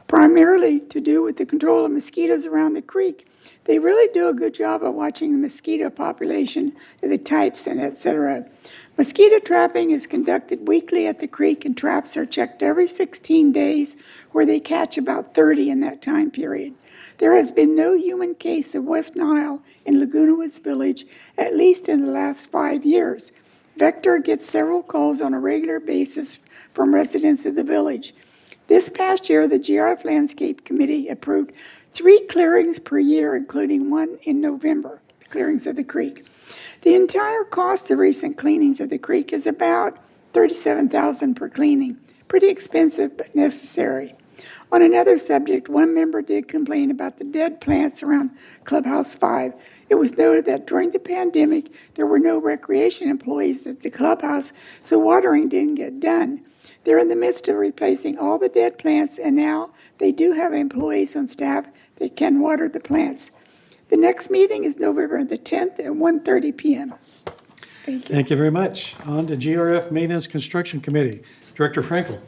primarily to do with the control of mosquitoes around the creek. They really do a good job of watching the mosquito population, the types, and et cetera. Mosquito trapping is conducted weekly at the creek, and traps are checked every 16 days, where they catch about 30 in that time period. There has been no human case of West Nile in Laguna Woods Village, at least in the last 5 years. Vector gets several calls on a regular basis from residents of the village. This past year, the GRF Landscape Committee approved 3 clearings per year, including one in November, the clearings of the creek. The entire cost of recent cleanings of the creek is about $37,000 per cleaning. Pretty expensive, but necessary. On another subject, one member did complain about the dead plants around Clubhouse 5. It was noted that during the pandemic, there were no recreation employees at the clubhouse, so watering didn't get done. They're in the midst of replacing all the dead plants, and now they do have employees on staff that can water the plants. The next meeting is November the 10th at 1:30 p.m. Thank you. Thank you very much. On to GRF Maintenance Construction Committee, Director Frankel.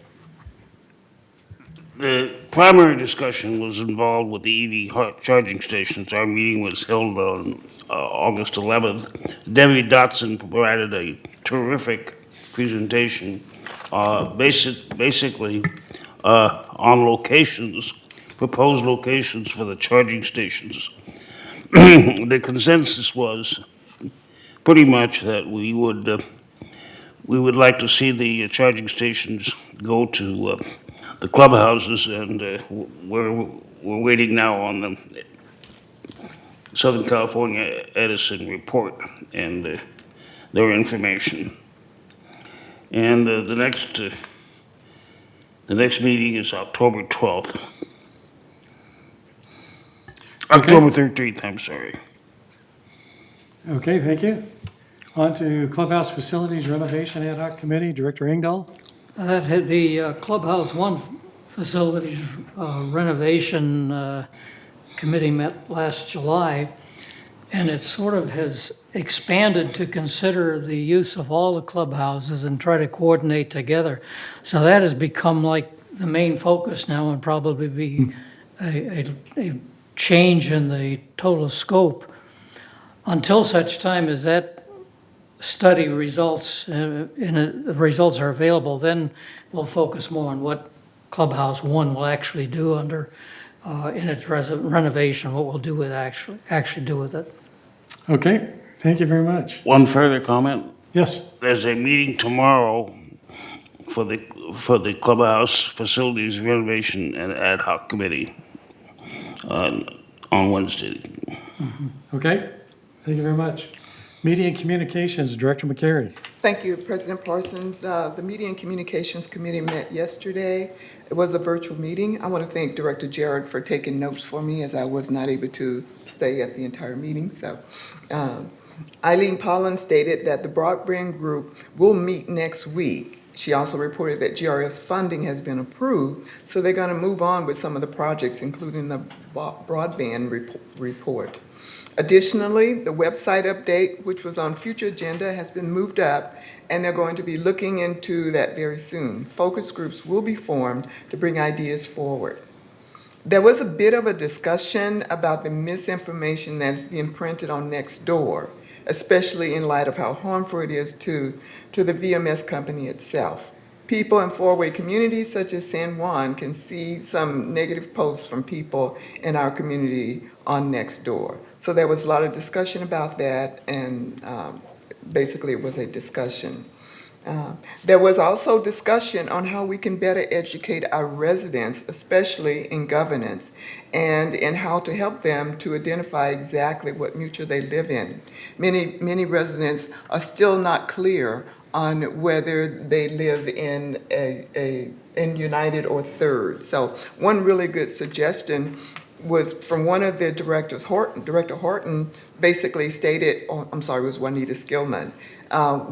The primary discussion was involved with the EV charging stations. Our meeting was held on August 11th. Debbie Dotson provided a terrific presentation, basically on locations, proposed locations for the charging stations. The consensus was pretty much that we would like to see the charging stations go to the clubhouses, and we're waiting now on the Southern California Edison report and their information. And the next meeting is October 12th. October 13th, I'm sorry. Okay, thank you. On to Clubhouse Facilities Renovation Ad Hoc Committee, Director Engdahl. That had the Clubhouse 1 facilities renovation committee met last July, and it sort of has expanded to consider the use of all the clubhouses and try to coordinate together. So that has become like the main focus now, and probably be a change in the total scope until such time as that study results the results are available. Then we'll focus more on what Clubhouse 1 will actually do under in its renovation, what we'll do with actually do with it. Okay, thank you very much. One further comment. Yes. There's a meeting tomorrow for the clubhouse facilities renovation and ad hoc committee on Wednesday. Okay, thank you very much. Media and Communications, Director McCary. Thank you, President Parsons. The Media and Communications Committee met yesterday. It was a virtual meeting. I want to thank Director Jarrett for taking notes for me, as I was not able to stay at the entire meeting. So Eileen Pollan stated that the broadband group will meet next week. She also reported that GRF's funding has been approved, so they're going to move on with some of the projects, including the broadband report. Additionally, the website update, which was on future agenda, has been moved up, and they're going to be looking into that very soon. Focus groups will be formed to bring ideas forward. There was a bit of a discussion about the misinformation that is being printed on Nextdoor, especially in light of how harmful it is to the VMS company itself. People in four-way communities such as San Juan can see some negative posts from people in our community on Nextdoor. So there was a lot of discussion about that, and basically it was a discussion. There was also discussion on how we can better educate our residents, especially in governance, and in how to help them to identify exactly what mutual they live in. Many residents are still not clear on whether they live in in United or Third. So one really good suggestion was from one of the directors, Director Horton basically stated, I'm sorry, it was Juanita Skillman,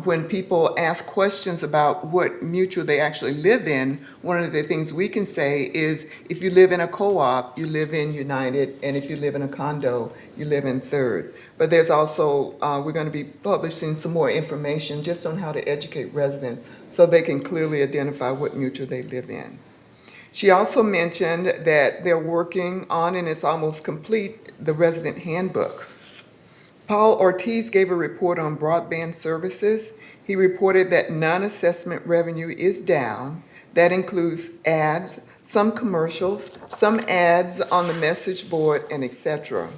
when people ask questions about what mutual they actually live in, one of the things we can say is, if you live in a co-op, you live in United, and if you live in a condo, you live in Third. But there's also, we're going to be publishing some more information just on how to educate residents so they can clearly identify what mutual they live in. She also mentioned that they're working on, and it's almost complete, the resident handbook. Paul Ortiz gave a report on broadband services. He reported that non-assessment revenue is down. That includes ads, some commercials, some ads on the message board, and etc.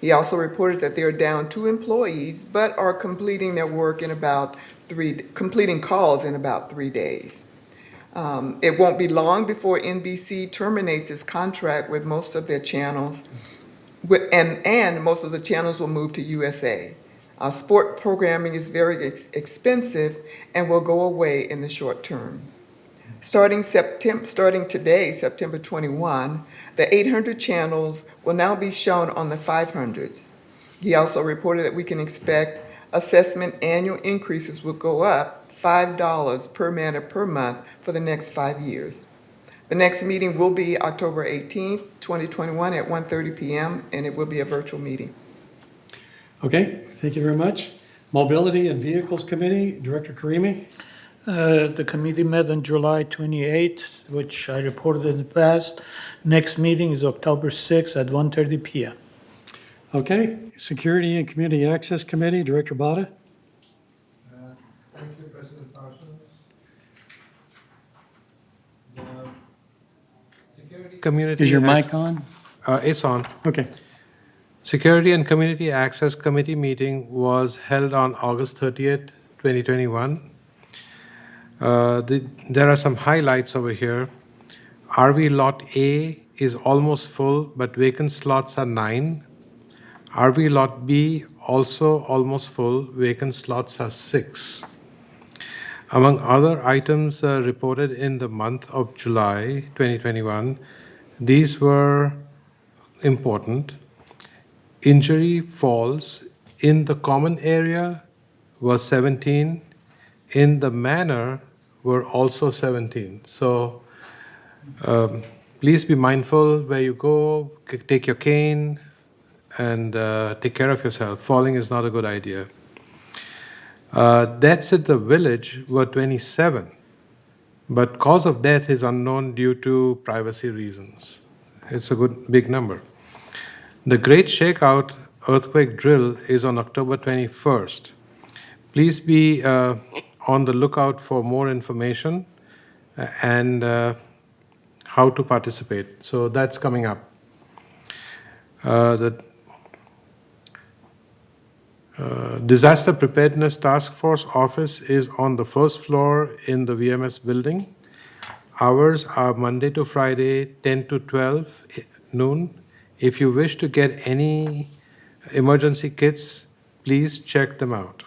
He also reported that they're down 2 employees, but are completing their work in about completing calls in about 3 days. It won't be long before NBC terminates its contract with most of their channels, and most of the channels will move to USA. Sport programming is very expensive and will go away in the short term. Starting today, September 21, the 800 channels will now be shown on the 500s. He also reported that we can expect assessment annual increases will go up $5 per man per month for the next 5 years. The next meeting will be October 18th, 2021 at 1:30 p.m., and it will be a virtual meeting. Okay, thank you very much. Mobility and Vehicles Committee, Director Karimi. The committee met on July 28th, which I reported in the past. Next meeting is October 6th at 1:30 p.m. Okay, Security and Community Access Committee, Director Bada. Thank you, President Parsons. Community Is your mic on? It's on. Okay. Security and Community Access Committee meeting was held on August 30th, 2021. There are some highlights over here. RV Lot A is almost full, but vacant slots are 9. RV Lot B also almost full, vacant slots are 6. Among other items reported in the month of July 2021, these were important. Injury falls in the common area was 17. In the manor were also 17. So please be mindful where you go, take your cane, and take care of yourself. Falling is not a good idea. Deaths at the village were 27, but cause of death is unknown due to privacy reasons. It's a good big number. The Great Shakeout earthquake drill is on October 21st. Please be on the lookout for more information and how to participate. So that's coming up. The Disaster Preparedness Task Force office is on the first floor in the VMS building. Hours are Monday to Friday, 10 to 12 noon. If you wish to get any emergency kits, please check them out.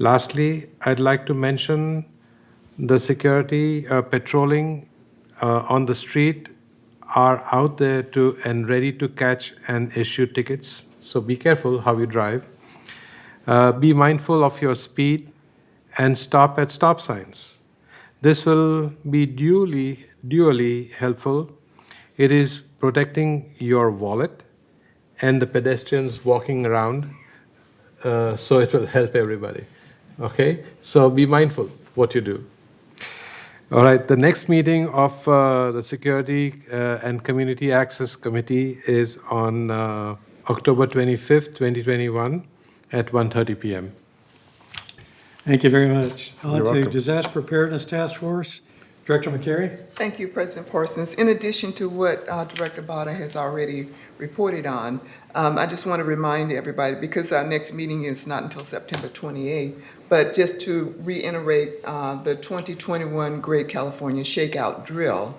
Lastly, I'd like to mention the security patrolling on the street are out there and ready to catch and issue tickets. So be careful how you drive. Be mindful of your speed and stop at stop signs. This will be duly helpful. It is protecting your wallet and the pedestrians walking around, so it will help everybody. Okay? So be mindful what you do. All right, the next meeting of the Security and Community Access Committee is on October 25th, 2021 at 1:30 p.m. Thank you very much. On You're to welcome. Disaster Preparedness Task Force, Director McCary. Thank you, President Parsons. In addition to what Director Bada has already reported on, I just want to remind everybody, because our next meeting is not until September 28th, but just to reiterate the 2021 Great California Shakeout Drill.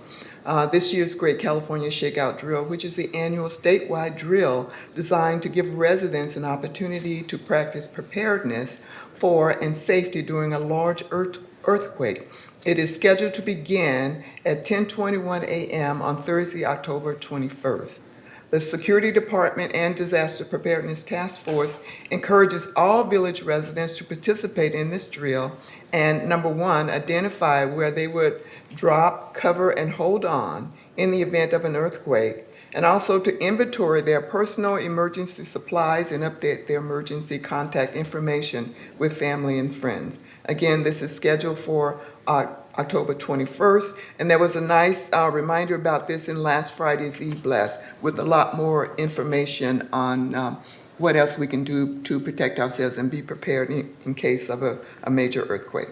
This year's Great California Shakeout Drill, which is the annual statewide drill designed to give residents an opportunity to practice preparedness for and safety during a large earthquake. It is scheduled to begin at 10:21 a.m. on Thursday, October 21st. The Security Department and Disaster Preparedness Task Force encourages all village residents to participate in this drill and, number one, identify where they would drop, cover, and hold on in the event of an earthquake, and also to inventory their personal emergency supplies and update their emergency contact information with family and friends. Again, this is scheduled for October 21st, and there was a nice reminder about this in last Friday's E-Blast with a lot more information on what else we can do to protect ourselves and be prepared in case of a major earthquake.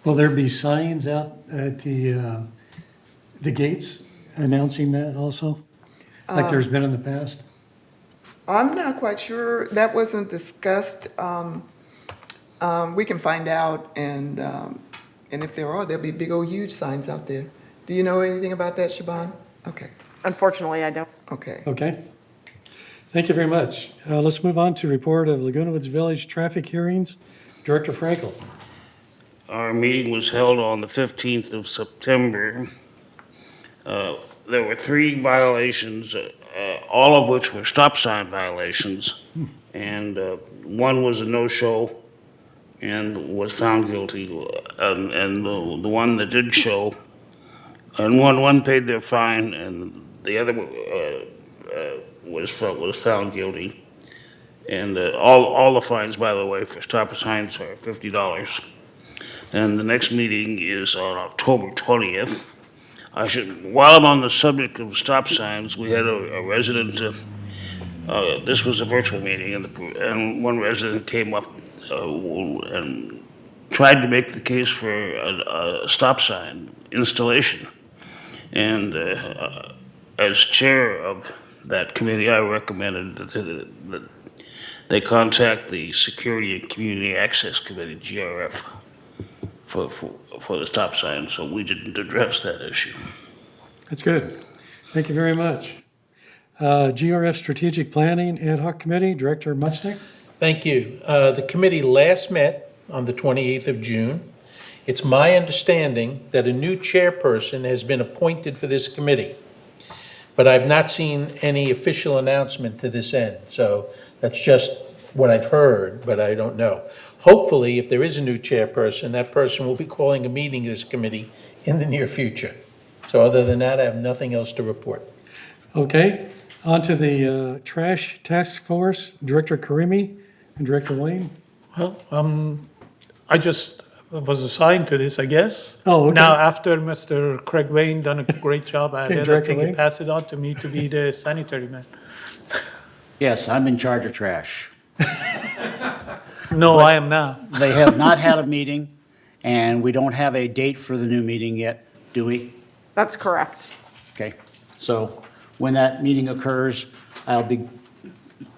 Will there be signs out at the gates announcing that also, like there's been in the past? I'm not quite sure. That wasn't discussed. We can find out, and if there are, there'll be big old huge signs out there. Do you know anything about that, Shaban? Okay. Unfortunately, I don't. Okay. Okay. Thank you very much. Let's move on to report of Laguna Woods Village traffic hearings. Director Frankel. Our meeting was held on the 15th of September. There were 3 violations, all of which were stop sign violations, and one was a no-show and was found guilty, and the one that did show, and one paid their fine, and the other was found guilty. And all the fines, by the way, for stop signs are $50. And the next meeting is on October 20th. While I'm on the subject of stop signs, we had a resident, this was a virtual meeting, and one resident came up and tried to make the case for a stop sign installation. And as chair of that committee, I recommended that they contact the Security and Community Access Committee, GRF, for the stop sign, so we didn't address that issue. That's good. Thank you very much. GRF Strategic Planning Ad Hoc Committee, Director Muchnick. Thank you. The committee last met on the 28th of June. It's my understanding that a new chairperson has been appointed for this committee, but I've not seen any official announcement to this end. So that's just what I've heard, but I don't know. Hopefully, if there is a new chairperson, that person will be calling a meeting of this committee in the near future. So other than that, I have nothing else to report. Okay, on to the Trash Task Force, Director Karimi and Director Wayne. Well, I just was assigned to this, I guess. Oh, okay. Now, after Mr. Craig Wayne done a great job at Okay, it, I Director think he Wayne. passed it on to me to be the sanitary man. Yes, I'm in charge of trash. No, I am now. They have not had a meeting, and we don't have a date for the new meeting yet, do we? That's correct. Okay, so when that meeting occurs, I'll be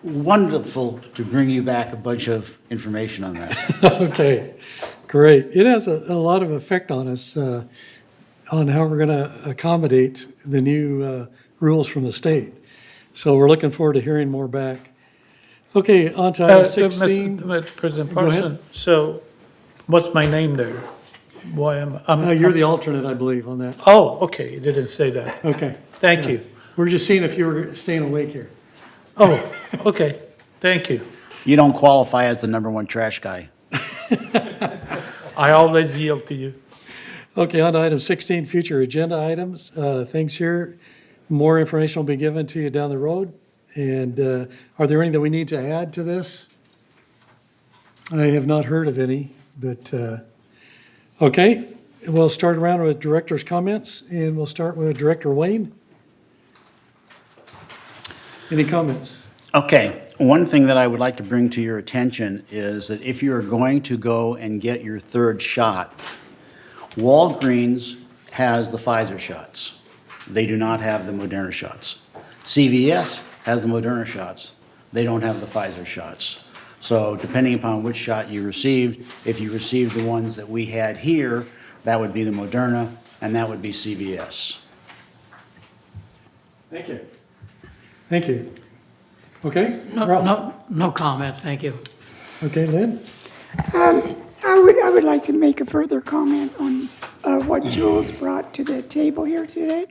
wonderful to bring you back a bunch of information on that. Okay, great. It has a lot of effect on us, on how we're going to accommodate the new rules from the state. So we're looking forward to hearing more back. Okay, on to item 16. Mr. President Go ahead. Parson, so what's my name there? Why am I? You're the alternate, I believe, on that. Oh, okay, you didn't say that. Okay. Thank Yeah. you. We're just seeing if you were staying awake here. Oh, okay, thank you. You don't qualify as the #1 trash guy. I always yield to you. Okay, on to item 16, future agenda items. Things here, more information will be given to you down the road. And are there any that we need to add to this? I have not heard of any, but, okay. We'll start around with director's comments, and we'll start with Director Wayne. Any comments? Okay, one thing that I would like to bring to your attention is that if you are going to go and get your third shot, Walgreens has the Pfizer shots. They do not have the Moderna shots. CVS has the Moderna shots. They don't have the Pfizer shots. So depending upon which shot you received, if you received the ones that we had here, that would be the Moderna, and that would be CVS. Thank you. Thank you. Okay? No, Ralph? no comment, thank you. Okay, Lynn? I would like to make a further comment on what Jules brought to the table here today.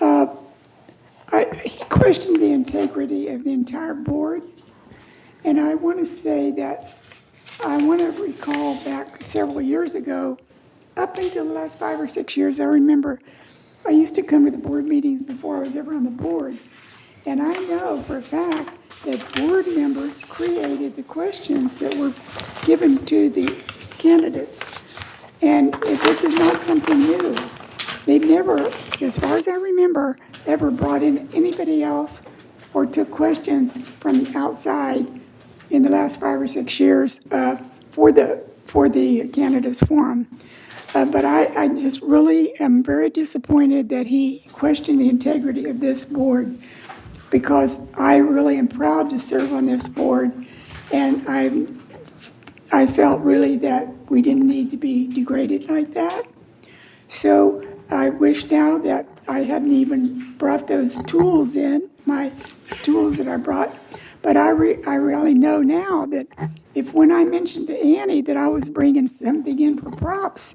He questioned the integrity of the entire board, and I want to say that I want to recall back several years ago, up until the last 5 or 6 years, I remember I used to come to the board meetings before I was ever on the board, and I know for a fact that board members created the questions that were given to the candidates. And this is not something new. They've never, as far as I remember, ever brought in anybody else or took questions from outside in the last 5 or 6 years for the candidates forum. But I just really am very disappointed that he questioned the integrity of this board, because I really am proud to serve on this board, and I felt really that we didn't need to be degraded like that. So I wish now that I hadn't even brought those tools in, my tools that I brought. But I really know now that if when I mentioned to Annie that I was bringing something in for props,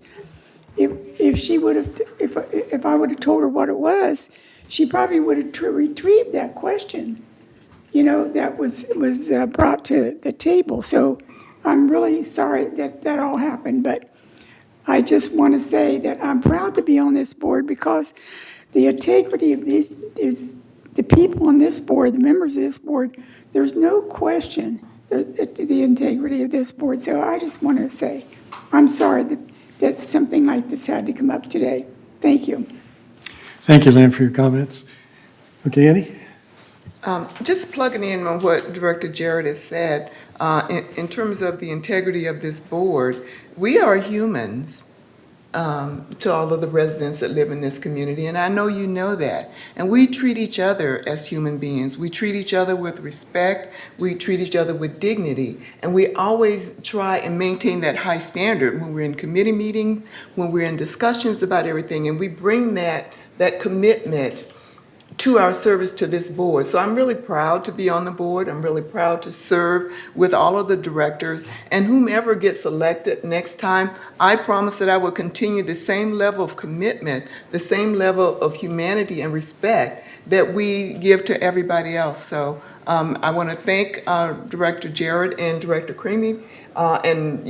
if she would have, if I would have told her what it was, she probably would have retrieved that question, that was brought to the table. So I'm really sorry that all happened, but I just want to say that I'm proud to be on this board, because the integrity of these is the people on this board, the members of this board. There's no question the integrity of this board. So I just want to say I'm sorry that something like this had to come up today. Thank you. Thank you, Lynn, for your comments. Okay, Annie? Just plugging in on what Director Jarrett has said, in terms of the integrity of this board, we are humans to all of the residents that live in this community, and I know you know that. And we treat each other as human beings. We treat each other with respect. We treat each other with dignity. And we always try and maintain that high standard when we're in committee meetings, when we're in discussions about everything, and we bring that commitment to our service to this board. So I'm really proud to be on the board. I'm really proud to serve with all of the directors, and whomever gets elected next time, I promise that I will continue the same level of commitment, the same level of humanity and respect that we give to everybody else. So I want to thank Director Jarrett and Director Creamy, and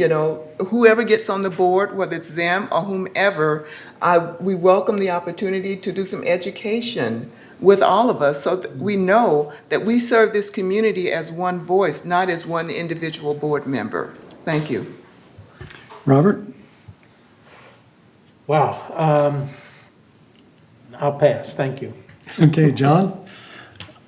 whoever gets on the board, whether it's them or whomever, we welcome the opportunity to do some education with all of us, so that we know that we serve this community as one voice, not as one individual board member. Thank you. Robert? Wow. I'll pass. Thank you. Okay, John?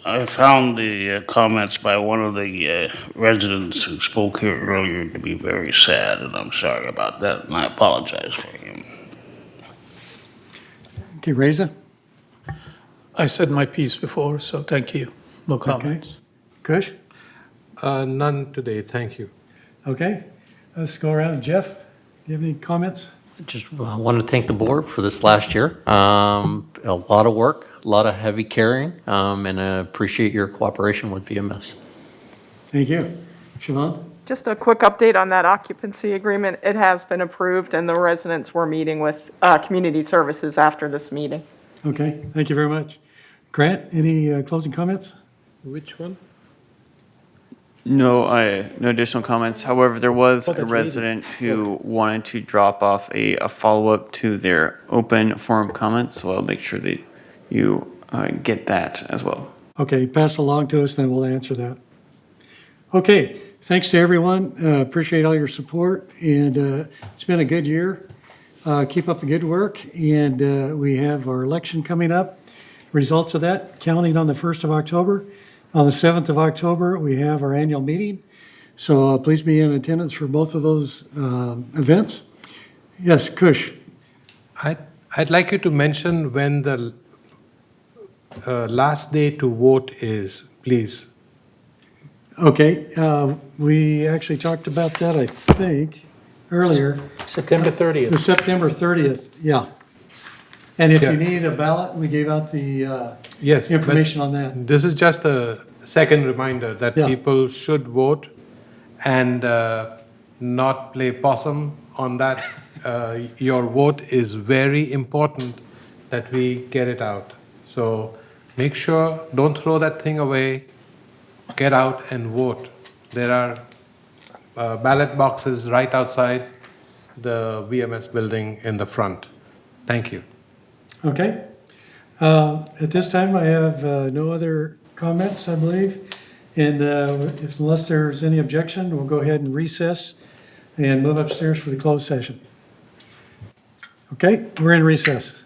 I found the comments by one of the residents who spoke here earlier to be very sad, and I'm sorry about that, and I apologize for him. Okay, Reza? I said my piece before, so thank you. No comments. Kush? None today, thank you. Okay, let's go around. Jeff, do you have any comments? Just want to thank the board for this last year. A lot of work, a lot of heavy carrying, and I appreciate your cooperation with VMS. Thank you. Siobhan? Just a quick update on that occupancy agreement. It has been approved, and the residents were meeting with community services after this meeting. Okay, thank you very much. Grant, any closing comments? Which one? No, no additional comments. However, there was Oh, a that's resident who wanted to drop off a follow-up to their open forum comments, so I'll make sure that you get that as well. Okay, pass along to us, then we'll answer that. Okay, thanks to everyone. Appreciate all your support, and it's been a good year. Keep up the good work, and we have our election coming up. Results of that counting on the 1st of October. On the 7th of October, we have our annual meeting. So please be in attendance for both of those events. Yes, Kush. I'd like you to mention when the last day to vote is, please. Okay, we actually talked about that, I think, earlier. September 30th. The September 30th, yeah. And if Yeah. you need a ballot, we gave out the Yes. but information on that. This is just a second reminder that Yeah. people should vote and not play possum on that. Your vote is very important that we get it out. So make sure, don't throw that thing away. Get out and vote. There are ballot boxes right outside the VMS building in the front. Thank you. Okay. At this time, I have no other comments, I believe. And unless there's any objection, we'll go ahead and recess and move upstairs for the closed session. Okay, we're in recess.